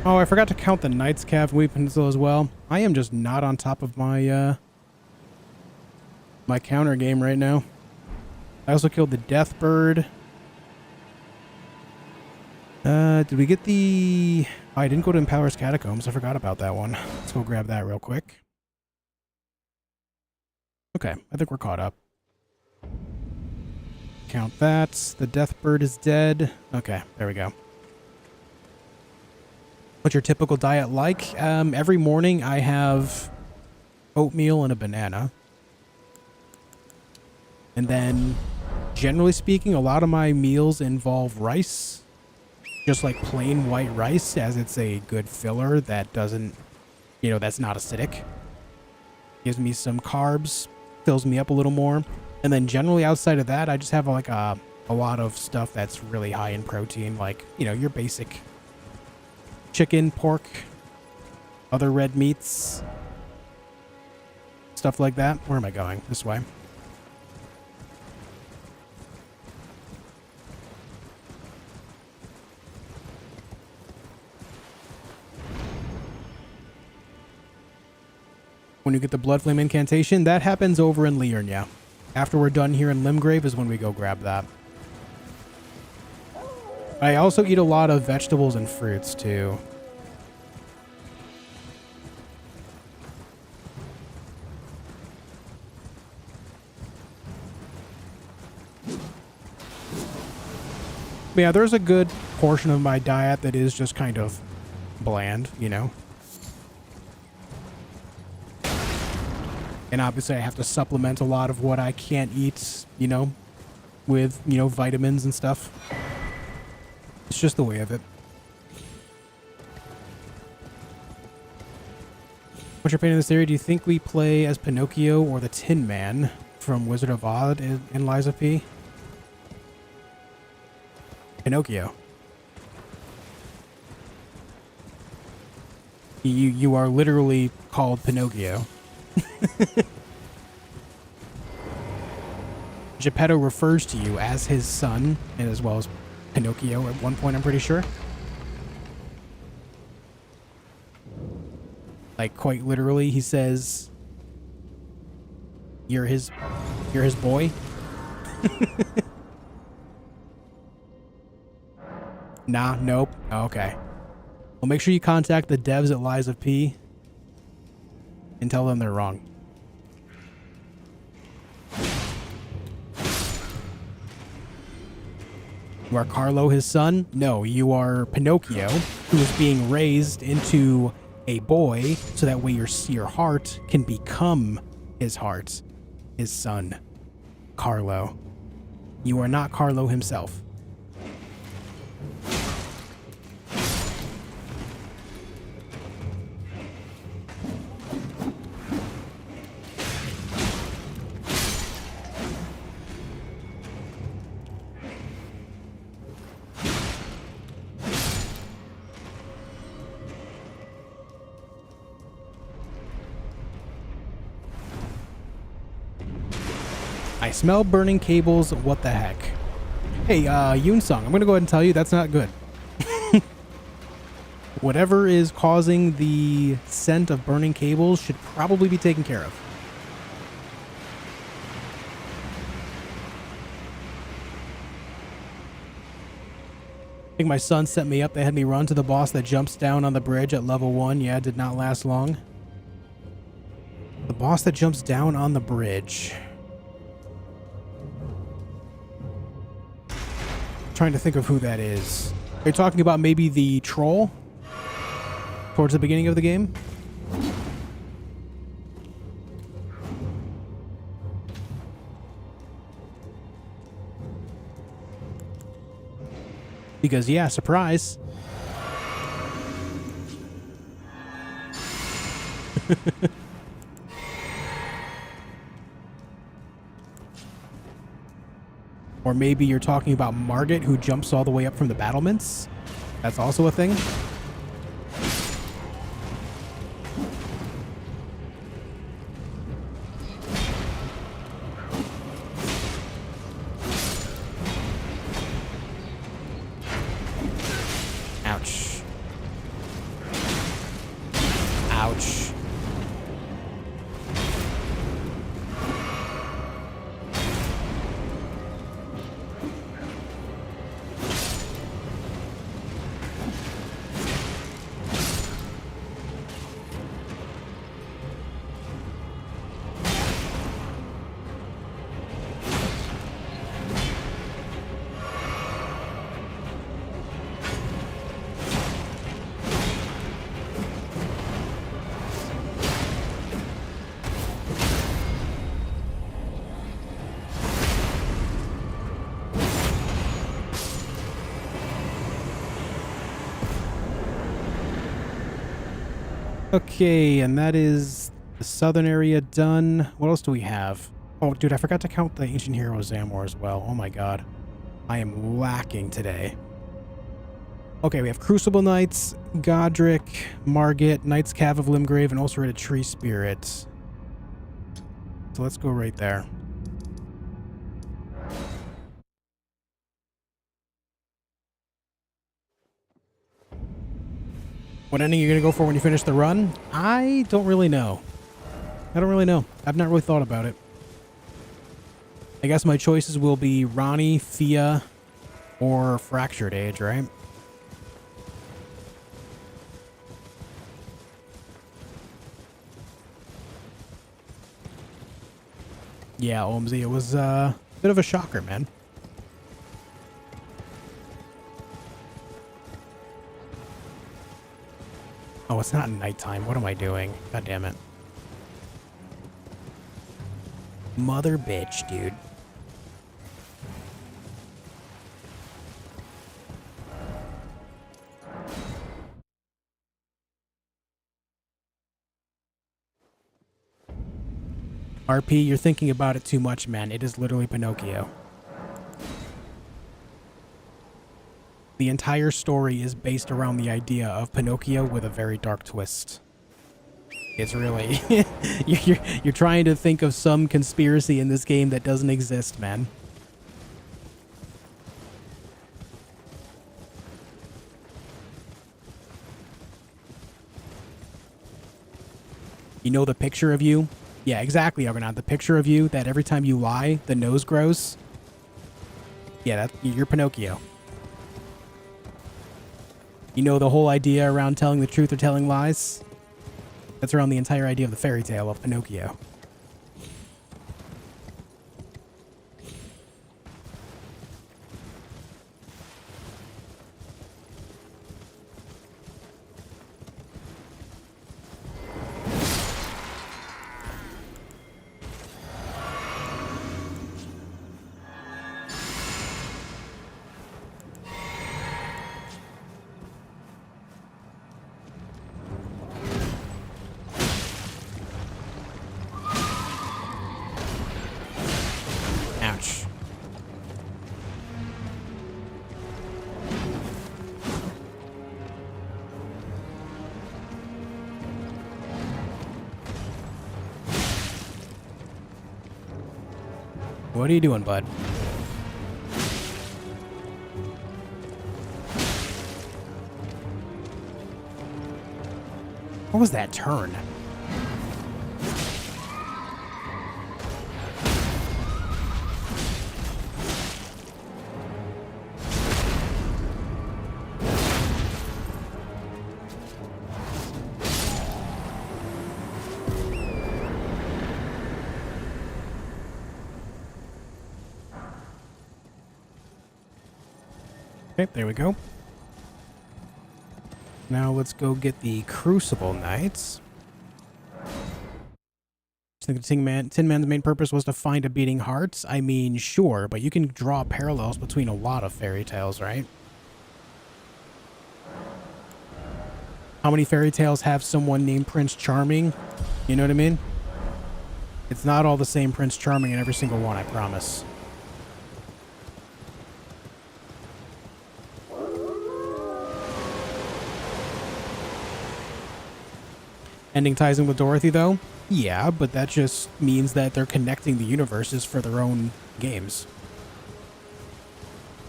Oh, I forgot to count the Knight's Cav weapons as well. I am just not on top of my my counter game right now. I also killed the Death Bird. Did we get the... Oh, I didn't go to Empower's Catacombs. I forgot about that one. Let's go grab that real quick. Okay, I think we're caught up. Count that. The Death Bird is dead. Okay, there we go. What's your typical diet like? Every morning I have oatmeal and a banana. And then, generally speaking, a lot of my meals involve rice. Just like plain white rice, as it's a good filler that doesn't, you know, that's not acidic. Gives me some carbs, fills me up a little more. And then generally outside of that, I just have like a lot of stuff that's really high in protein. Like, you know, your basic chicken, pork, other red meats, stuff like that. Where am I going? This way. When you get the Blood Flame incantation, that happens over in Liurnia. After we're done here in Limgrave is when we go grab that. I also eat a lot of vegetables and fruits too. But yeah, there's a good portion of my diet that is just kind of bland, you know? And obviously I have to supplement a lot of what I can't eat, you know, with, you know, vitamins and stuff. It's just the way of it. What's your opinion on this theory? Do you think we play as Pinocchio or the Tin Man from Wizard of Oz in Liza P? Pinocchio. You are literally called Pinocchio. Geppetto refers to you as his son, and as well as Pinocchio at one point, I'm pretty sure. Like, quite literally, he says, You're his boy? Nah, nope. Oh, okay. Well, make sure you contact the devs at Lies of P and tell them they're wrong. You are Carlo, his son? No, you are Pinocchio, who is being raised into a boy so that way your heart can become his heart, his son, Carlo. You are not Carlo himself. I smell burning cables. What the heck? Hey, Yoonsung, I'm gonna go ahead and tell you that's not good. Whatever is causing the scent of burning cables should probably be taken care of. I think my son set me up. They had me run to the boss that jumps down on the bridge at level 1. Yeah, it did not last long. The boss that jumps down on the bridge. Trying to think of who that is. Are you talking about maybe the troll towards the beginning of the game? Because yeah, surprise. Or maybe you're talking about Margit, who jumps all the way up from the battlements. That's also a thing. Ouch. Ouch. Okay, and that is the southern area done. What else do we have? Oh, dude, I forgot to count the Ancient Hero Zamor as well. Oh my god. I am lacking today. Okay, we have Crucible Knights, Godric, Margit, Knights Cav of Limgrave, and Ulcerated Tree Spirit. So let's go right there. What ending are you going to go for when you finish the run? I don't really know. I don't really know. I've not really thought about it. I guess my choices will be Ronnie, Fia, or Fractured Age, right? Yeah, Omzi, it was a bit of a shocker, man. Oh, it's not nighttime. What am I doing? God damn it. Mother bitch, dude. RP, you're thinking about it too much, man. It is literally Pinocchio. The entire story is based around the idea of Pinocchio with a very dark twist. It's really... you're trying to think of some conspiracy in this game that doesn't exist, man. You know the picture of you Yeah, exactly, Argonaut. The picture of you that every time you lie, the nose grows. Yeah, you're Pinocchio. You know the whole idea around telling the truth or telling lies? That's around the entire idea of the fairy tale of Pinocchio. Ouch. What are you doing, bud? What was that turn? Okay, there we go. Now let's go get the Crucible Knights. I think the Tin Man's main purpose was to find a beating heart. I mean, sure, but you can draw parallels between a lot of fairy tales, right? How many fairy tales have someone named Prince Charming? You know what I mean? It's not all the same Prince Charming in every single one, I promise. Ending ties in with Dorothy, though? Yeah, but that just means that they're connecting the universes for their own games.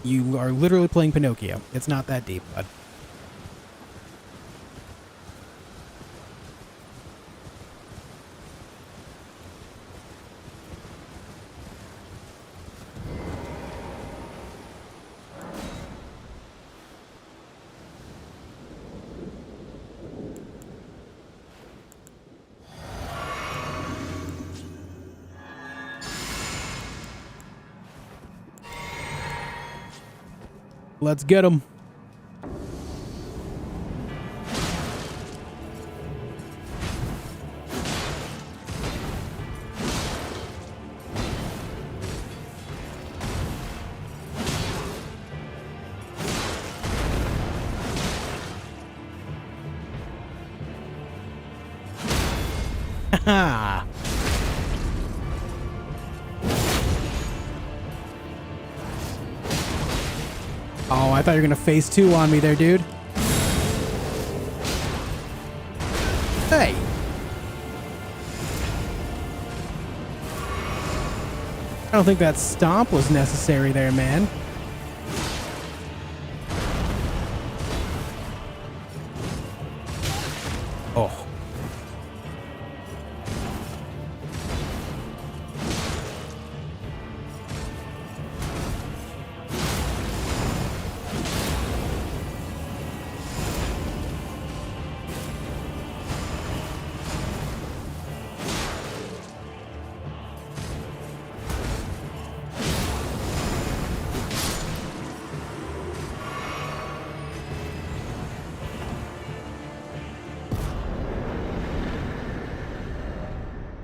You are literally playing Pinocchio. It's not that deep, bud. Let's get him. Haha. Oh, I thought you were gonna phase 2 on me there, dude. Hey. I don't think that stomp was necessary there, man. Oh.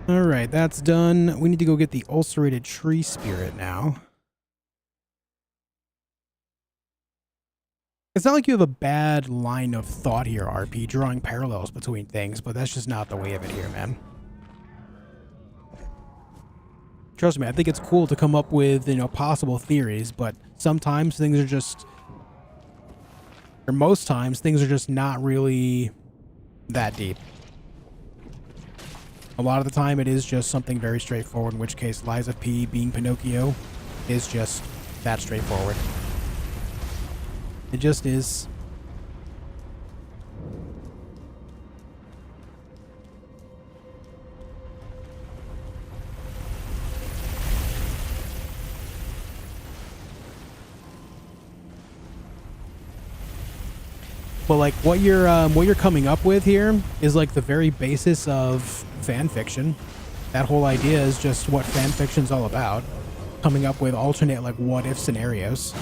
Alright, that's done. We need to go get the ulcerated tree spirit now. It's not like you have a bad line of thought here, RP, drawing parallels between things, but that's just not the way of it here, man. Trust me, I think it's cool to come up with, possible theories, but sometimes things are just... or most times, things are just not really that deep. A lot of the time, it is just something very straightforward, in which case Liza P being Pinocchio is just that straightforward. It just is. But like what you're coming up with here is like the very basis of fan fiction. That whole idea is just what fan fiction's all about. Coming up with alternate like what if scenarios.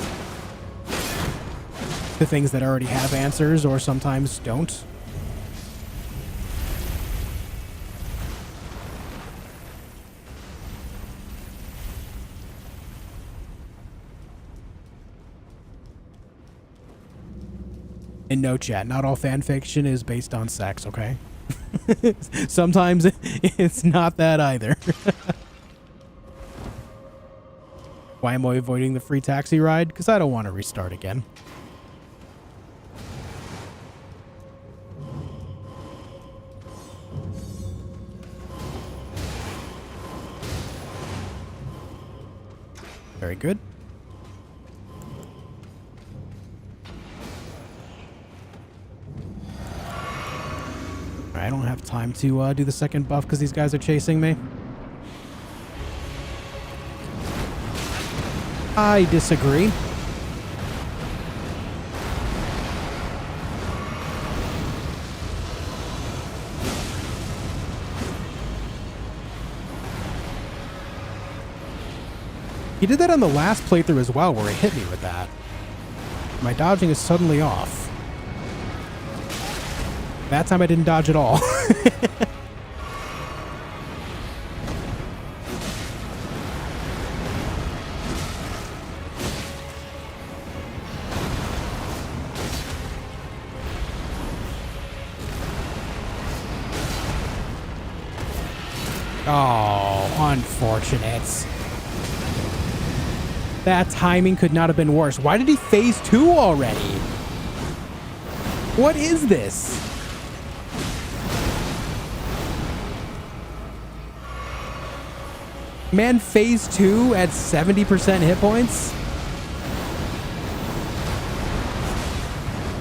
The things that already have answers or sometimes don't. And no, chat, not all fan fiction is based on sex, okay? Sometimes it's not that either. Why am I avoiding the free taxi ride? Because I don't want to restart again. Very good. I don't have time to do the second buff because these guys are chasing me. I disagree. He did that on the last playthrough as well, where he hit me with that. My dodging is suddenly off. That time I didn't dodge at all. Oh, unfortunate. That timing could not have been worse. Why did he phase 2 already? What is this? Man, phase 2 at 70% hit points?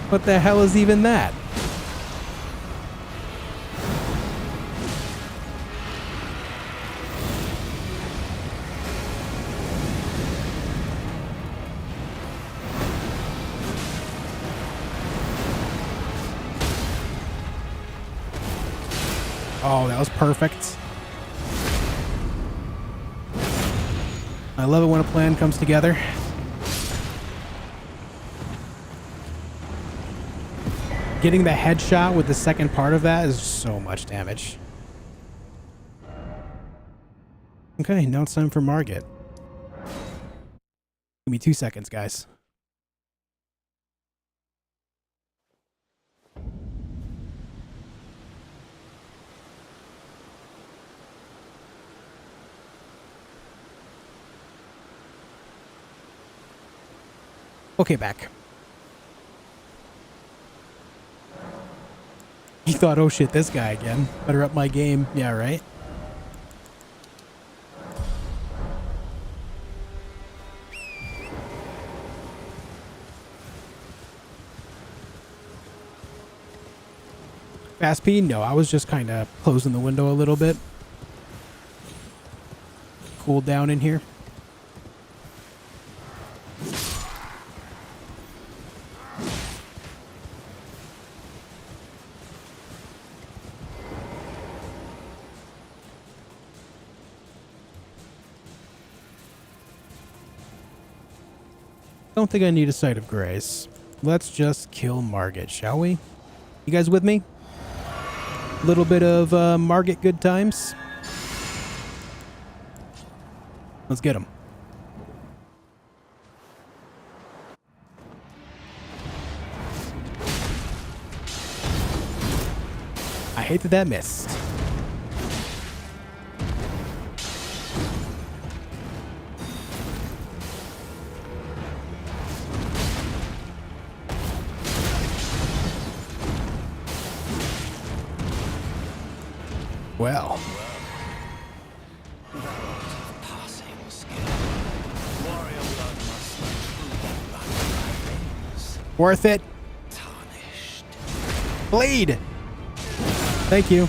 What the hell is even that? Oh, that was perfect. I love it when a plan comes together. Getting the headshot with the second part of that is so much damage. Okay, now it's time for Margit. Give me 2 seconds, guys. Okay, back. He thought, oh shit, this guy again. Better up my game. Yeah, right? Fast P? No, I was just kind of closing the window a little bit. Cool down in here. Don't think I need a sight of grace. Let's just kill Margit, shall we? You guys with me? A little bit of Margit good times. Let's get him. I hate that that missed. Well. Worth it. Bleed. Thank you.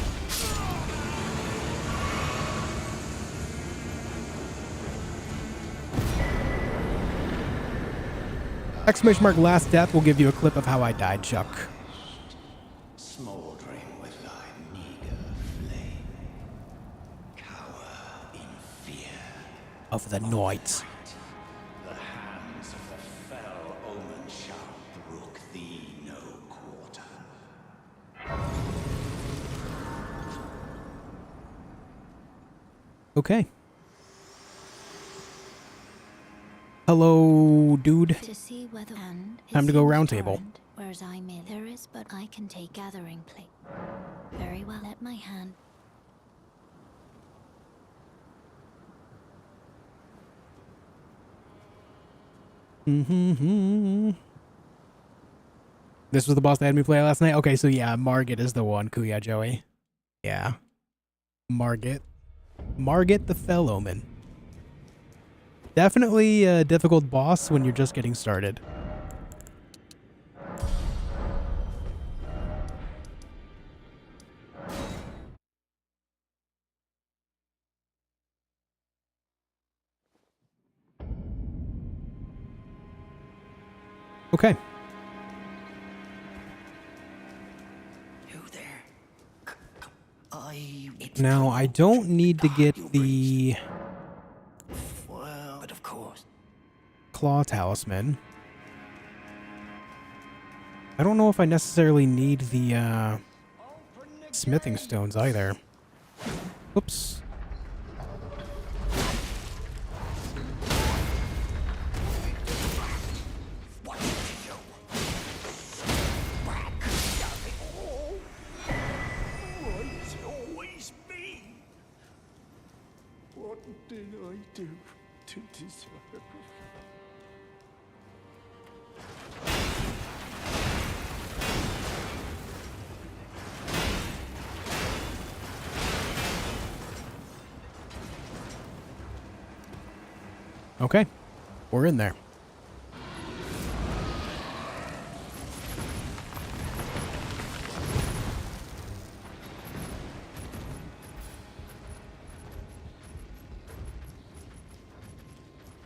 Exclamation mark last death will give you a clip of how I died, Chuck. Smoldering with thy meager flame. Cower in fear. Of the night. The hands of the fell omen shall brook thee no quarter. Okay. Hello, dude. To see whether and Time to go round table. Whereas I may there is, but I can take gathering plate. Very well, let my hand. This was the boss that had me play last night. Okay, so yeah, Margit is the one. Kuya Joey. Yeah, Margit the Fell Omen. Definitely a difficult boss when you're just getting started. Okay. Who there? Now, I don't need to get the Well, but of course. Claw Talisman. I don't know if I necessarily need the smithing stones either. Whoops. What did I do to deserve? Okay. We're in there.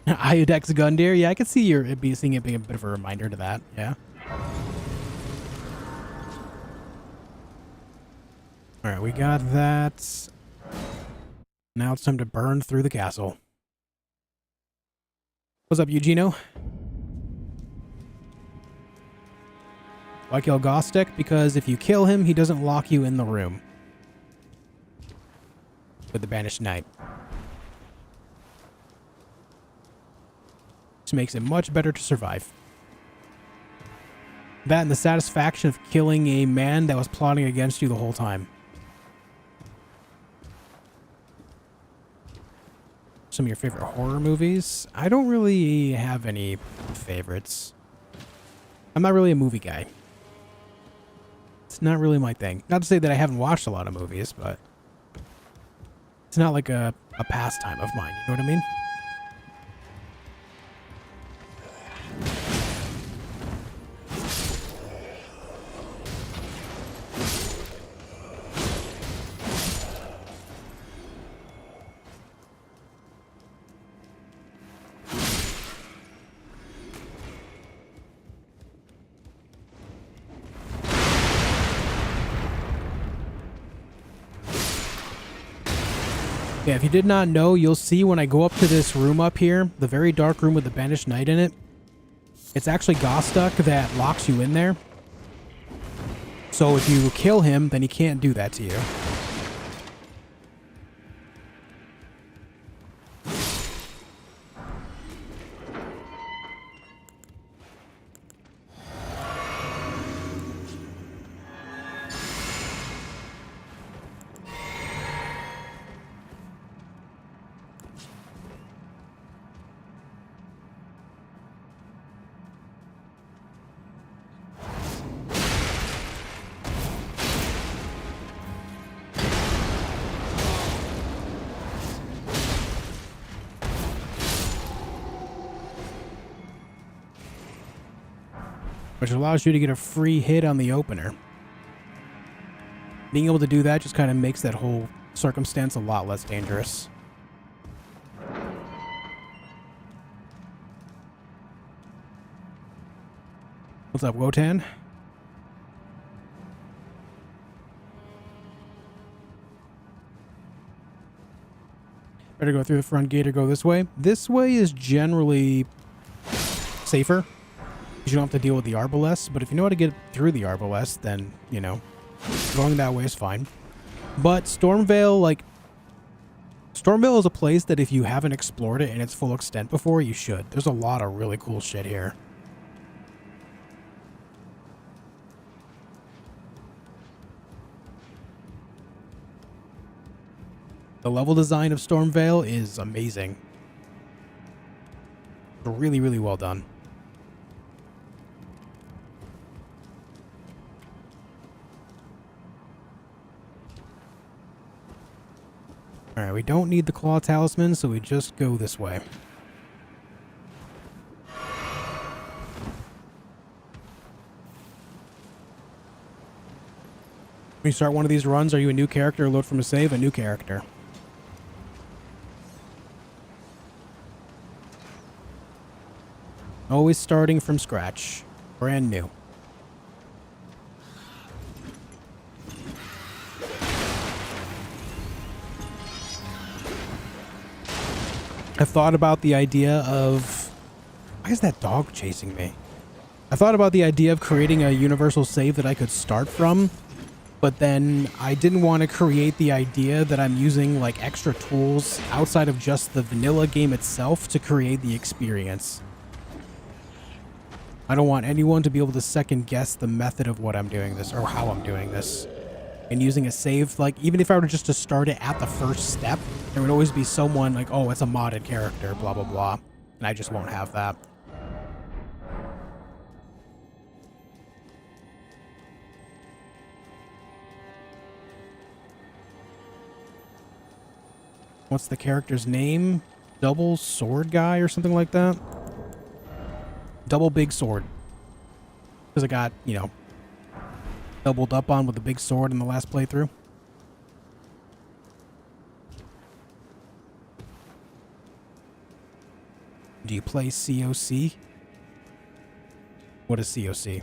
Iodex Gundyr. Yeah, I could see seeing it being a bit of a reminder to that. Yeah. All right, we got that. Now it's time to burn through the castle. What's up, Eugenio? Why kill Gostek? Because if you kill him, he doesn't lock you in the room with the Banished Knight. This makes it much better to survive. That and the satisfaction of killing a man that was plotting against you the whole time. Some of your favorite horror movies? I don't really have any favorites. I'm not really a movie guy. It's not really my thing. Not to say that I haven't watched a lot of movies, but it's not like a pastime of mine. You know what I mean? Yeah, if you did not know, you'll see when I go up to this room up here, the very dark room with the Banished Knight in it, it's actually Gostek that locks you in there. So if you kill him, then he can't do that to you. Which allows you to get a free hit on the opener. Being able to do that just kind of makes that whole circumstance a lot less dangerous. What's up, Wotan? Better go through the front gate or go this way. This way is generally safer, because you don't have to deal with the arbalest. But if you know how to get through the arbalest, then, you know, going that way is fine. But Stormvale, like, Stormvale is a place that if you haven't explored it in its full extent before, you should. There's a lot of really cool shit here. The level design of Stormvale is amazing. Really, really well done. Alright, we don't need the Claw Talisman, so we just go this way. When you start one of these runs, are you a new character or load from a save? A new character. Always starting from scratch. Brand new. I've thought about the idea of... Why is that dog chasing me? I thought about the idea of creating a universal save that I could start from, but then I didn't want to create the idea that I'm using like extra tools outside of just the vanilla game itself to create the experience. I don't want anyone to be able to second guess the method of what I'm doing this or how I'm doing this. And using a save, like, even if I were just to start it at the first step, there would always be someone like, oh, it's a modded character, blah, blah, blah. And I just won't have that. What's the character's name? Double Sword Guy or something like that? Double Big Sword. Because I got, you know, doubled up on with the big sword in the last playthrough. Do you play COC? What is COC?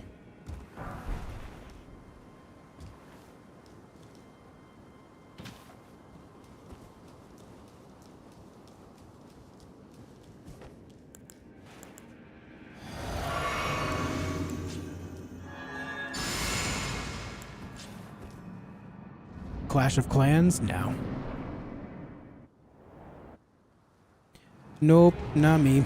Clash of Clans? No. Nope, not me.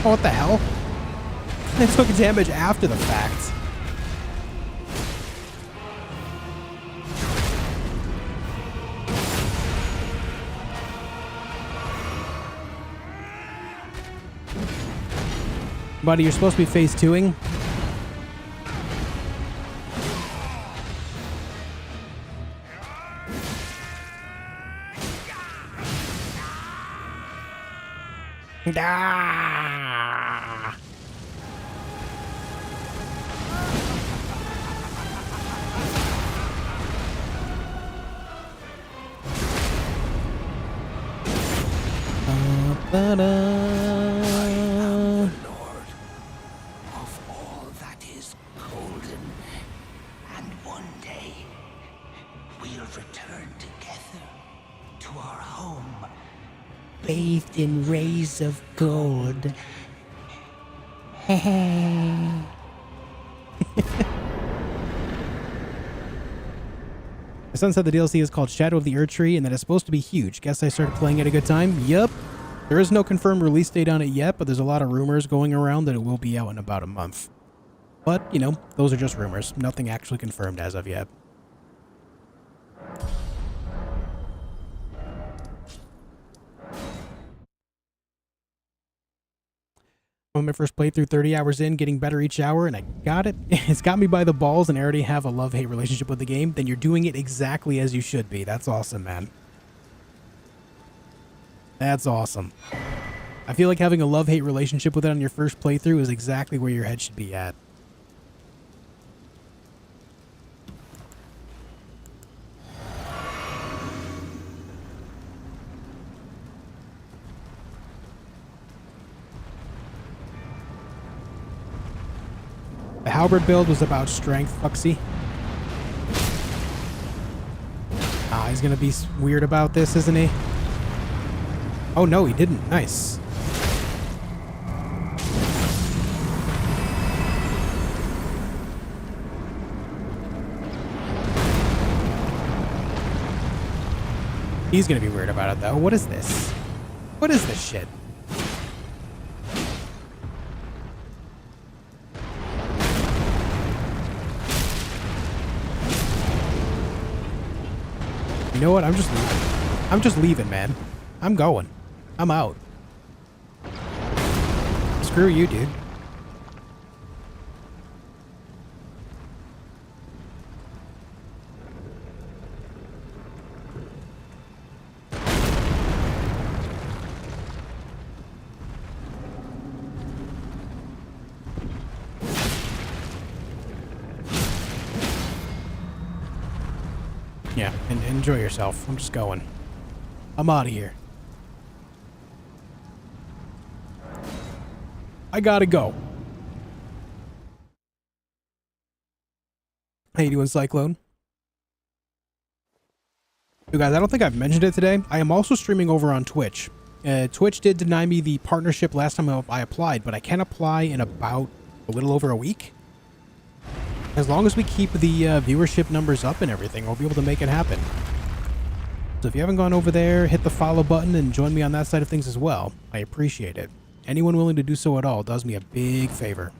Oh, what the hell? They took damage after the fact. Buddy, you're supposed to be phase 2ing. Ah! Bathed in rays of gold. My son said the DLC is called Shadow of the Erdtree and that it's supposed to be huge. Guess I started playing at a good time? Yup. There is no confirmed release date on it yet, but there's a lot of rumors going around that it will be out in about a month. But, you know, those are just rumors. Nothing actually confirmed as of yet. On my first playthrough, 30 hours in, getting better each hour, and I got it. It's got me by the balls, and I already have a love-hate relationship with the game. Then you're doing it exactly as you should be. That's awesome, man. That's awesome. I feel like having a love-hate relationship with it on your first playthrough is exactly where your head should be at. The halberd build was about strength, Fuxy. Ah, he's gonna be weird about this, isn't he? Oh no, he didn't. Nice. He's gonna be weird about it though. What is this? What is this shit? You know what? I'm just leaving. I'm just leaving, man. I'm going. I'm out. Screw you, dude. Yeah, and enjoy yourself. I'm just going. I'm out of here. I gotta go. How you doing, Cyclone? You guys, I don't think I've mentioned it today. I am also streaming over on Twitch. Twitch did deny me the partnership last time I applied, but I can apply in about a little over a week. As long as we keep the viewership numbers up and everything, we'll be able to make it happen. So if you haven't gone over there, hit the follow button and join me on that side of things as well. I appreciate it. Anyone willing to do so at all does me a big favor.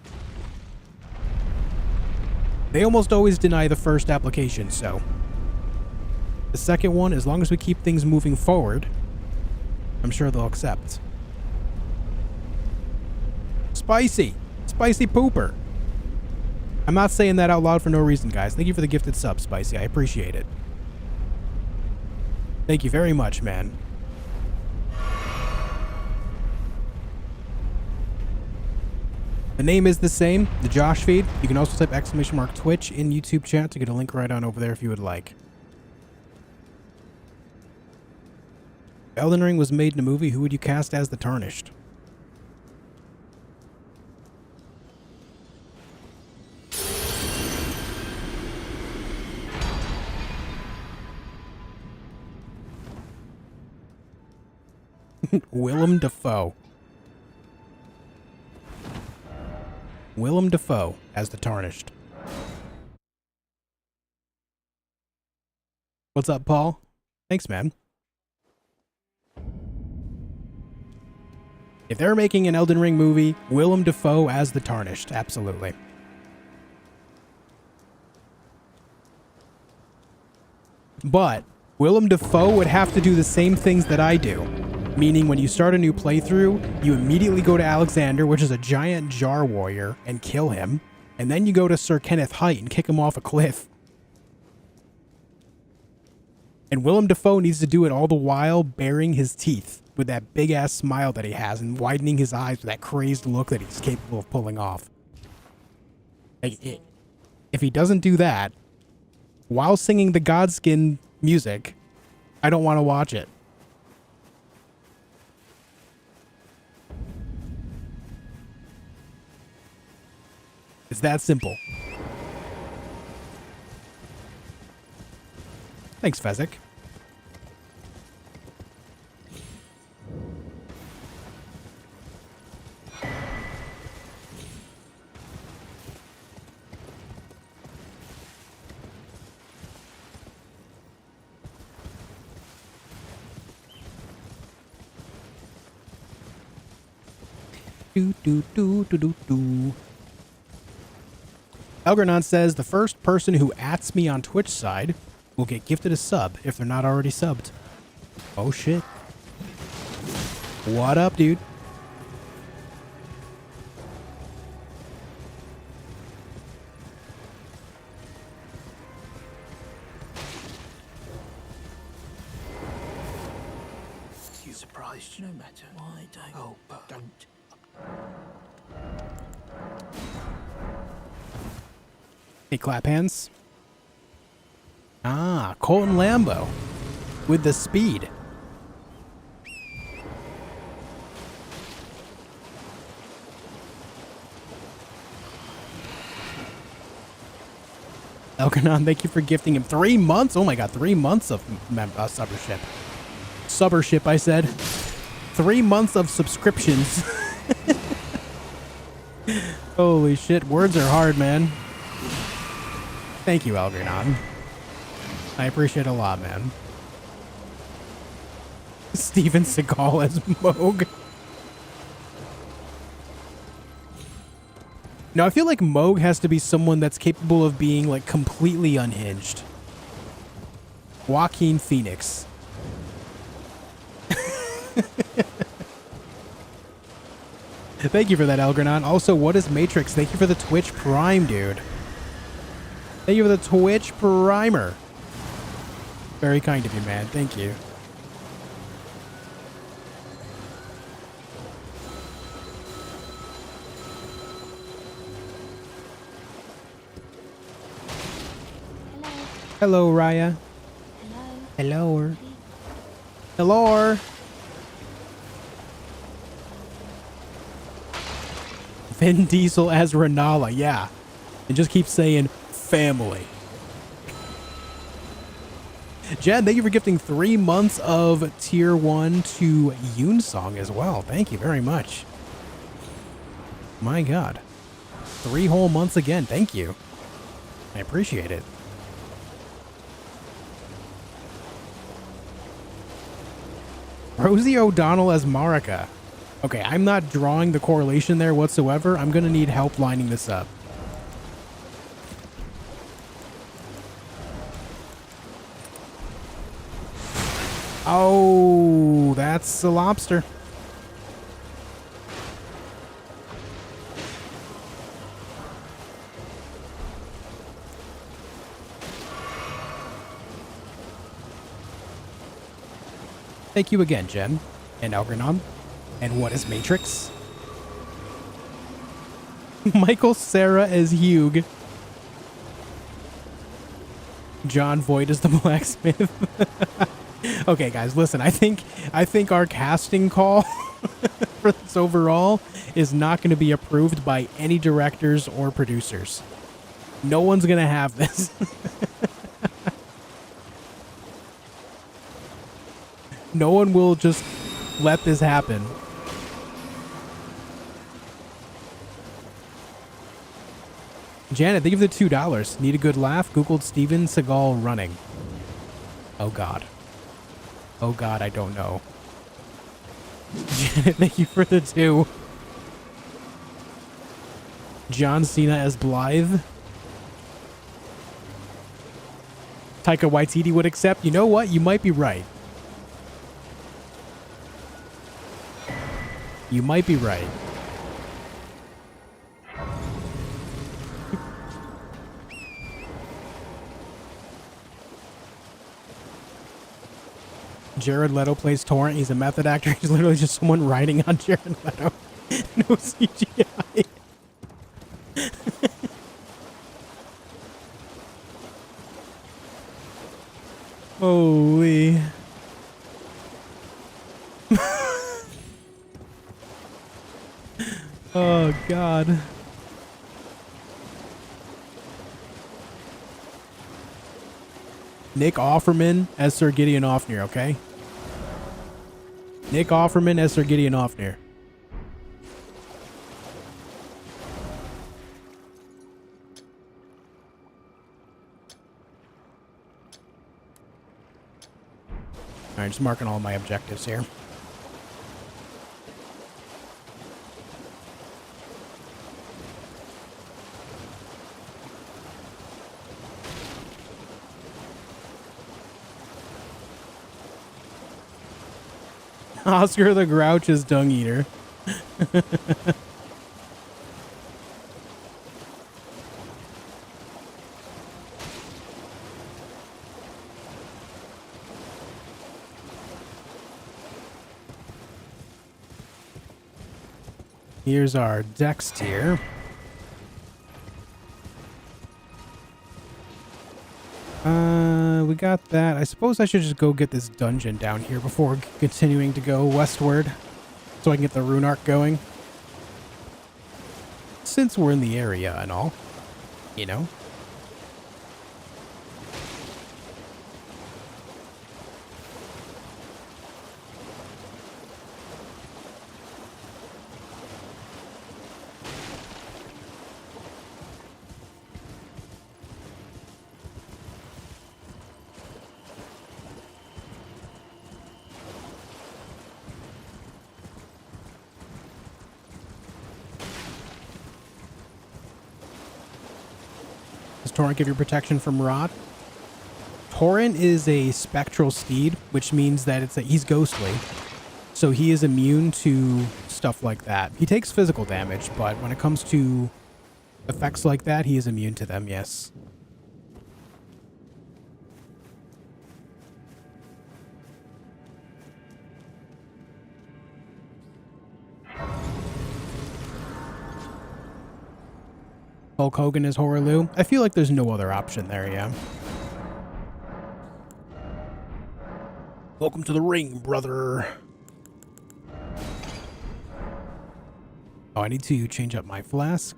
They almost always deny the first application, so the second one, as long as we keep things moving forward, I'm sure they'll accept. Spicy! Spicy pooper! I'm not saying that out loud for no reason, guys. Thank you for the gifted sub, Spicy. I appreciate it. Thank you very much, man. The name is the same, theJOSHfeed. You can also type !Twitch in YouTube chat to get a link right on over there if you would like. If Elden Ring was made in a movie, who would you cast as the Tarnished? Willem Dafoe. Willem Dafoe as the Tarnished. What's up, Paul? Thanks, man. If they're making an Elden Ring movie, Willem Dafoe as the Tarnished. Absolutely. But Willem Dafoe would have to do the same things that I do. Meaning when you start a new playthrough, you immediately go to Alexander, which is a giant jar warrior, and kill him. And then you go to Sir Kenneth Height and kick him off a cliff. And Willem Dafoe needs to do it all the while baring his teeth with that big ass smile that he has and widening his eyes with that crazed look that he's capable of pulling off. Like, if he doesn't do that while singing the Godskin music, I don't want to watch it. It's that simple. Thanks, Fezzik. Do do do do do do. Elgranon says the first person who ats me on Twitch side will get gifted a sub if they're not already subbed. Oh shit. What up, dude? You surprised no matter why don't. Oh, but don't. Hey, clap hands. Ah, Colton Lambo with the speed. Elkanon, thank you for gifting him 3 months. Oh my god, 3 months of subbership. Subbership, I said. 3 months of subscriptions. Holy shit, words are hard, man. Thank you, Elkanon. I appreciate it a lot, man. Steven Seagal as Moog. No, I feel like Moog has to be someone that's capable of being, like, completely unhinged. Joaquin Phoenix. Thank you for that, Elgranon. Also, what is Matrix? Thank you for the Twitch Prime, dude. Thank you for the Twitch Primer. Very kind of you, man. Thank you. Hello, Raya. Hello. Hello. Vin Diesel as Renala, yeah. And just keep saying family. Jen, thank you for gifting 3 months of tier 1 to Yoonsong as well. Thank you very much. My god. 3 whole months again. Thank you. I appreciate it. Rosie O'Donnell as Marika. Okay, I'm not drawing the correlation there whatsoever. I'm going to need help lining this up. Oh, that's a lobster. Thank you again, Jen. And Algernon. And what is Matrix? Michael Sarah as Hugh. John Voight as the blacksmith. Okay, guys, listen. I think our casting call for this overall is not going to be approved by any directors or producers. No one's going to have this. No one will just let this happen. Janet, thank you for the $2. Need a good laugh? Googled Steven Seagal running. Oh, God. Oh, God, I don't know. Janet, thank you for the 2. John Cena as Blythe. Taika Waititi would accept. You know what? You might be right. You might be right. Jared Leto plays Torrent. He's a method actor. He's literally just someone riding on Jared Leto. No CGI. Holy. Oh, God. Nick Offerman as Sir Gideon Ofnir, okay? Nick Offerman as Sir Gideon Ofnir. Alright, just marking all my objectives here. Oscar the Grouch is Dung Eater. Here's our Dex tier. We got that. I suppose I should just go get this dungeon down here before continuing to go westward, so I can get the rune arc going. Since we're in the area and all, you know. Torrent give you protection from rot? Torrent is a spectral steed, which means that he's ghostly. So he is immune to stuff like that. He takes physical damage, but when it comes to effects like that, he is immune to them, yes. Hulk Hogan is Horaloo. I feel like there's no other option there, yeah. Welcome to the ring, brother. Oh, I need to change up my flask.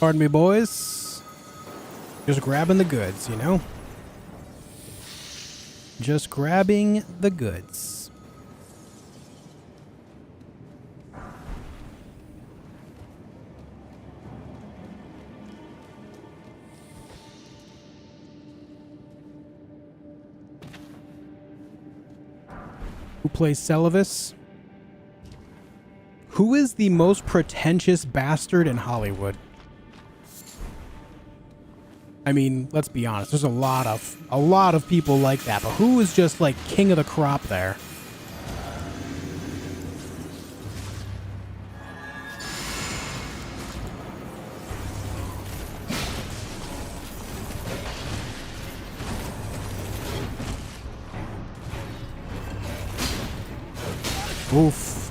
Pardon me, boys. Just grabbing the goods, you know? Just grabbing the goods. Who plays Celavis? Who is the most pretentious bastard in Hollywood? I mean, let's be honest. There's a lot of people like that, but who is just like king of the crop there? Oof.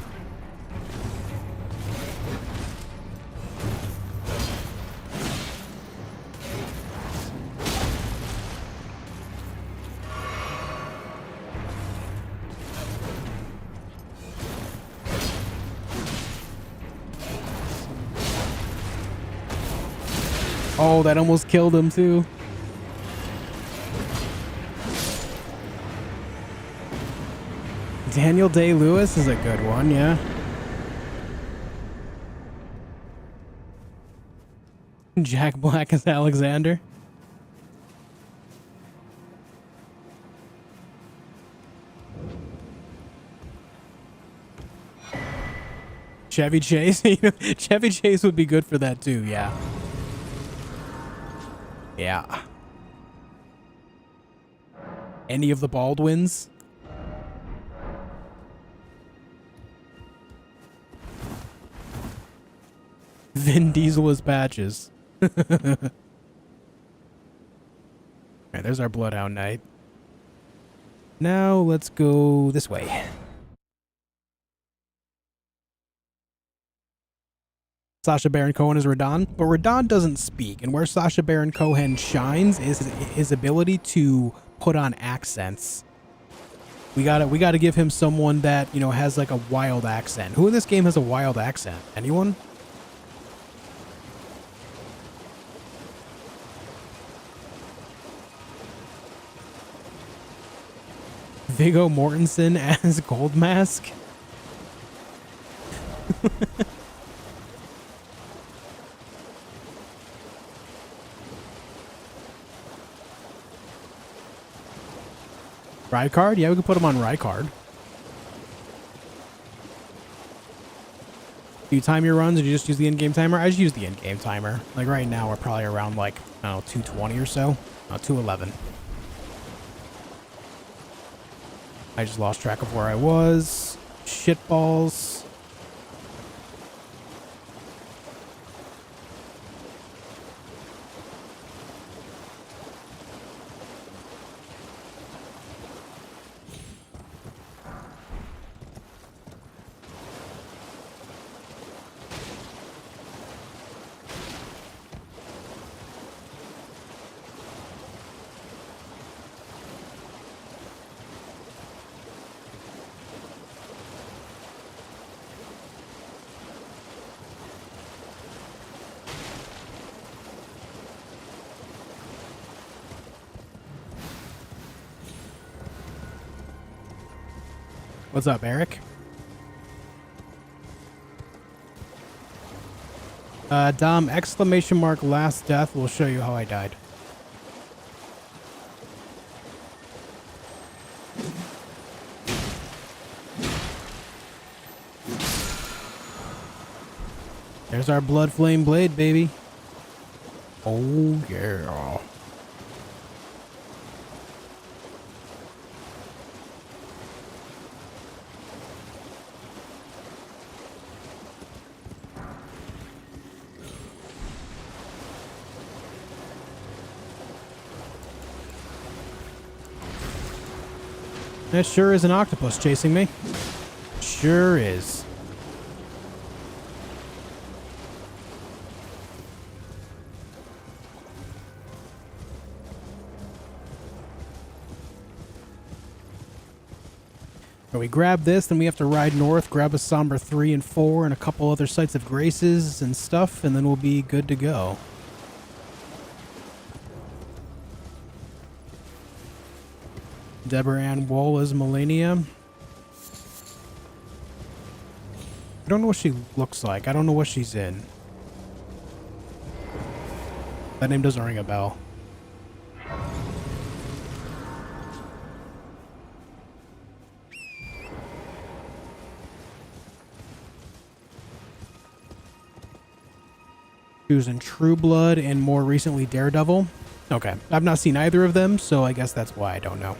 Oh, that almost killed him too. Daniel Day-Lewis is a good one, yeah. Jack Black as Alexander. Chevy Chase. Chevy Chase would be good for that too, yeah. Yeah. Any of the Baldwins? Vin Diesel as Patches. Alright, there's our Bloodhound Knight. Now let's go this way. Sacha Baron Cohen is Radon, but Radon doesn't speak, and where Sacha Baron Cohen shines is his ability to put on accents. We gotta give him someone that, you know, has like a wild accent. Who in this game has a wild accent? Anyone? Viggo Mortensen as Goldmask? Ride card? Yeah, we could put him on ride card. Do you time your runs or do you just use the in-game timer? I just use the in-game timer. Like right now we're probably around like, I don't know, 220 or so. No, 211. I just lost track of where I was. Shitballs. What's up, Eric? Dom, exclamation mark last death will show you how I died. There's our blood flame blade, baby. Oh, yeah. That sure is an octopus chasing me. Sure is. When we grab this, then we have to ride north, grab a Somber 3 and 4 and a couple other sites of graces and stuff, and then we'll be good to go. Deborah Ann Wallace Melania. I don't know what she looks like. I don't know what she's in. That name doesn't ring a bell. She was in True Blood and more recently Daredevil. Okay. I've not seen either of them, so I guess that's why I don't know.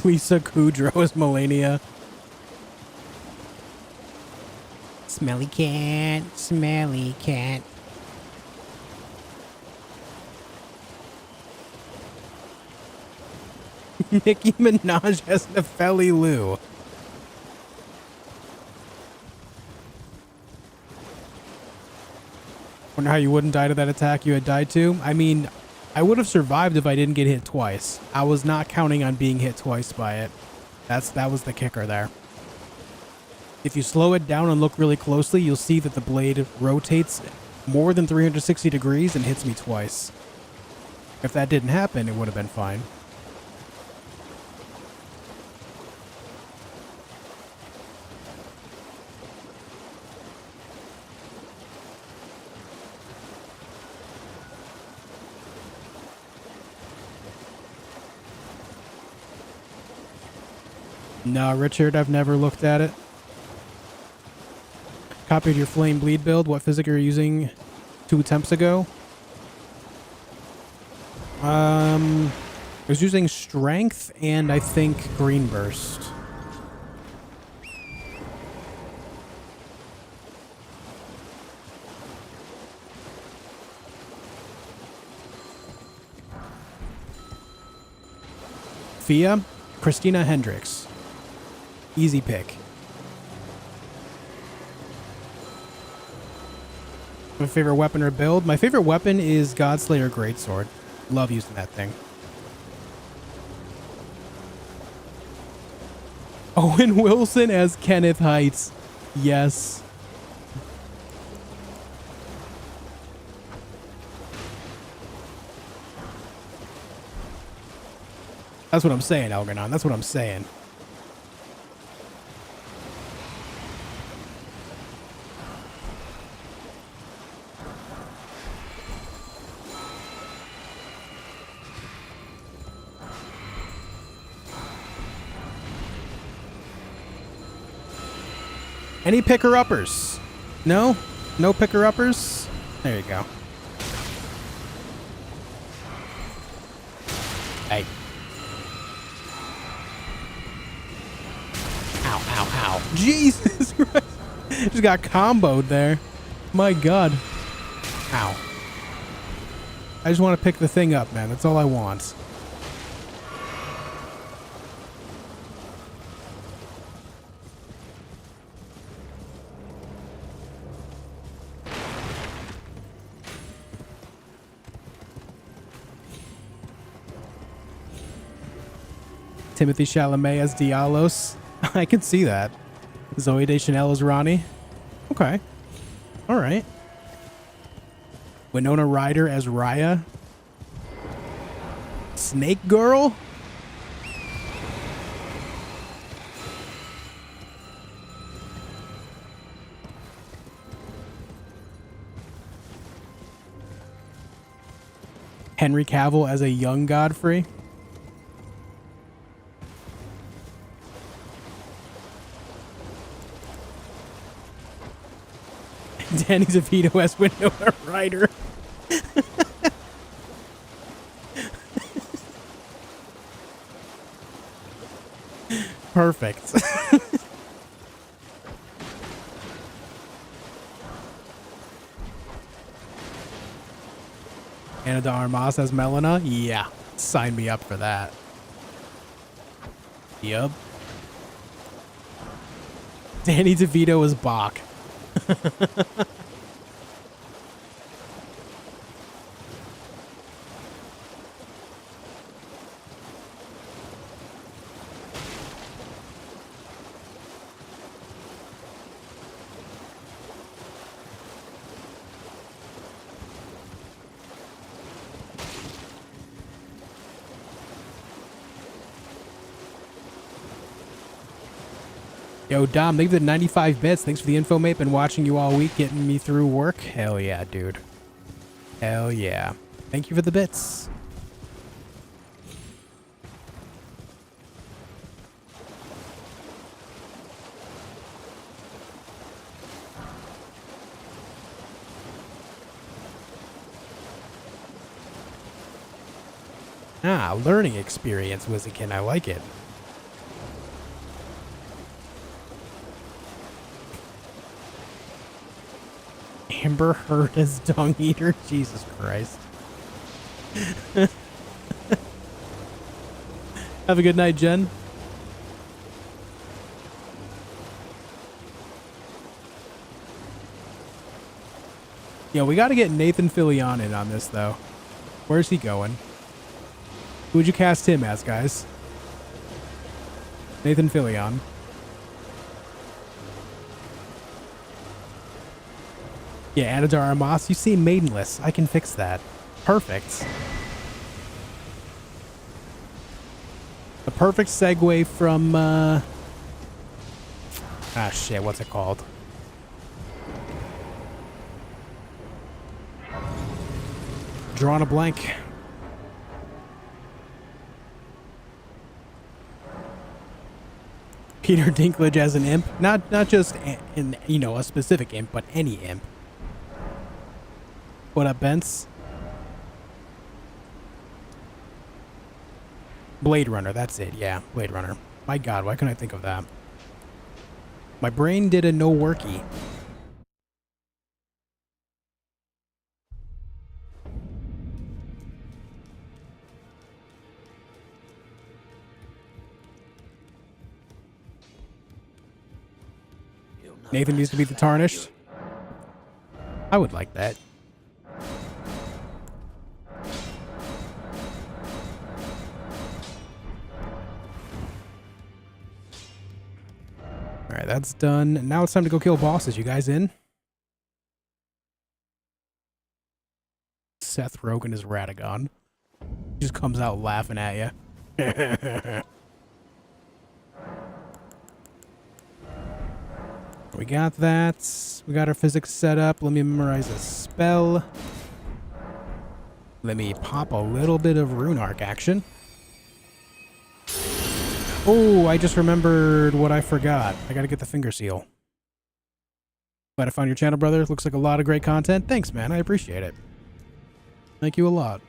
Lisa Kudrow is Melania. Smelly cat, smelly cat. Nicki Minaj has Nepheli Lou. Wonder how you wouldn't die to that attack you had died to? I mean, I would have survived if I didn't get hit twice. I was not counting on being hit twice by it. That was the kicker there. If you slow it down and look really closely, you'll see that the blade rotates more than 360 degrees and hits me twice. If that didn't happen, it would have been fine. No, Richard, I've never looked at it. Copied your Flame Bleed build. What physic are you using 2 attempts ago? I was using Strength and I think Green Burst. Fia, Christina Hendricks. Easy pick. My favorite weapon or build? My favorite weapon is Godslayer Greatsword. Love using that thing. Owen Wilson as Kenneth Heights. Yes. That's what I'm saying, Algernon. That's what I'm saying. Any picker-uppers? No? No picker-uppers? There you go. Hey. Ow, ow, ow. Jesus Christ. Just got comboed there. My God. Ow. I just want to pick the thing up, man. That's all I want. Timothy Chalamet as Dialos. I can see that. Zoe Deschanel as Ronnie. Okay. All right. Winona Ryder as Raya. Snake Girl? Henry Cavill as a young Godfrey. Danny DeVito as Winona Ryder. Perfect. Ana de Armas as Melina? Yeah. Sign me up for that. Yup. Danny DeVito as Bach. Yo, Dom, thank you for the 95 bits. Thanks for the info, mate. Been watching you all week, getting me through work. Hell yeah, dude. Hell yeah. Thank you for the bits. Ah, learning experience, Wizzykin. I like it. Amber Heard as Dung Eater? Jesus Christ. Have a good night, Jen. Yeah, we got to get Nathan Fillion in on this, though. Where's he going? Who would you cast him as, guys? Nathan Fillion. Yeah, Ana de Armas, you seem maidenless. I can fix that. Perfect. A perfect segue from, ah, shit, what's it called? Drawing a blank. Peter Dinklage as an imp. Not just, a specific imp, but any imp. What up, Bence? Blade Runner, that's it. Yeah, Blade Runner. My God, why couldn't I think of that? My brain did a no worky. Nathan needs to be the Tarnished. I would like that. Alright, that's done. Now it's time to go kill bosses. You guys in? Seth Rogen is Radagon. Just comes out laughing at you. We got that. We got our physics set up. Let me memorize a spell. Let me pop a little bit of Rune Arc action. Oh, I just remembered what I forgot. I gotta get the finger seal. Glad I found your channel, brother. Looks like a lot of great content. Thanks, man. I appreciate it. Thank you a lot.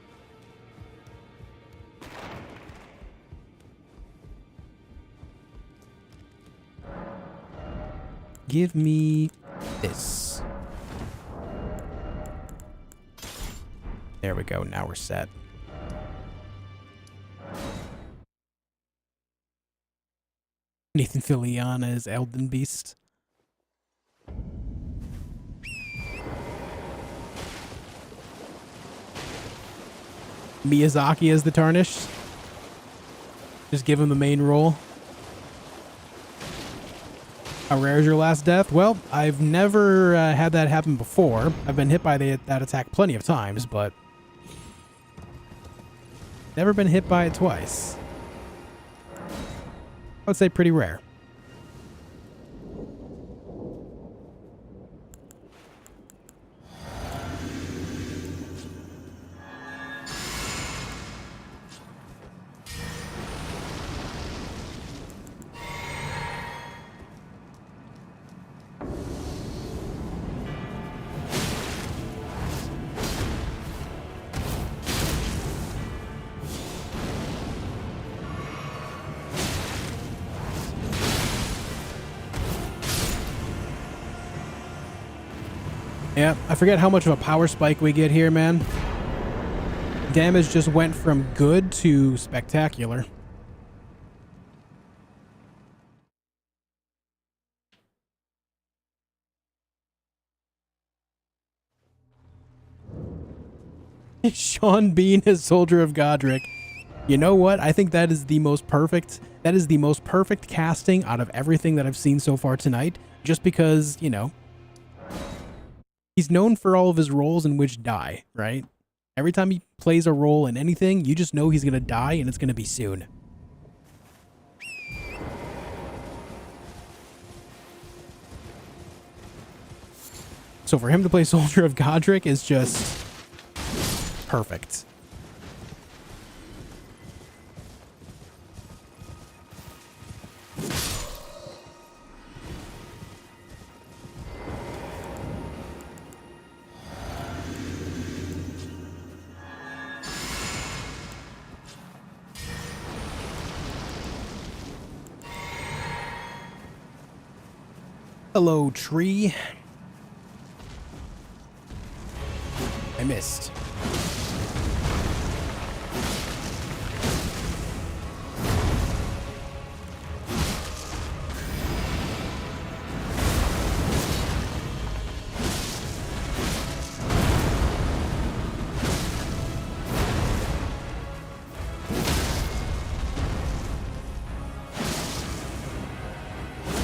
Give me this. There we go. Now we're set. Nathan Fillion as Elden Beast. Miyazaki as the Tarnished. Just give him the main role. How rare is your last death? Well, I've never had that happen before. I've been hit by that attack plenty of times, but never been hit by it twice. I would say pretty rare. Yeah, I forget how much of a power spike we get here, man. Damage just went from good to spectacular. Sean Bean as Soldier of Godric. You know what? I think that is the most perfect. That is the most perfect casting out of everything that I've seen so far tonight. Just because, you know, he's known for all of his roles in which die, right? Every time he plays a role in anything, you just know he's going to die and it's going to be soon. So for him to play Soldier of Godric is just perfect. Hello, tree. I missed.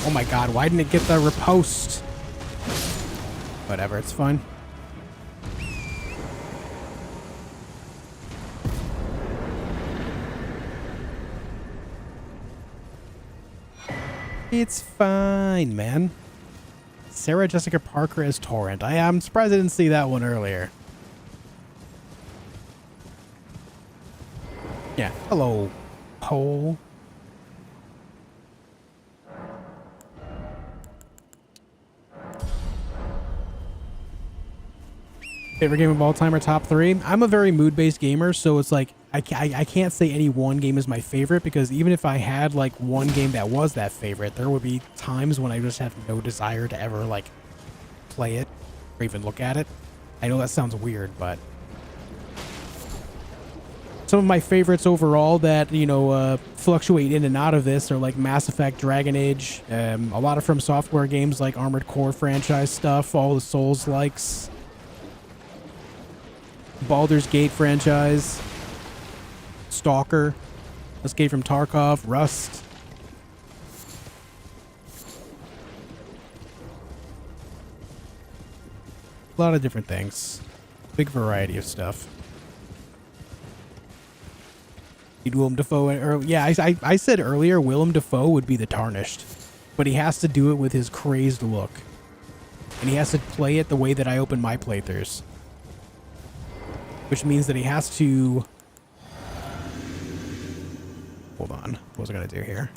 Oh my god, why didn't it get the riposte? Whatever, it's fine. It's fine, man. Sarah Jessica Parker as Torrent. I'm surprised I didn't see that one earlier. Yeah, hello, Pole. Favorite game of all time or top 3? I'm a very mood-based gamer, so it's like I can't say any one game is my favorite, because even if I had like one game that was that favorite, there would be times when I just have no desire to ever like play it or even look at it. I know that sounds weird, but some of my favorites overall that, you know, fluctuate in and out of this are like Mass Effect, Dragon Age, a lot of From Software games like Armored Core franchise stuff, all the Souls-likes, Baldur's Gate franchise, Stalker, Escape from Tarkov, Rust. A lot of different things. Big variety of stuff. Need Willem Dafoe, or yeah, I said earlier Willem Dafoe would be the Tarnished, but he has to do it with his crazed look. And he has to play it the way that I open my playthroughs. Which means that he has to... Hold on. What was I going to do here?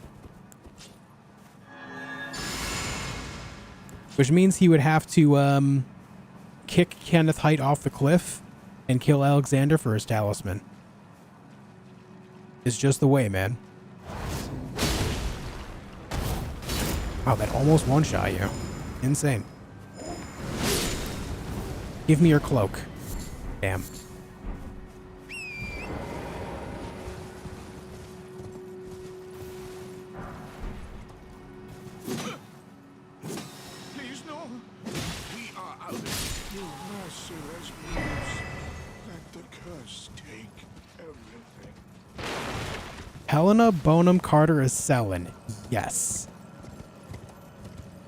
Which means he would have to kick Kenneth Haidt off the cliff and kill Alexander for his talisman. It's just the way, man. Wow, that almost one-shot you. Insane. Give me your cloak. Damn. Please, no. We are out of your merciless moves. Let the curse take everything. Helena Bonham Carter is selling. Yes.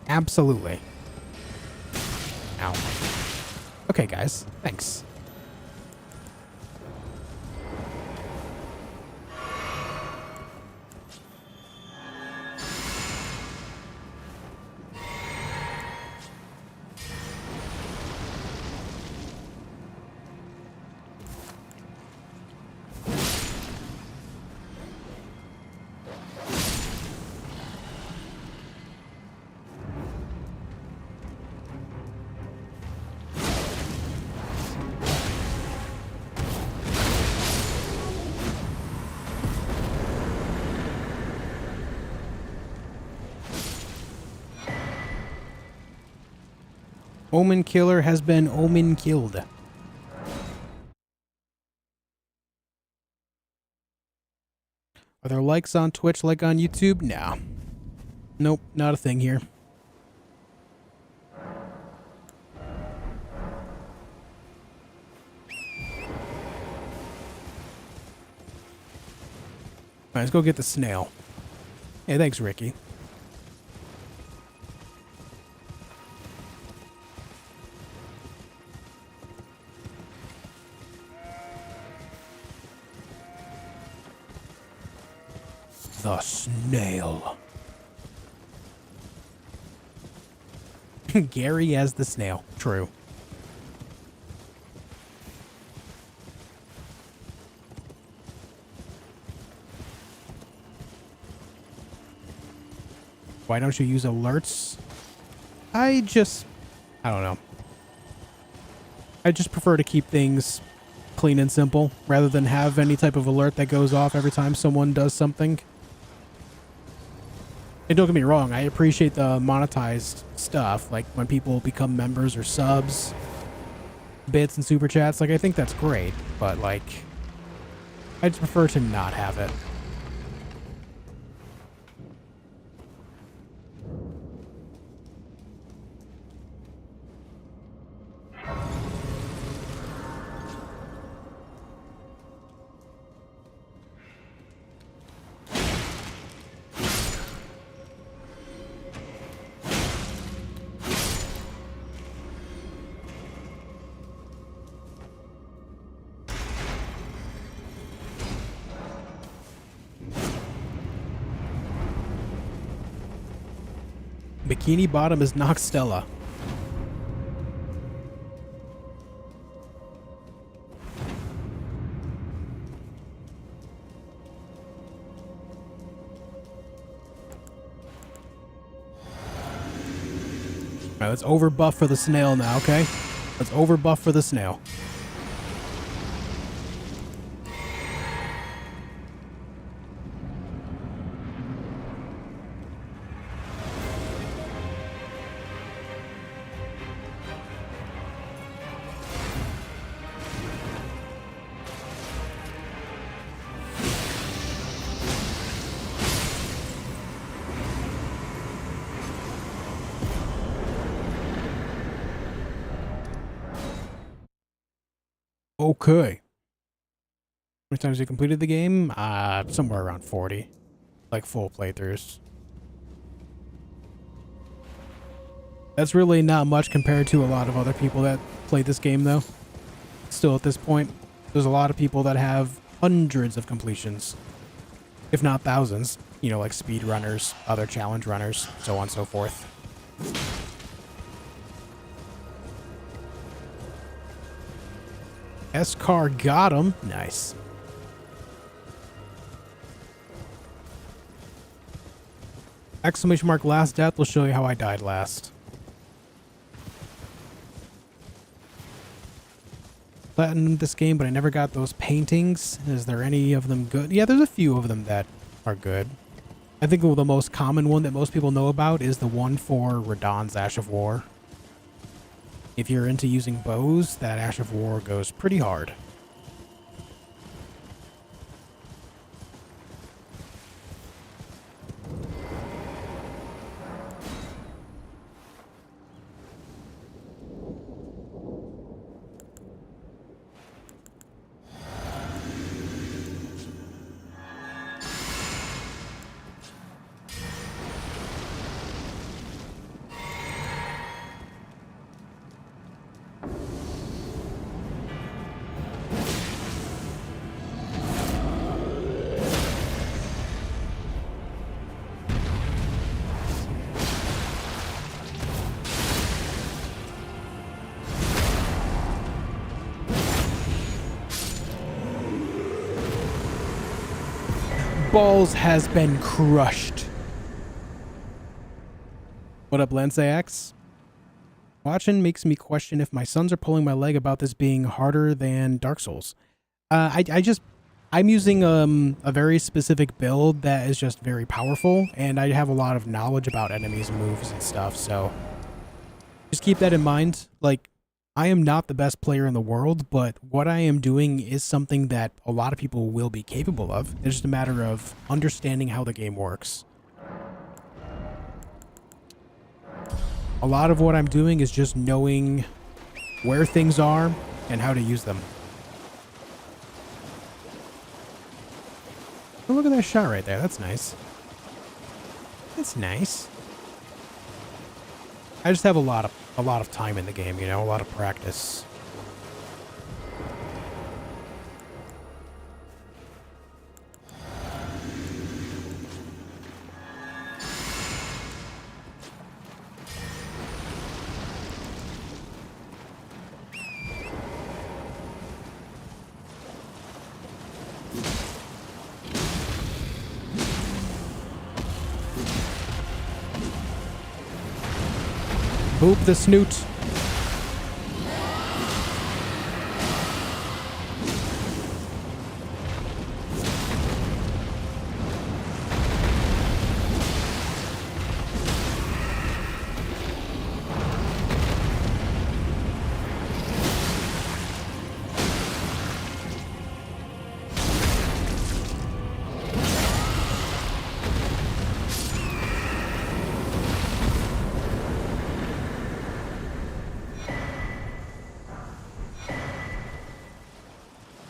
Absolutely. Ow. Okay, guys. Thanks. Omen Killer has been Omen killed. Are there likes on Twitch like on YouTube? No. Nope, not a thing here. Alright, let's go get the snail. Hey, thanks, Ricky. The snail. Gary as the snail. True. Why don't you use alerts? I don't know. I just prefer to keep things clean and simple rather than have any type of alert that goes off every time someone does something. And don't get me wrong, I appreciate the monetized stuff, like when people become members or subs, bits and super chats. Like, I think that's great, but like, I just prefer to not have it. Bikini Bottom is Noxtella. Alright, let's overbuff for the snail now, okay? Let's overbuff for the snail. Okay. How many times have you completed the game? Somewhere around 40. Like full playthroughs. That's really not much compared to a lot of other people that played this game, though. Still at this point, there's a lot of people that have hundreds of completions. If not thousands. You know, like speedrunners, other challenge runners, so on and so forth. S-Car got him. Nice. Exclamation mark last death will show you how I died last. Platinum this game, but I never got those paintings. Is there any of them good? Yeah, there's a few of them that are good. I think the most common one that most people know about is the one for Radahn's Ash of War. If you're into using bows, that Ash of War goes pretty hard. balls has been crushed. What up, Lanceax? Watching makes me question if my sons are pulling my leg about this being harder than Dark Souls. I'm using a very specific build that is just very powerful, and I have a lot of knowledge about enemies' moves and stuff, so just keep that in mind. Like, I am not the best player in the world, but what I am doing is something that a lot of people will be capable of. It's just a matter of understanding how the game works. A lot of what I'm doing is just knowing where things are and how to use them. Oh, look at that shot right there. That's nice. That's nice. I just have a lot of time in the game, you know, a lot of practice. Boop the snoot.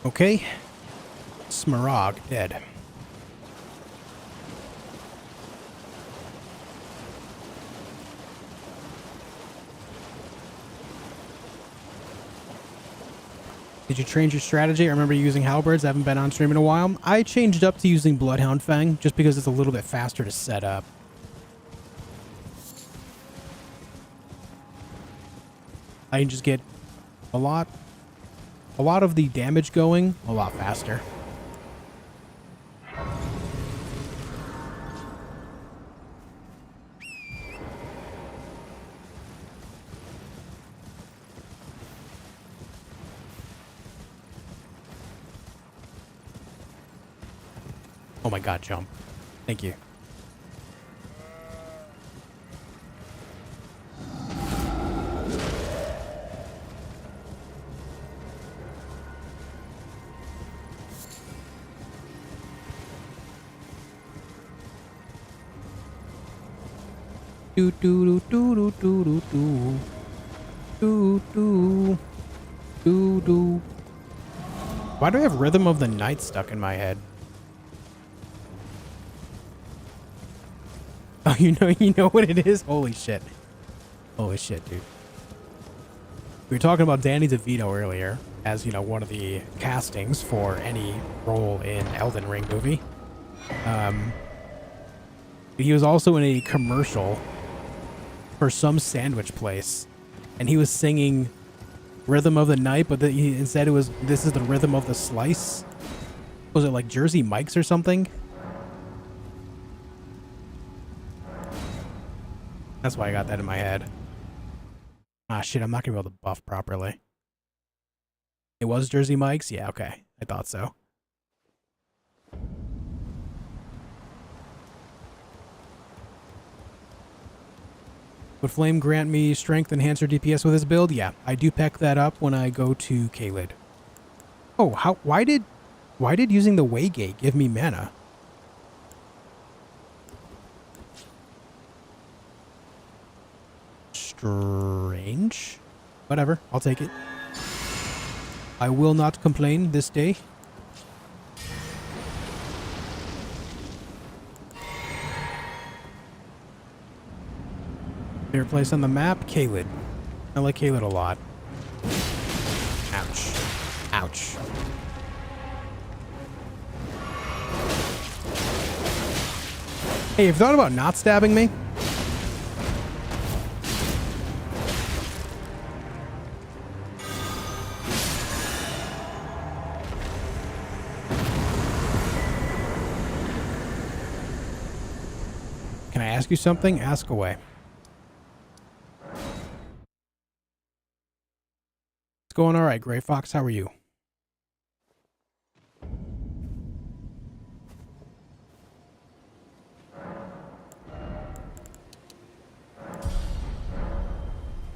Okay. Smaragd dead. Did you change your strategy? I remember using halberds. I haven't been on stream in a while. I changed up to using Bloodhound Fang just because it's a little bit faster to set up. I can just get a lot of the damage going a lot faster. Oh my god, jump. Thank you. Do do do do do do do do do do do. Why do I have Rhythm of the Night stuck in my head? Oh, you know what it is? Holy shit. Holy shit, dude. We were talking about Danny DeVito earlier as, you know, one of the castings for any role in Elden Ring movie. He was also in a commercial for some sandwich place, and he was singing Rhythm of the Night, but instead it was, this is the rhythm of the slice. Was it like Jersey Mike's or something? That's why I got that in my head. Ah, shit, I'm not gonna be able to buff properly. It was Jersey Mike's? Yeah, okay. I thought so. Would Flame grant me strength enhancer DPS with his build? Yeah, I do peck that up when I go to Caelid. Oh, why did using the Waygate give me mana? Strange. Whatever, I'll take it. I will not complain this day. Favorite place on the map? Caelid. I like Caelid a lot. Ouch. Ouch. Hey, have you thought about not stabbing me? Can I ask you something? Ask away. It's going all right, Gray Fox. How are you?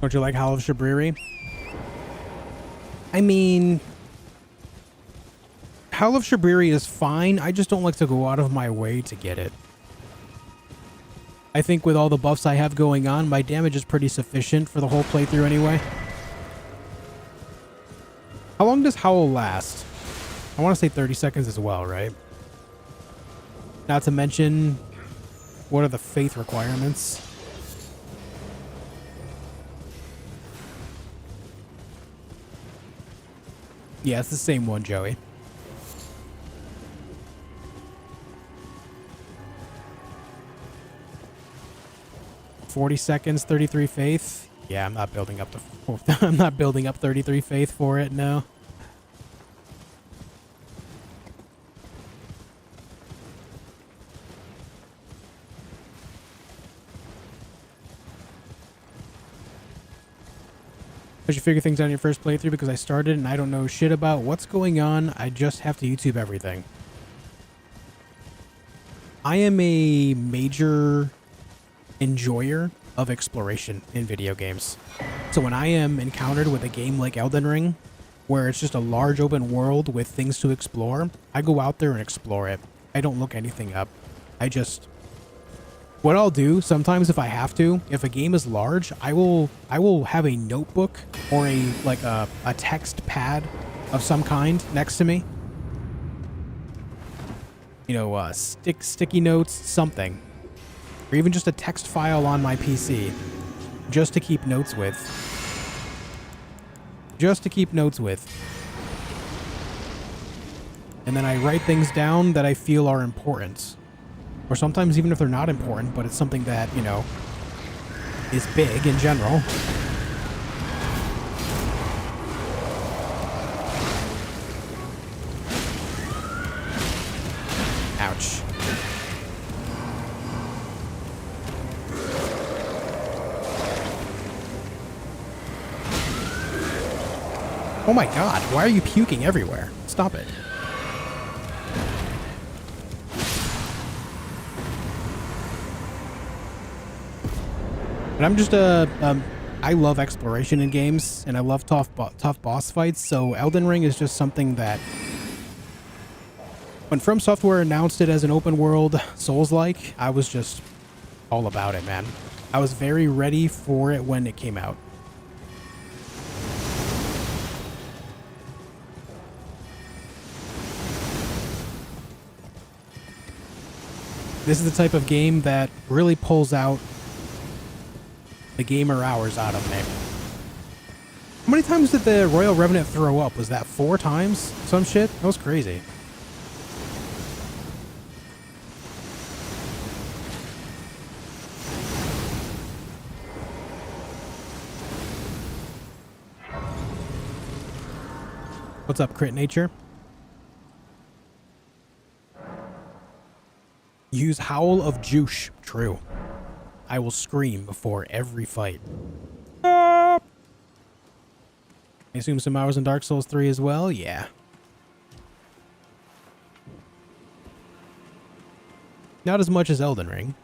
Don't you like Howl of Shabriri? I mean, Howl of Shabriri is fine. I just don't like to go out of my way to get it. I think with all the buffs I have going on, my damage is pretty sufficient for the whole playthrough anyway. How long does Howl last? I want to say 30 seconds as well, right? Not to mention, what are the faith requirements? Yeah, it's the same one, Joey. $40 seconds, 33 faith. Yeah, I'm not building up the I'm not building up 33 faith for it, no. Did you figure things out in your first playthrough? Because I started and I don't know shit about what's going on. I just have to YouTube everything. I am a major enjoyer of exploration in video games. So when I am encountered with a game like Elden Ring, where it's just a large open world with things to explore, I go out there and explore it. I don't look anything up. What I'll do sometimes if I have to, if a game is large, I will have a notebook or a text pad of some kind next to me. You know, sticky notes, something. Or even just a text file on my PC. Just to keep notes with. And then I write things down that I feel are important. Or sometimes even if they're not important, but it's something that, you know, is big in general. Ouch. Oh my god, why are you puking everywhere? Stop it. But I'm just I love exploration in games, and I love tough boss fights, so Elden Ring is just something that... When From Software announced it as an open world Souls-like, I was just all about it, man. I was very ready for it when it came out. This is the type of game that really pulls out the gamer hours out of me. How many times did the Royal Revenant throw up? Was that 4 times? Some shit? That was crazy. What's up, Crit Nature? Use Howl of Juice. True. I will scream before every fight. I assume some hours in Dark Souls 3 as well? Yeah. Not as much as Elden Ring.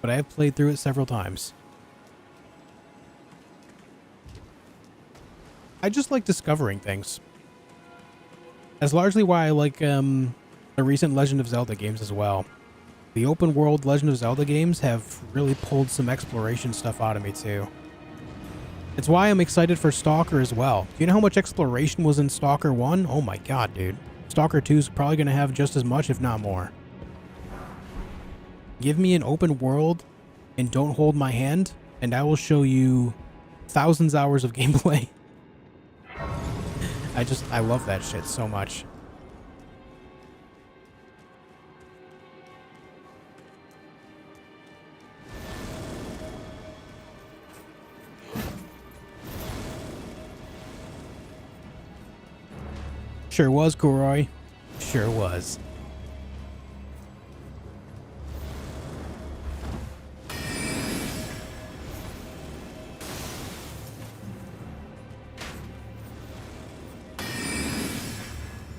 But I have played through it several times. I just like discovering things. That's largely why I like the recent Legend of Zelda games as well. The open world Legend of Zelda games have really pulled some exploration stuff out of me too. It's why I'm excited for Stalker as well. Do you know how much exploration was in Stalker 1? Oh my god, dude. Stalker 2 is probably going to have just as much, if not more. Give me an open world and don't hold my hand, and I will show you thousands of hours of gameplay. I love that shit so much. Sure was, Kuroi. Sure was.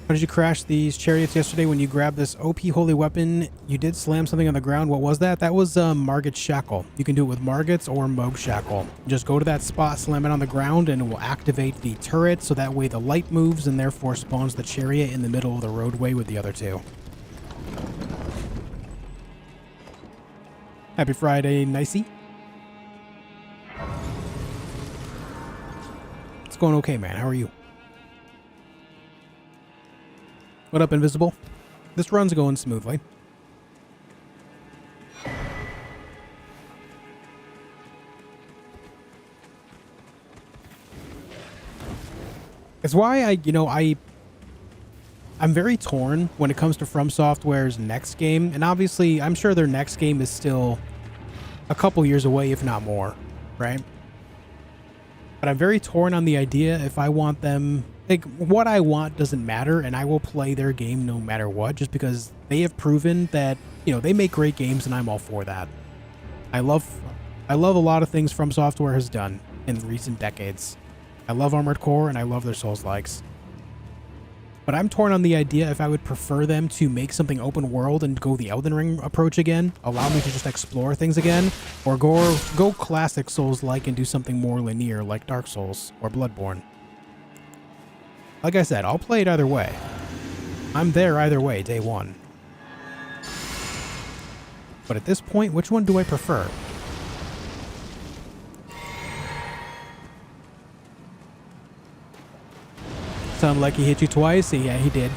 How did you crash these chariots yesterday when you grabbed this OP holy weapon? You did slam something on the ground. What was that? That was Margit's Shackle. You can do it with Margit's or Moog Shackle. Just go to that spot, slam it on the ground, and it will activate the turret, so that way the light moves and therefore spawns the chariot in the middle of the roadway with the other two. Happy Friday, Nicey. It's going okay, man. How are you? What up, Invisible? This run's going smoothly. It's why I'm very torn when it comes to From Software's next game. And obviously, I'm sure their next game is still a couple years away, if not more, right? But I'm very torn on the idea if I want them... Like, what I want doesn't matter, and I will play their game no matter what, just because they have proven that, you know, they make great games, and I'm all for that. I love a lot of things From Software has done in recent decades. I love Armored Core, and I love their Souls-likes. But I'm torn on the idea if I would prefer them to make something open world and go the Elden Ring approach again, allow me to just explore things again, or go classic Souls-like and do something more linear like Dark Souls or Bloodborne. Like I said, I'll play it either way. I'm there either way, day one. But at this point, which one do I prefer? Sound like he hit you twice? Yeah, he did.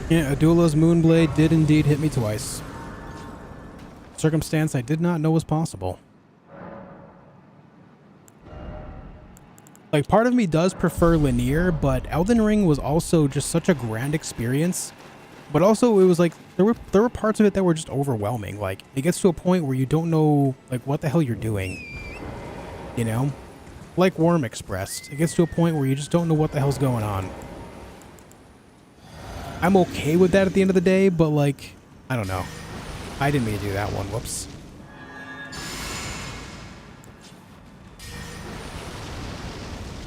Yeah, Adula's Moonblade did indeed hit me twice. Circumstance I did not know was possible. Like, part of me does prefer linear, but Elden Ring was also just such a grand experience. But also, it was like, there were parts of it that were just overwhelming. Like, it gets to a point where you don't know, like, what the hell you're doing. You know? Like Worm expressed. It gets to a point where you just don't know what the hell's going on. I'm okay with that at the end of the day, but like, I don't know. I didn't mean to do that one. Whoops.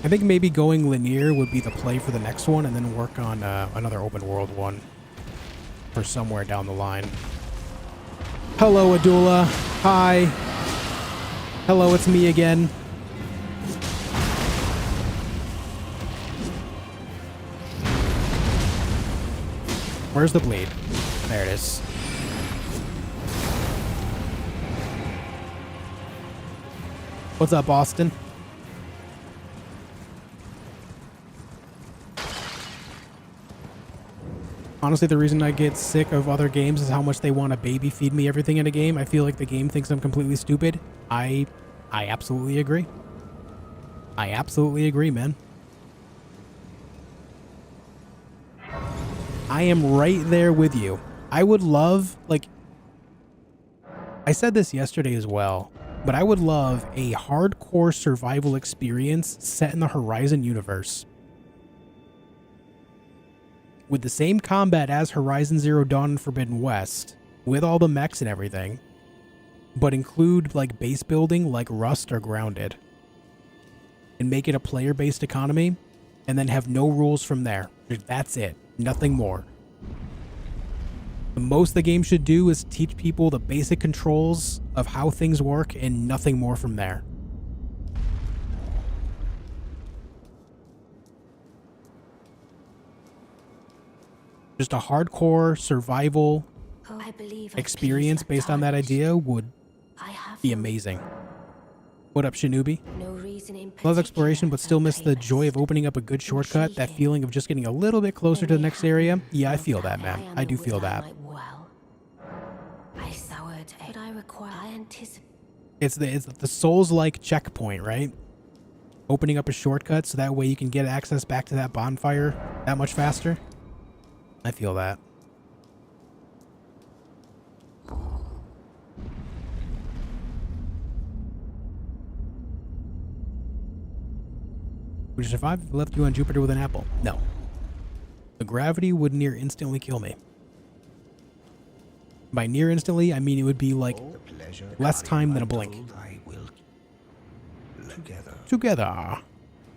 I think maybe going linear would be the play for the next one, and then work on another open world one for somewhere down the line. Hello, Adula. Hi. Hello, it's me again. Where's the bleed? There it is. What's up, Austin? Honestly, the reason I get sick of other games is how much they want to baby feed me everything in a game. I feel like the game thinks I'm completely stupid. I absolutely agree. I absolutely agree, man. I am right there with you. I would love, like, I said this yesterday as well, but I would love a hardcore survival experience set in the Horizon universe. With the same combat as Horizon Zero Dawn and Forbidden West, with all the mechs and everything, but include, like, base building like Rust or Grounded. And make it a player-based economy, and then have no rules from there. That's it. Nothing more. The most the game should do is teach people the basic controls of how things work and nothing more from there. Just a hardcore survival experience based on that idea would be amazing. What up, Shinobi? Love exploration, but still miss the joy of opening up a good shortcut. That feeling of just getting a little bit closer to the next area. Yeah, I feel that, man. I do feel that. It's the Souls-like checkpoint, right? Opening up a shortcut so that way you can get access back to that bonfire that much faster. I feel that. Would you survive if I left you on Jupiter with an apple? No. The gravity would near instantly kill me. By near instantly, I mean it would be like less time than a blink. Together.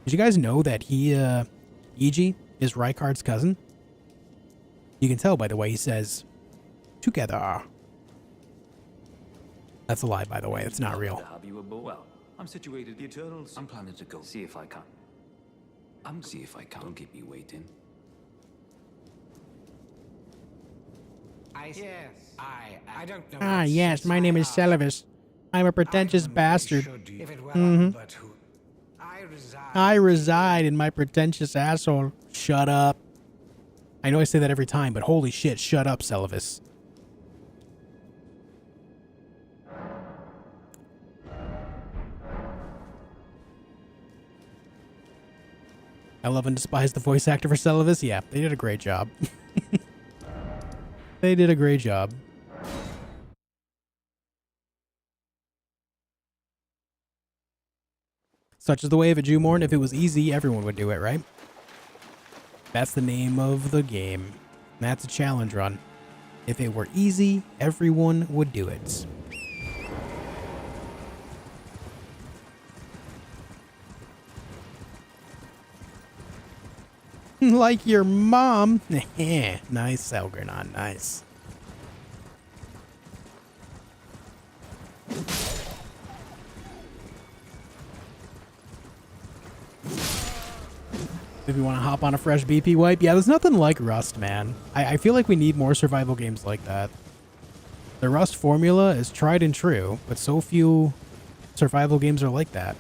Did you guys know that Iji is Rykard's cousin? You can tell by the way he says, together. That's a lie, by the way. It's not real. Well, I'm situated. The Eternals. I'm planning to go see if I can. See if I can. Don't keep me waiting. I don't know. Ah, yes, my name is Celavis. I'm a pretentious bastard. I reside in my pretentious asshole. Shut up. I know I say that every time, but holy shit, shut up, Celavis. I love and despise the voice actor for Celavis. Yeah, they did a great job. They did a great job. Such is the way of it, Jumorn. If it was easy, everyone would do it, right? That's the name of the game. That's a challenge run. If it were easy, everyone would do it. Like your mom. Nice, Elgernon. Nice. If you want to hop on a fresh BP wipe. Yeah, there's nothing like Rust, man. I feel like we need more survival games like that. The Rust formula is tried and true, but so few survival games are like that.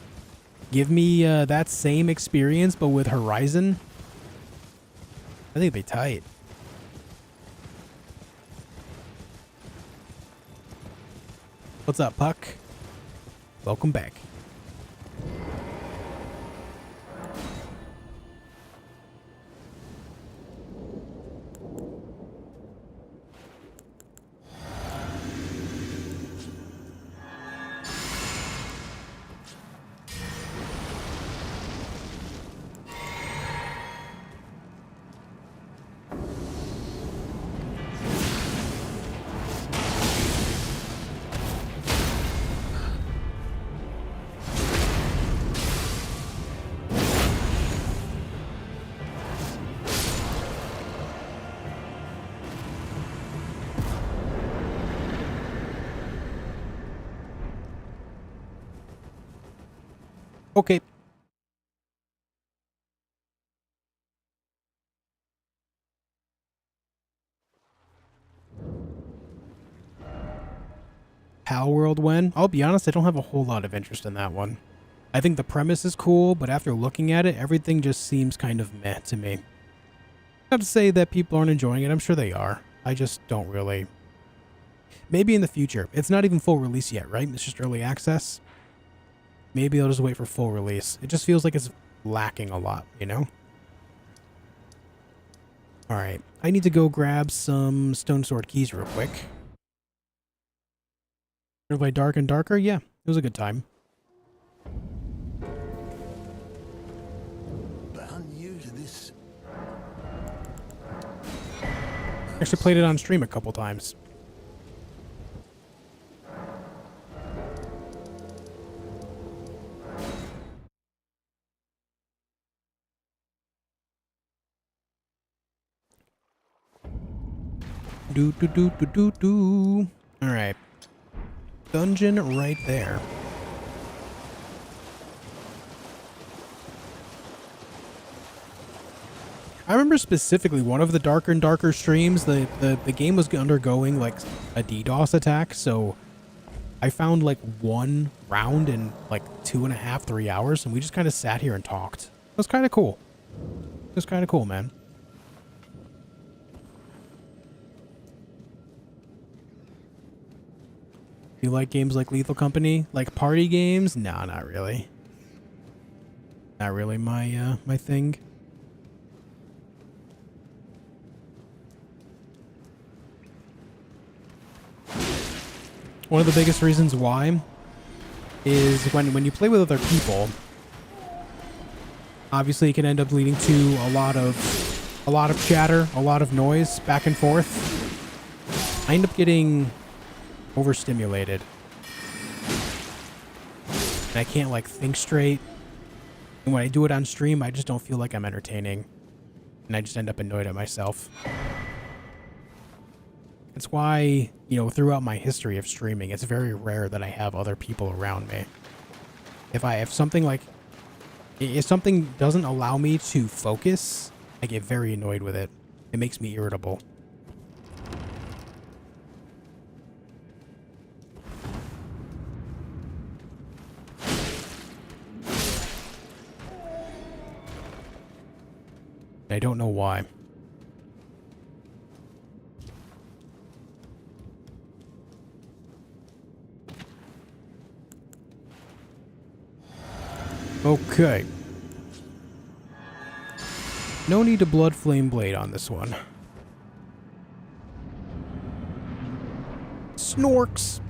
Give me that same experience, but with Horizon. I think they'd be tight. What's up, Puck? Welcome back. Okay. Pal World when? I'll be honest, I don't have a whole lot of interest in that one. I think the premise is cool, but after looking at it, everything just seems kind of meh to me. Not to say that people aren't enjoying it, I'm sure they are. I just don't really. Maybe in the future. It's not even full release yet, right? It's just early access. Maybe I'll just wait for full release. It just feels like it's lacking a lot, you know? Alright, I need to go grab some Stone Sword keys real quick. By Dark and Darker? Yeah, it was a good time. Actually played it on stream a couple times. Alright. Dungeon right there. I remember specifically one of the Darker and Darker streams, the game was undergoing like a DDoS attack, so I found like one round in like 2.5, 3 hours, and we just kind of sat here and talked. It was kind of cool. It was kind of cool, man. You like games like Lethal Company? Like party games? No, not really. Not really my my thing. One of the biggest reasons why is when you play with other people, Obviously, it can end up leading to a lot of chatter, a lot of noise back and forth. I end up getting overstimulated. And I can't like think straight. And when I do it on stream, I just don't feel like I'm entertaining. And I just end up annoyed at myself. That's why, you know, throughout my history of streaming, it's very rare that I have other people around me. If something doesn't allow me to focus, I get very annoyed with it. It makes me irritable. I don't know why. Okay. No need to blood flame blade on this one. Snorks.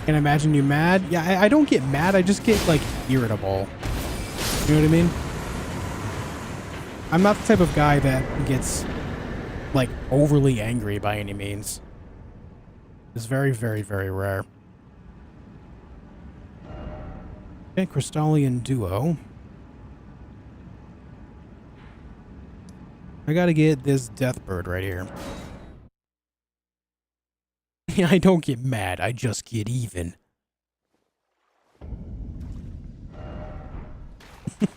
Can I imagine you mad? Yeah, I don't get mad. I just get, like, irritable. You know what I mean? I'm not the type of guy that gets, like, overly angry by any means. It's very, very, very rare. Okay, Crystallian Duo. I gotta get this Deathbird right here. Yeah, I don't get mad, I just get even. Am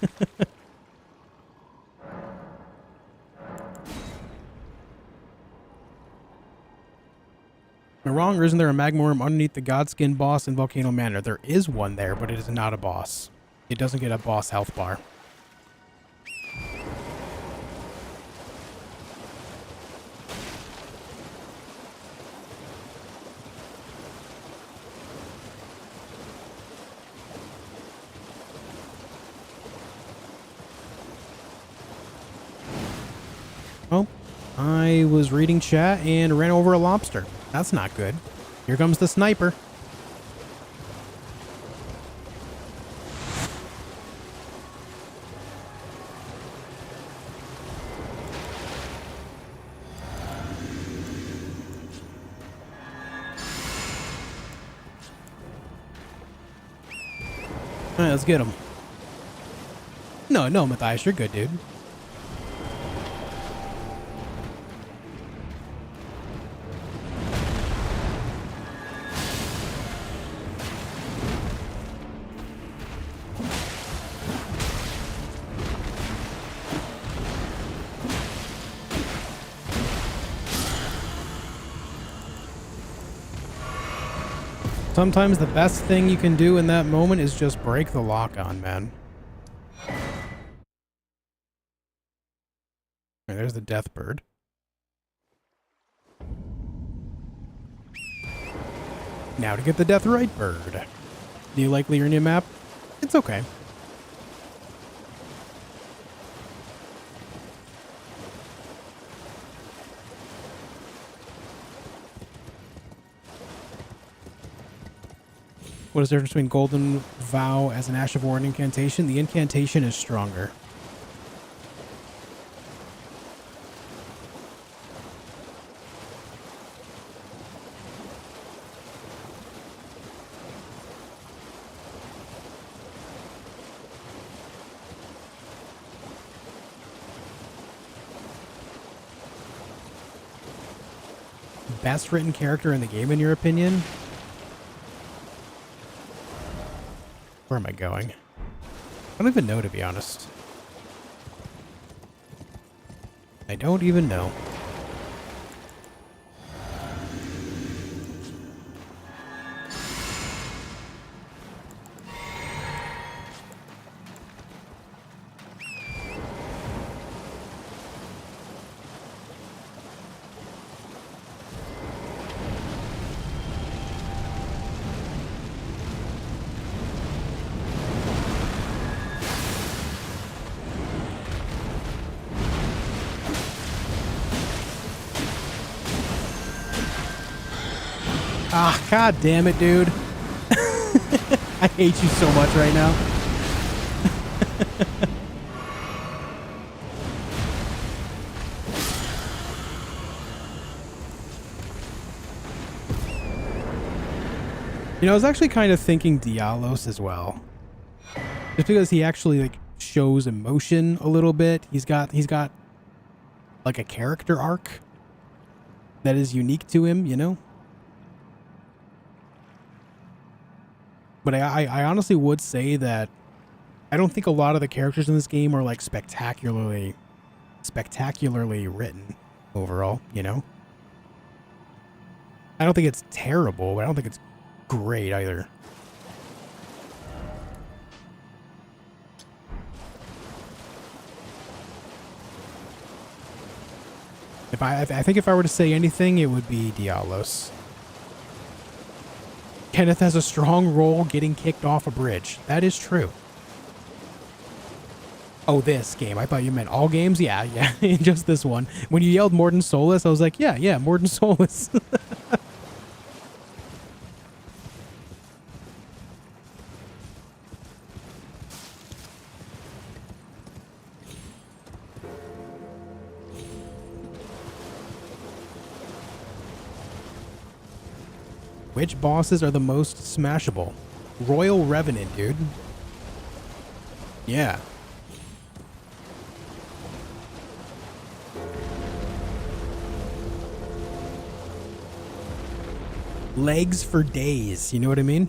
I wrong, or isn't there a Magmorum underneath the Godskin boss in Volcano Manor? There is one there, but it is not a boss. It doesn't get a boss health bar. Oh, I was reading chat and ran over a lobster. That's not good. Here comes the sniper. All right, let's get him. No, Matthias, you're good, dude. Sometimes the best thing you can do in that moment is just break the lock on, man. Right, there's the Deathbird. Now to get the Deathrite Bird. Do you like Liurnia map? It's okay. What is the difference between Golden Vow as an Ash of War and incantation? The incantation is stronger. Best written character in the game, in your opinion? Where am I going? I don't even know, to be honest. I don't even know. Ah, god damn it, dude. I hate you so much right now. You know, I was actually kind of thinking Dialos as well. Just because he actually like shows emotion a little bit. He's got like a character arc that is unique to him, you know? But I honestly would say that I don't think a lot of the characters in this game are like spectacularly written overall, you know? I don't think it's terrible, but I don't think it's great either. I think if I were to say anything, it would be Dialos. Kenneth has a strong role getting kicked off a bridge. That is true. Oh, this game. I thought you meant all games. Yeah, just this one. When you yelled Morden Solus, I was like, yeah, Morden Solus. Which bosses are the most smashable? Royal Revenant, dude. Yeah. Legs for days, you know what I mean?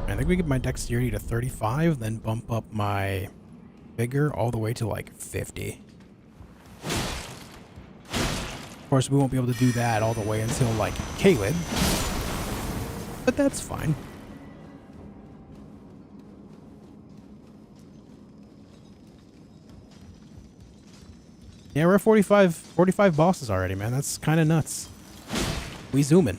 I think we get my dexterity to 35, then bump up my vigor all the way to like 50. Of course, we won't be able to do that all the way until like Caleb, but that's fine. Yeah, we're at 45 bosses already, man. That's kind of nuts. We zooming.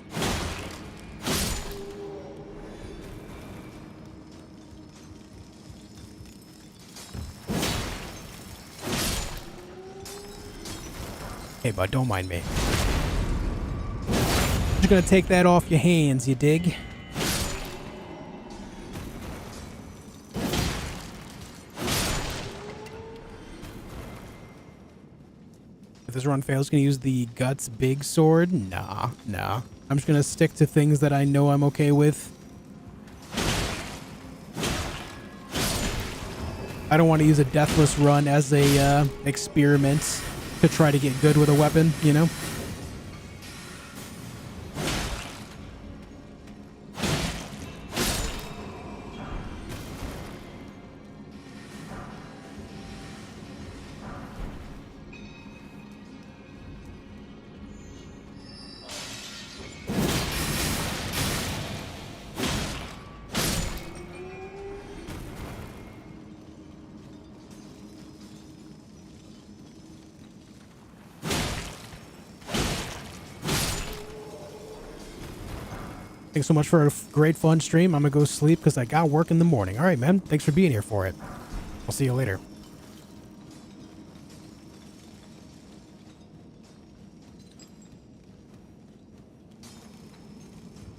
Hey, bud, don't mind me. I'm just gonna take that off your hands, you dig? If this run fails, gonna use the Guts big sword? Nah. I'm just gonna stick to things that I know I'm okay with. I don't want to use a deathless run as a experiment to try to get good with a weapon, you know? Thanks so much for a great fun stream. I'm gonna go sleep because I got work in the morning. All right, man. Thanks for being here for it. I'll see you later.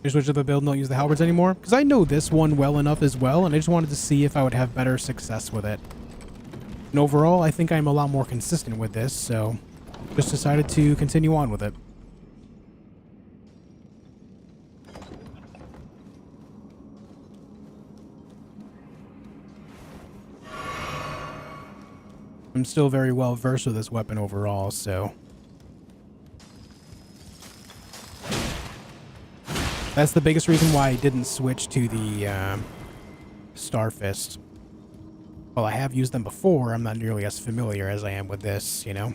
Just switch to the build and don't use the halberds anymore? Because I know this one well enough as well, and I just wanted to see if I would have better success with it. And overall, I think I'm a lot more consistent with this, so just decided to continue on with it. I'm still very well versed with this weapon overall, so that's the biggest reason why I didn't switch to the Star Fist. While I have used them before, I'm not nearly as familiar as I am with this, you know?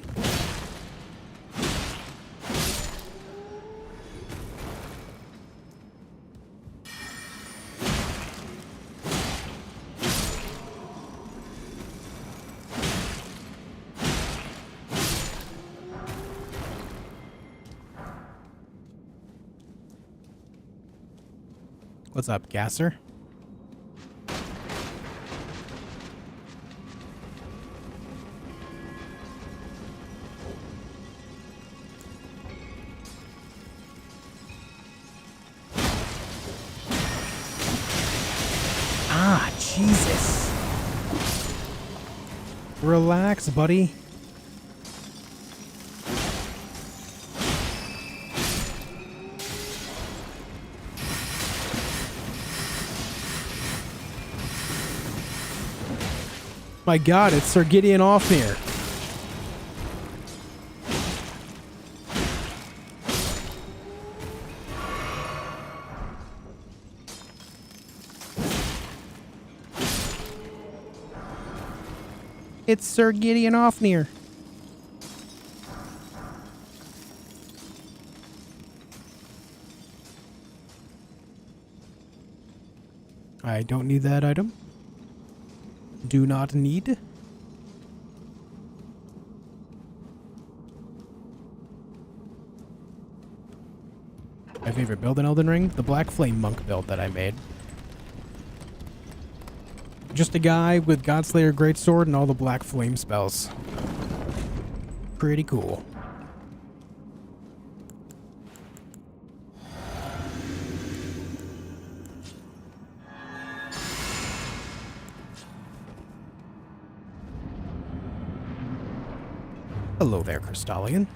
What's up, Gasser? Ah, Jesus. Relax, buddy. My God, it's Sir Gideon Offmere. It's Sir Gideon Offmere. I don't need that item. Do not need. My favorite build in Elden Ring? The Black Flame Monk build that I made. Just a guy with Godslayer Greatsword and all the Black Flame spells. Pretty cool. Hello there, Crystallian.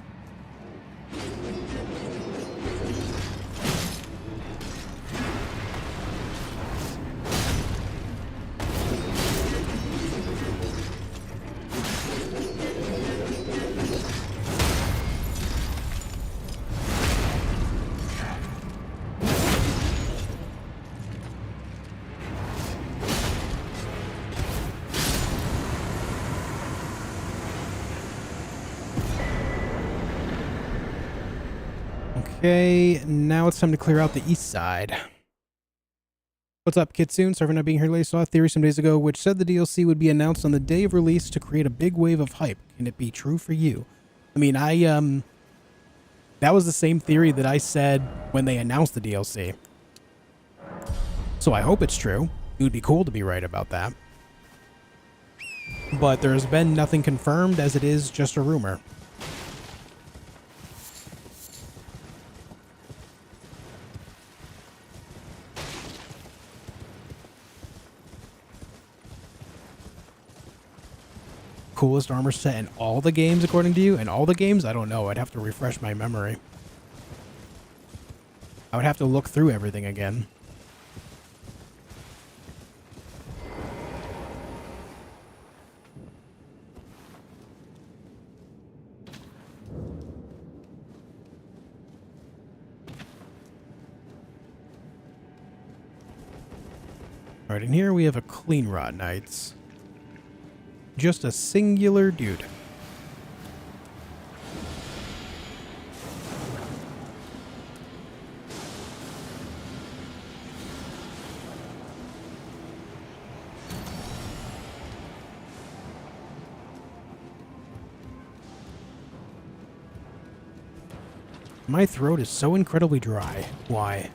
Okay, now it's time to clear out the east side. What's up, Kitsune? Sorry for not being here late. Saw a theory some days ago which said the DLC would be announced on the day of release to create a big wave of hype. Can it be true for you? I mean, that was the same theory that I said when they announced the DLC. So I hope it's true. It would be cool to be right about that. But there's been nothing confirmed, as it is just a rumor. Coolest armor set in all the games, according to you? In all the games? I don't know. I'd have to refresh my memory. I would have to look through everything again. Alright, in here we have a Clean Rot Knights. Just a singular dude. My throat is so incredibly dry. Why?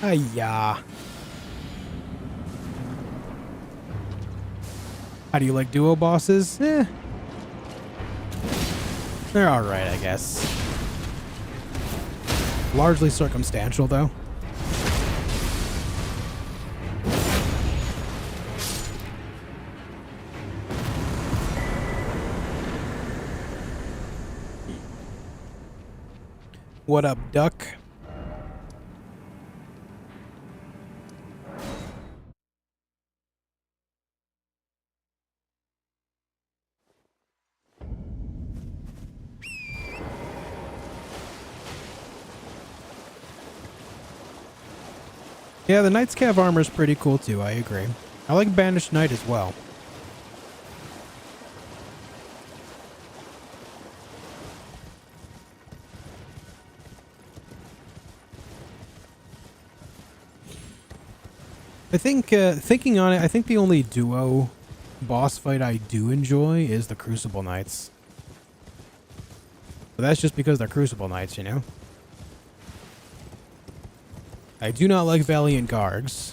Hiya. How do you like duo bosses? Eh. They're alright, I guess. Largely circumstantial, though. What up, duck? Yeah, the Knight's Cav armor is pretty cool too, I agree. I like Banished Knight as well. I think, thinking on it, I think the only duo boss fight I do enjoy is the Crucible Knights. But that's just because they're Crucible Knights, you know? I do not like Valiant Gargs.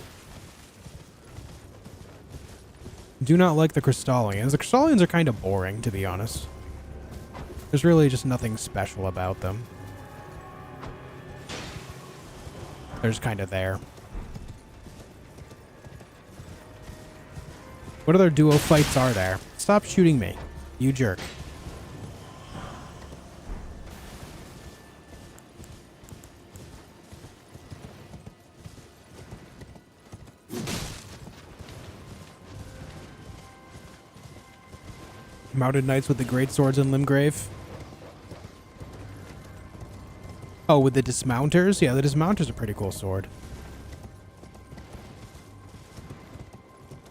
Do not like the Crystallians. The Crystallians are kind of boring, to be honest. There's really just nothing special about them. They're just kind of there. What other duo fights are there? Stop shooting me, you jerk. Mounted Knights with the Great Swords and Limgrave. Oh, with the Dismounters? Yeah, the Dismounter's a pretty cool sword.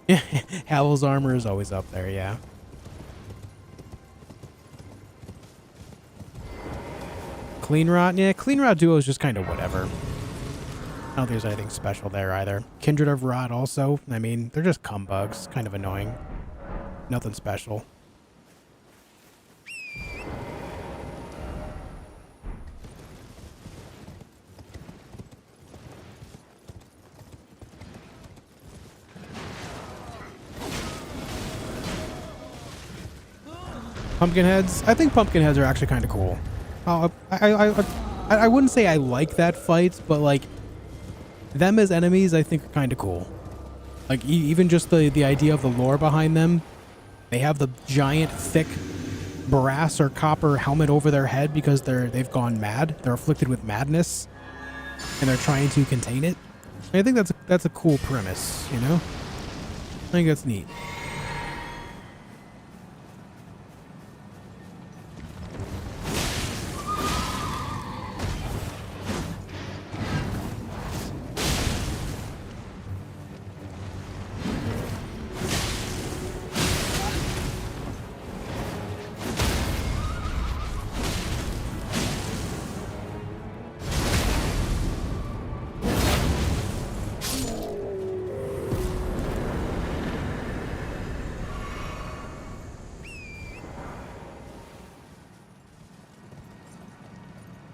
Yeah, Havel's armor is always up there, yeah. Clean Rot? Yeah, Clean Rot Duo is just kind of whatever. I don't think there's anything special there either. Kindred of Rot also. I mean, they're just cum bugs. Kind of annoying. Nothing special. Pumpkinheads? I think Pumpkinheads are actually kind of cool. I wouldn't say I like that fight, but like them as enemies, I think are kind of cool. Like even just the idea of the lore behind them. They have the giant, thick brass or copper helmet over their head because they've gone mad. They're afflicted with madness, and they're trying to contain it. And I think that's a cool premise, you know. I think that's neat.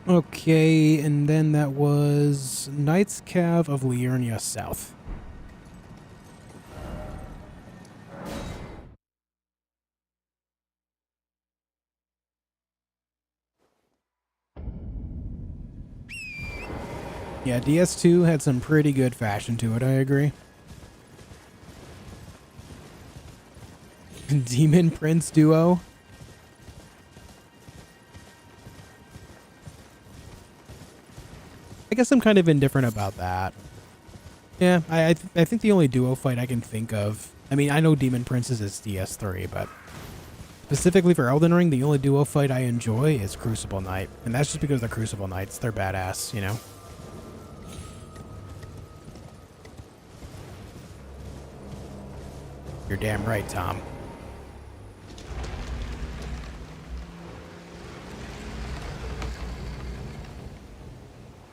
Okay, and then that was Knight's Cav of Liurnia South. Yeah, DS2 had some pretty good fashion to it, I agree. Demon Prince Duo. I guess I'm kind of indifferent about that. Yeah, I think the only duo fight I can think of... I mean, I know Demon Princes is DS3, but... specifically for Elden Ring, the only duo fight I enjoy is Crucible Knight. And that's just because they're Crucible Knights. They're badass, you know? You're damn right, Tom.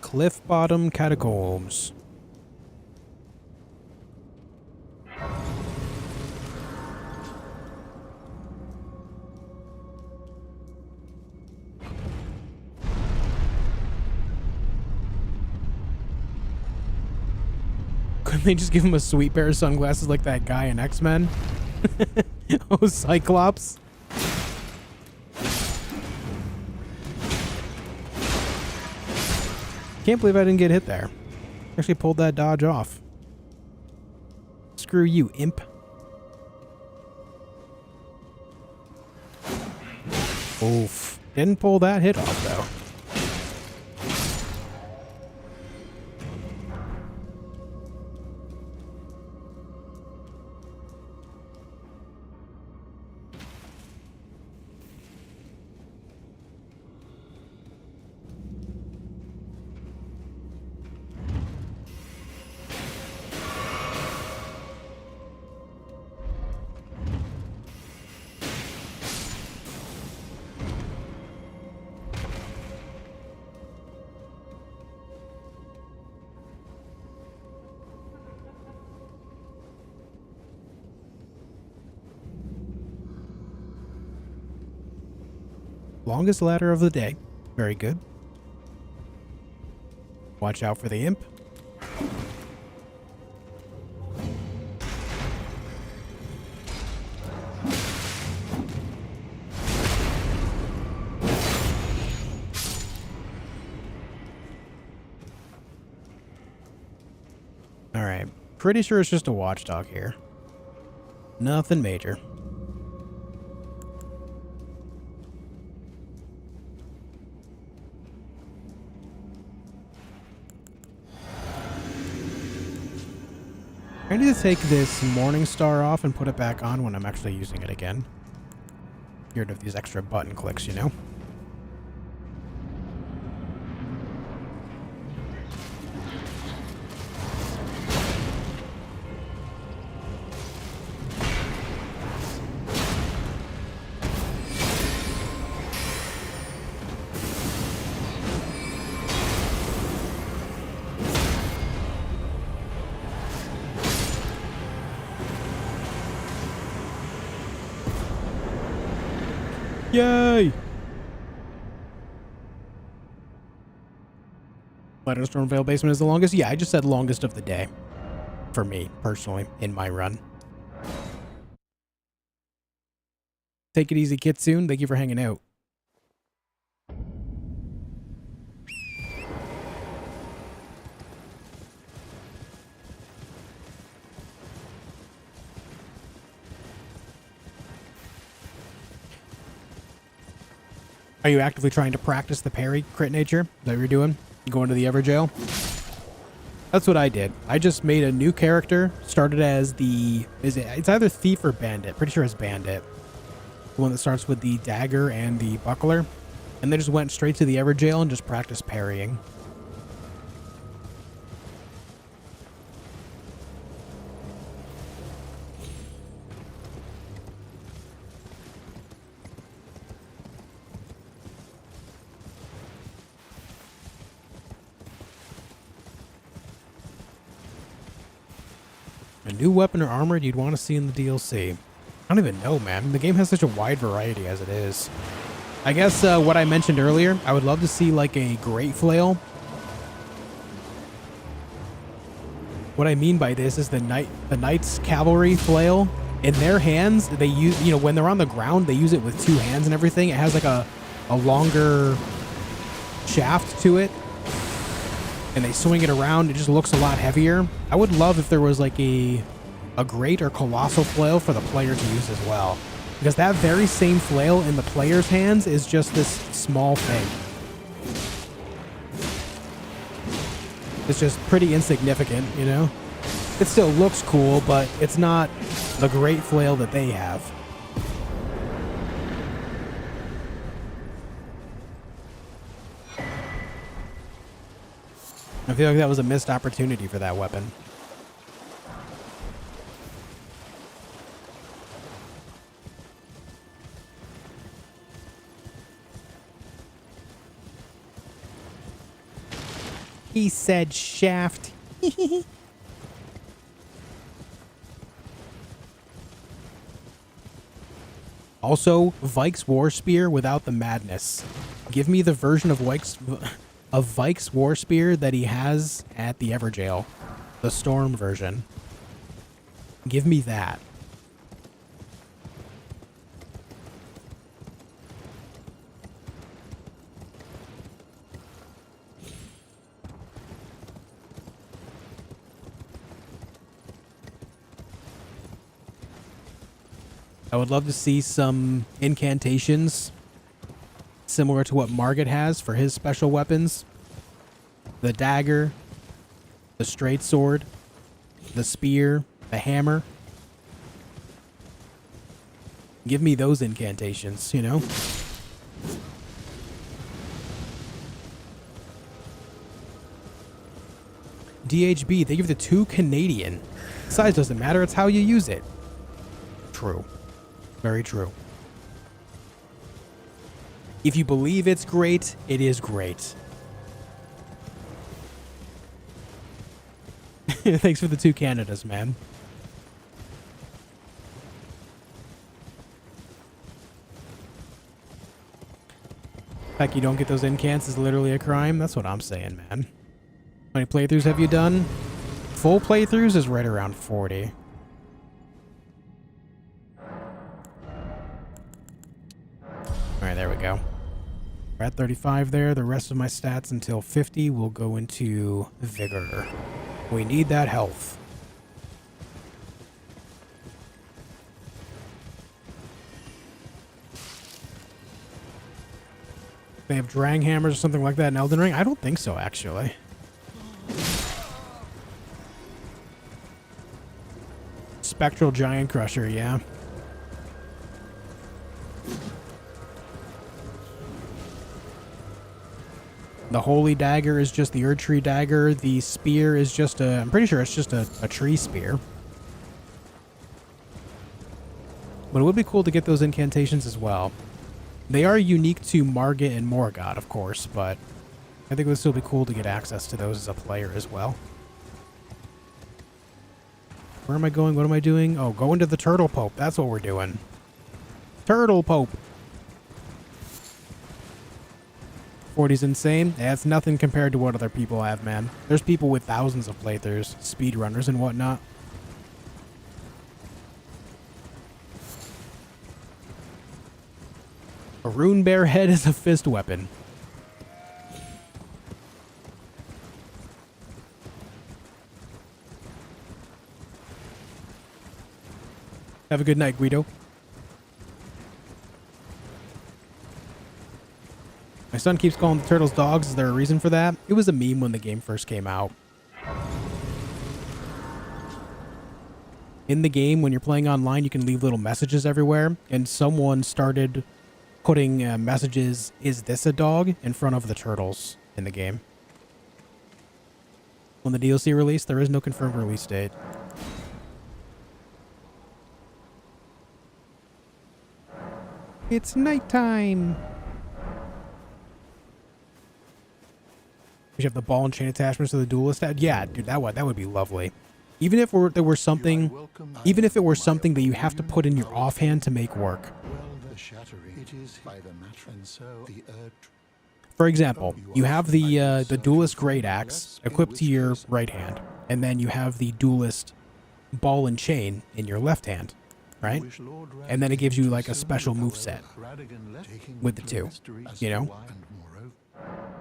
Cliff Bottom Catacombs. Couldn't they just give him a sweet pair of sunglasses like that guy in X-Men? Oh, Cyclops. Can't believe I didn't get hit there. Actually pulled that dodge off. Screw you, imp. Oof. Didn't pull that hit off, though. Longest ladder of the day. Very good. Watch out for the imp. Alright. Pretty sure it's just a watchdog here. Nothing major. I need to take this Morning Star off and put it back on when I'm actually using it again. Get rid of these extra button clicks, you know? Yay! Ladder Stormvale basement is the longest? Yeah, I just said longest of the day. For me, personally, in my run. Take it easy, Kitsune. Thank you for hanging out. Are you actively trying to practice the parry crit nature? Is that what you're doing? Going to the Everjail? That's what I did. I just made a new character. Started as the... It's either Thief or Bandit. Pretty sure it's Bandit. The one that starts with the dagger and the buckler. And they just went straight to the Everjail and just practiced parrying. A new weapon or armor you'd want to see in the DLC. I don't even know, man. The game has such a wide variety as it is. I guess what I mentioned earlier, I would love to see like a great flail. What I mean by this is the Knights Cavalry flail. In their hands, they use, you know, when they're on the ground, they use it with two hands and everything. It has like a longer shaft to it. And they swing it around, it just looks a lot heavier. I would love if there was like a great or colossal flail for the player to use as well. Because that very same flail in the player's hands is just this small thing. It's just pretty insignificant, you know? It still looks cool, but it's not the great flail that they have. I feel like that was a missed opportunity for that weapon. He said shaft. Also, Vike's War Spear without the madness. Give me the version of Vike's War Spear that he has at the Everjail. The Storm version. Give me that. I would love to see some incantations similar to what Margit has for his special weapons. The dagger, the straight sword, the spear, the hammer. Give me those incantations, you know? DHB, they give the 2 Canadian. Size doesn't matter, it's how you use it. True. Very true. If you believe it's great, it is great. Thanks for the 2 Canadas, man. The fact you don't get those incants is literally a crime. That's what I'm saying, man. How many playthroughs have you done? Full playthroughs is right around 40. Alright, there we go. We're at 35 there. The rest of my stats until 50 will go into Vigor. We need that health. They have Drang Hammers or something like that in Elden Ring? I don't think so, actually. Spectral Giant Crusher, yeah. The Holy Dagger is just the Erdtree Dagger. The Spear is just a... I'm pretty sure it's just a tree spear. But it would be cool to get those incantations as well. They are unique to Margit and Morgott, of course, but I think it would still be cool to get access to those as a player as well. Where am I going? What am I doing? Oh, going to the Turtle Pope. That's what we're doing. Turtle Pope. 40's insane. Yeah, it's nothing compared to what other people have, man. There's people with thousands of playthroughs, speedrunners and whatnot. A rune bear head is a fist weapon. Have a good night, Guido. My son keeps calling the turtles dogs. Is there a reason for that? It was a meme when the game first came out. In the game, when you're playing online, you can leave little messages everywhere, and someone started putting messages, "Is this a dog?" in front of the turtles in the game. When the DLC released, there is no confirmed release date. It's nighttime. We should have the ball and chain attachments to the duelist. Yeah, dude, that would be lovely. Even if there were something, even if it were something that you have to put in your offhand to make work. For example, you have the duelist great axe equipped to your right hand, and then you have the duelist ball and chain in your left hand, right? And then it gives you like a special moveset with the two, you know?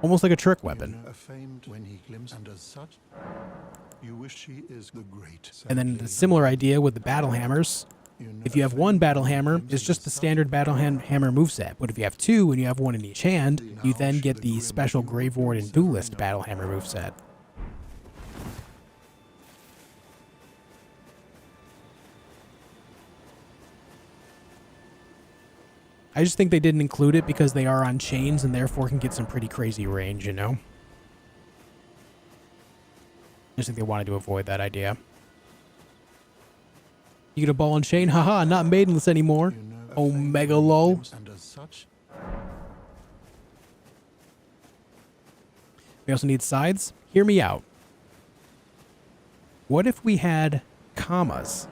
Almost like a trick weapon. And then the similar idea with the battle hammers. If you have one battle hammer, it's just the standard battle hammer moveset. But if you have two and you have one in each hand, you then get the special Grave Ward and Duelist battle hammer moveset. I just think they didn't include it because they are on chains and therefore can get some pretty crazy range, you know? I just think they wanted to avoid that idea. You get a ball and chain? Haha, not maidenless anymore. Omega lol. We also need sides. Hear me out. What if we had commas?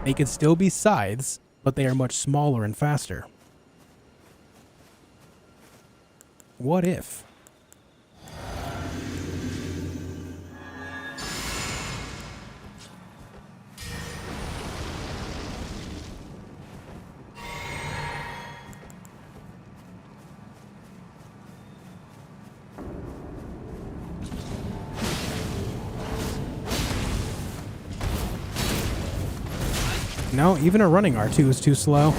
They could still be scythes, but they are much smaller and faster. What if? No, even a running R2 is too slow.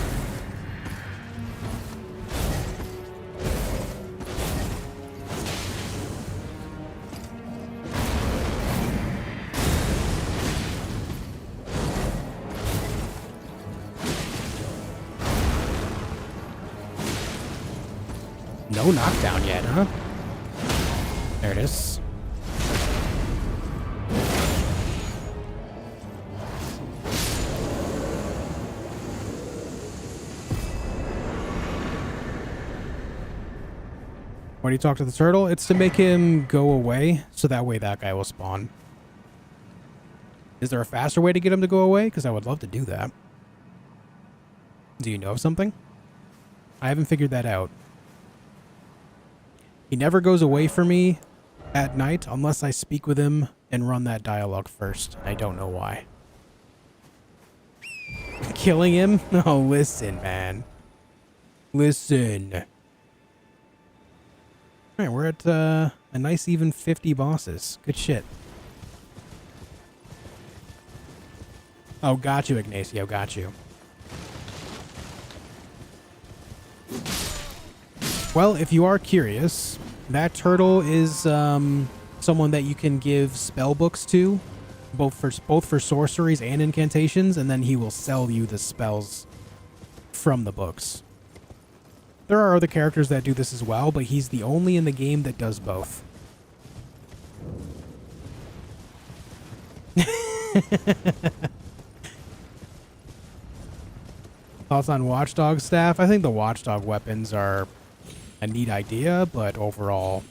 No knockdown yet, huh? There it is. When you talk to the turtle, it's to make him go away, so that way that guy will spawn. Is there a faster way to get him to go away? Because I would love to do that. Do you know of something? I haven't figured that out. He never goes away from me at night unless I speak with him and run that dialogue first. I don't know why. Killing him? Oh, listen, man. Listen. Alright, we're at a nice even 50 bosses. Good shit. Oh, got you, Ignacio. Got you. Well, if you are curious, that turtle is someone that you can give spell books to, both for sorceries and incantations, and then he will sell you the spells from the books. There are other characters that do this as well, but he's the only in the game that does both. Thoughts on Watchdog staff? I think the Watchdog weapons are a neat idea, but overall,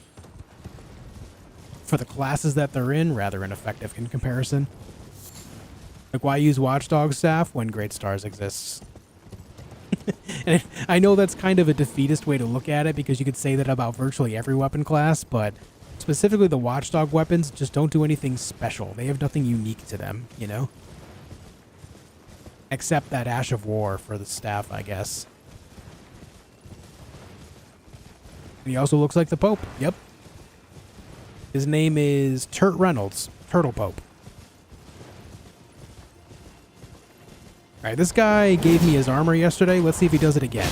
for the classes that they're in, rather ineffective in comparison. Like, why use Watchdog staff when Great Stars exists? And I know that's kind of a defeatist way to look at it, because you could say that about virtually every weapon class, but specifically the Watchdog weapons just don't do anything special. They have nothing unique to them, you know? Except that Ash of War for the staff, I guess. He also looks like the Pope. Yep. His name is Turt Reynolds. Turtle Pope. Alright, this guy gave me his armor yesterday. Let's see if he does it again.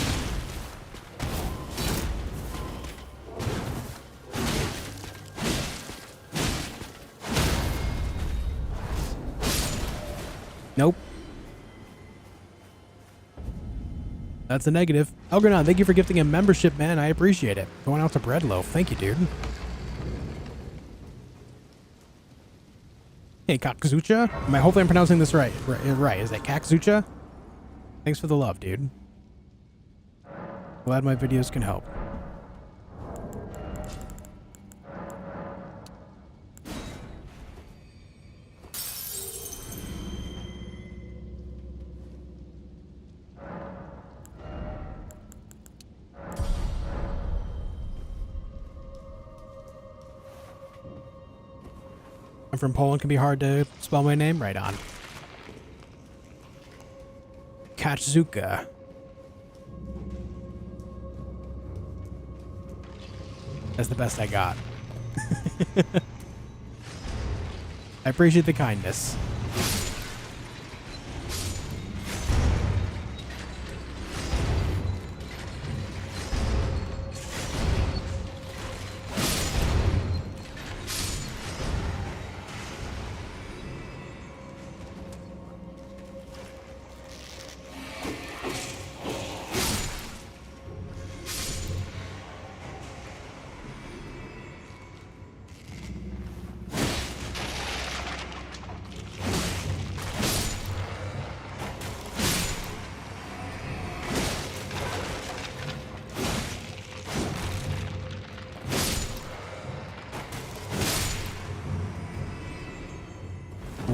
Nope. That's a negative. Elgranon, thank you for gifting a membership, man. I appreciate it. Going out to Breadloaf. Thank you, dude. Hey, Kakzucha? Hopefully I'm pronouncing this right. Right. Is that Kakzucha? Thanks for the love, dude. Glad my videos can help. I'm from Poland, can be hard to spell my name. Right on. Kachuka. That's the best I got. I appreciate the kindness.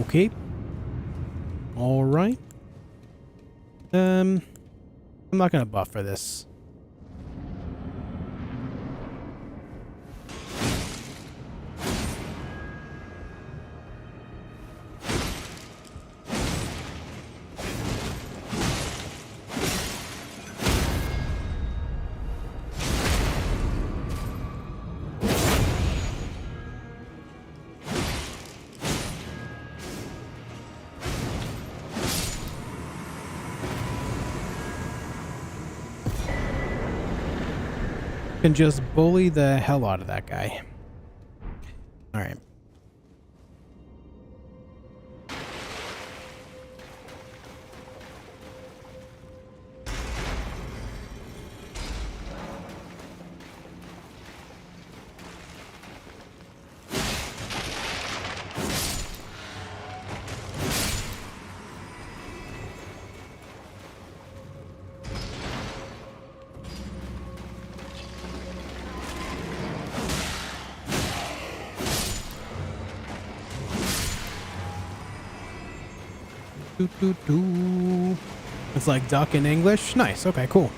Okay. All right. I'm not gonna buff for this. Can just bully the hell out of that guy. All right. Doo, doo, doo. It's like duck in English. Nice. Okay, cool.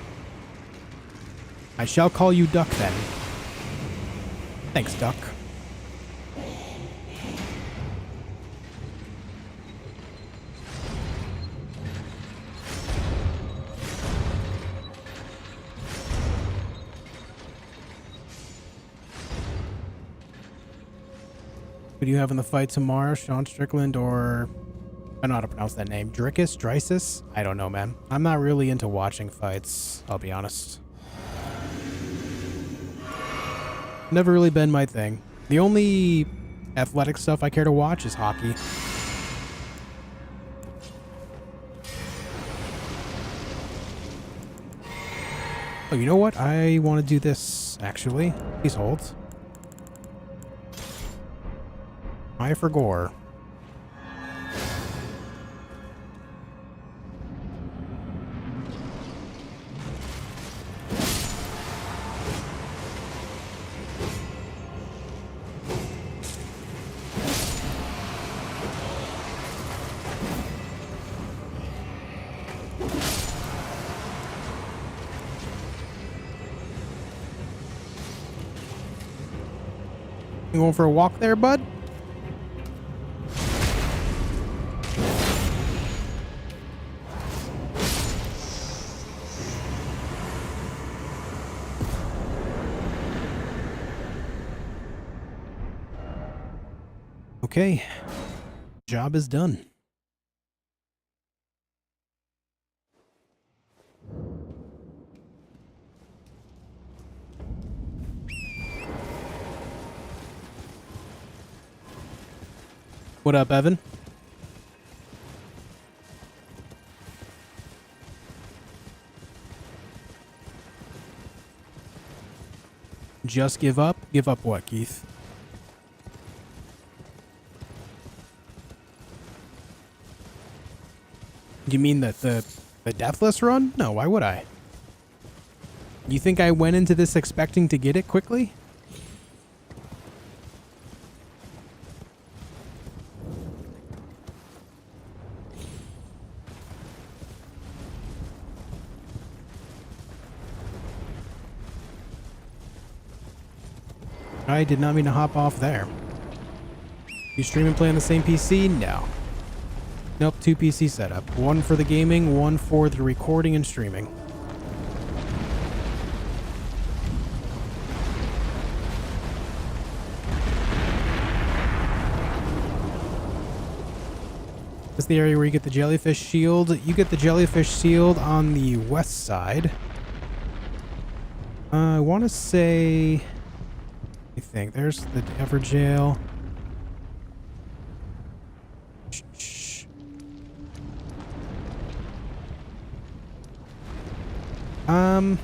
I shall call you Duck then. Thanks, Duck. Who do you have in the fight tomorrow? Sean Strickland or... I don't know how to pronounce that name. Drysis? I don't know, man. I'm not really into watching fights, I'll be honest. Never really been my thing. The only athletic stuff I care to watch is hockey. Oh, you know what? I want to do this, actually. Please hold. Eye for gore. You going for a walk there, bud? Okay. Job is done. What up, Evan? Just give up? Give up what, Keith? You mean that the Deathless run? No, why would I? You think I went into this expecting to get it quickly? I did not mean to hop off there. You stream and play on the same PC? No. Nope, 2 PC setup. One for the gaming, one for the recording and streaming. This is the area where you get the jellyfish shield. You get the jellyfish shield on the west side. I want to say... I think there's the Everjail. Shh. I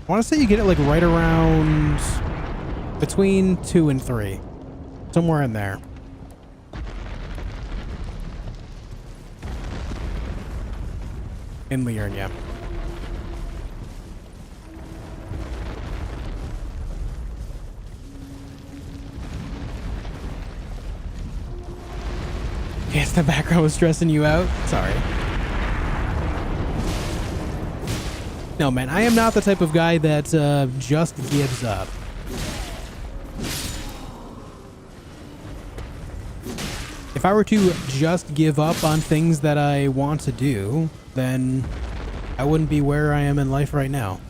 want to say you get it like right around between 2 and 3, somewhere in there. In Liurnia. Yes, the background was stressing you out. Sorry. No, man, I am not the type of guy that just gives up. If I were to just give up on things that I want to do, then I wouldn't be where I am in life right now.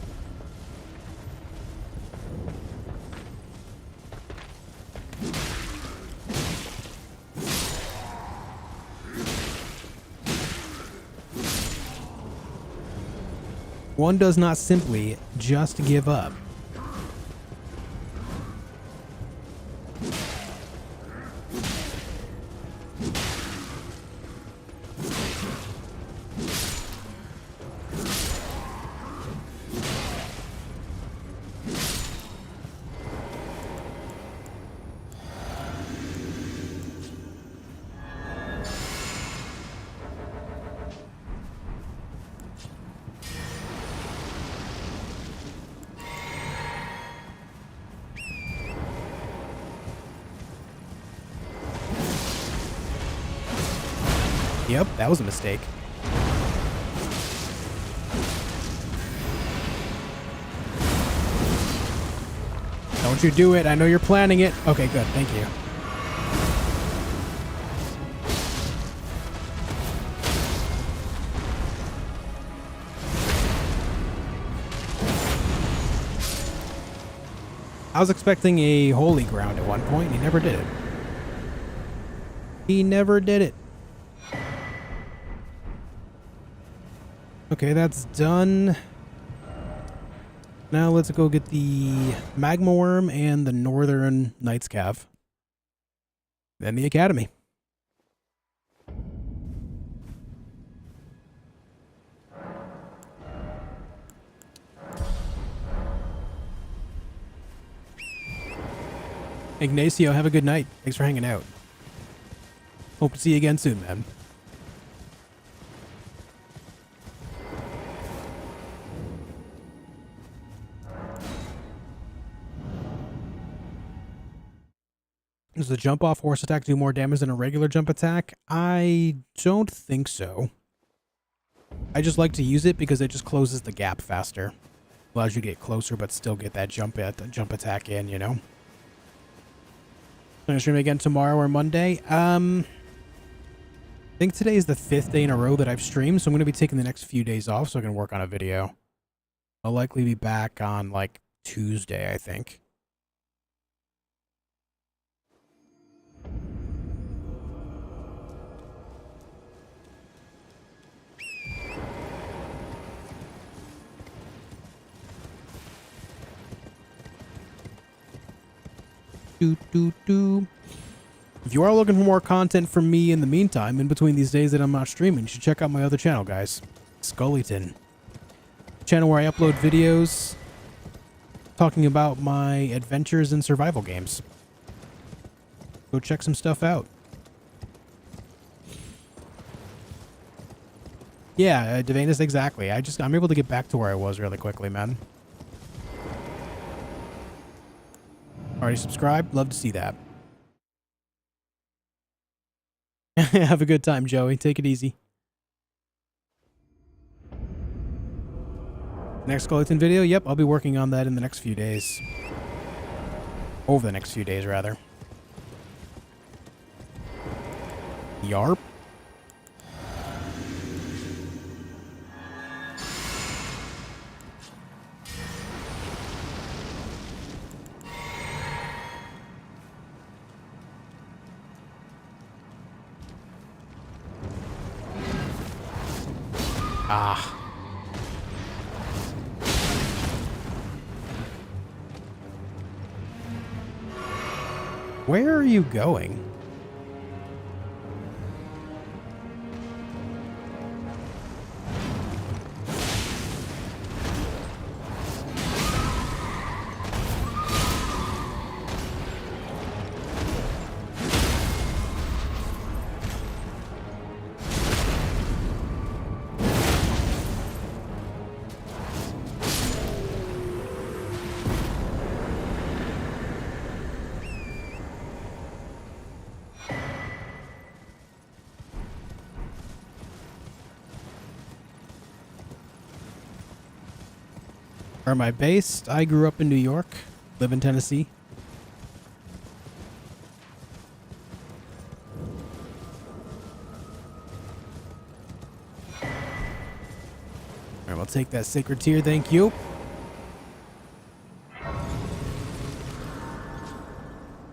One does not simply just give up. Yep, that was a mistake. Don't you do it. I know you're planning it. Okay, good. Thank you. I was expecting a holy ground at one point. He never did it. He never did it. Okay, that's done. Now let's go get the magma worm and the northern knight's cav. Then the academy. Ignacio, have a good night. Thanks for hanging out. Hope to see you again soon, man. Does the jump off horse attack do more damage than a regular jump attack? I don't think so. I just like to use it because it just closes the gap faster. Allows you to get closer but still get that jump attack in, you know? I'm gonna stream again tomorrow or Monday. I think today is the 5th day in a row that I've streamed, so I'm gonna be taking the next few days off so I can work on a video. I'll likely be back on like Tuesday, I think. If you are looking for more content from me in the meantime, in between these days that I'm not streaming, you should check out my other channel, guys. Scullyton. Channel where I upload videos talking about my adventures in survival games. Go check some stuff out. Yeah, Devanus, exactly. I'm able to get back to where I was really quickly, man. Already subscribed? Love to see that. Have a good time, Joey. Take it easy. Next skeleton video? Yep, I'll be working on that in the next few days. Over the next few days, rather. Yarp. Ah. Where are you going? Where am I based? I grew up in New York, live in Tennessee. Alright, we'll take that sacred tier, thank you.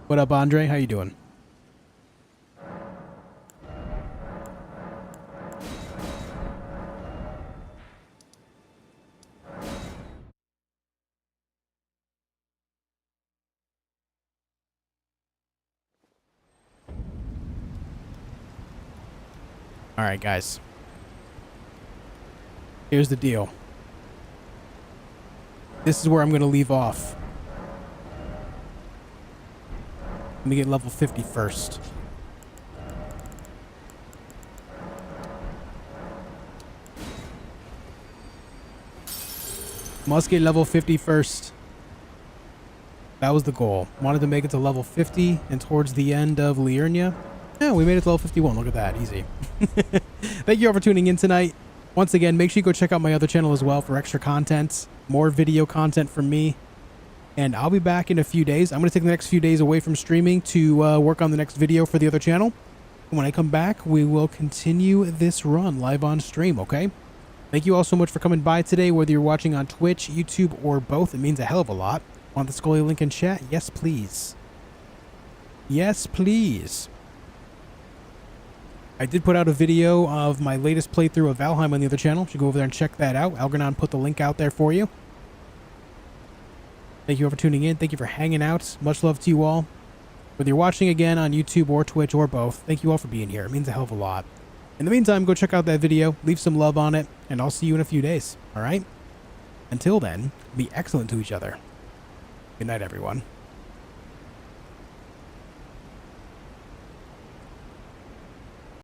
What up, Andre? How you doing? All right, guys. Here's the deal. This is where I'm going to leave off. Let me get level 50 first. Must get level 50 first. That was the goal. Wanted to make it to level 50 and towards the end of Liurnia, Yeah, we made it to level 51. Look at that. Easy. Thank you all for tuning in tonight. Once again, make sure you go check out my other channel as well for extra content, more video content from me. And I'll be back in a few days. I'm going to take the next few days away from streaming to work on the next video for the other channel. And when I come back, we will continue this run live on stream, okay? Thank you all so much for coming by today, whether you're watching on Twitch, YouTube, or both. It means a hell of a lot. Want the Scully link in chat? Yes, please. Yes, please. I did put out a video of my latest playthrough of Valheim on the other channel. You should go over there and check that out. Algernon put the link out there for you. Thank you all for tuning in. Thank you for hanging out. Much love to you all. Whether you're watching again on YouTube or Twitch or both, thank you all for being here. It means a hell of a lot. In the meantime, go check out that video, leave some love on it, and I'll see you in a few days, alright? Until then, be excellent to each other. Good night, everyone.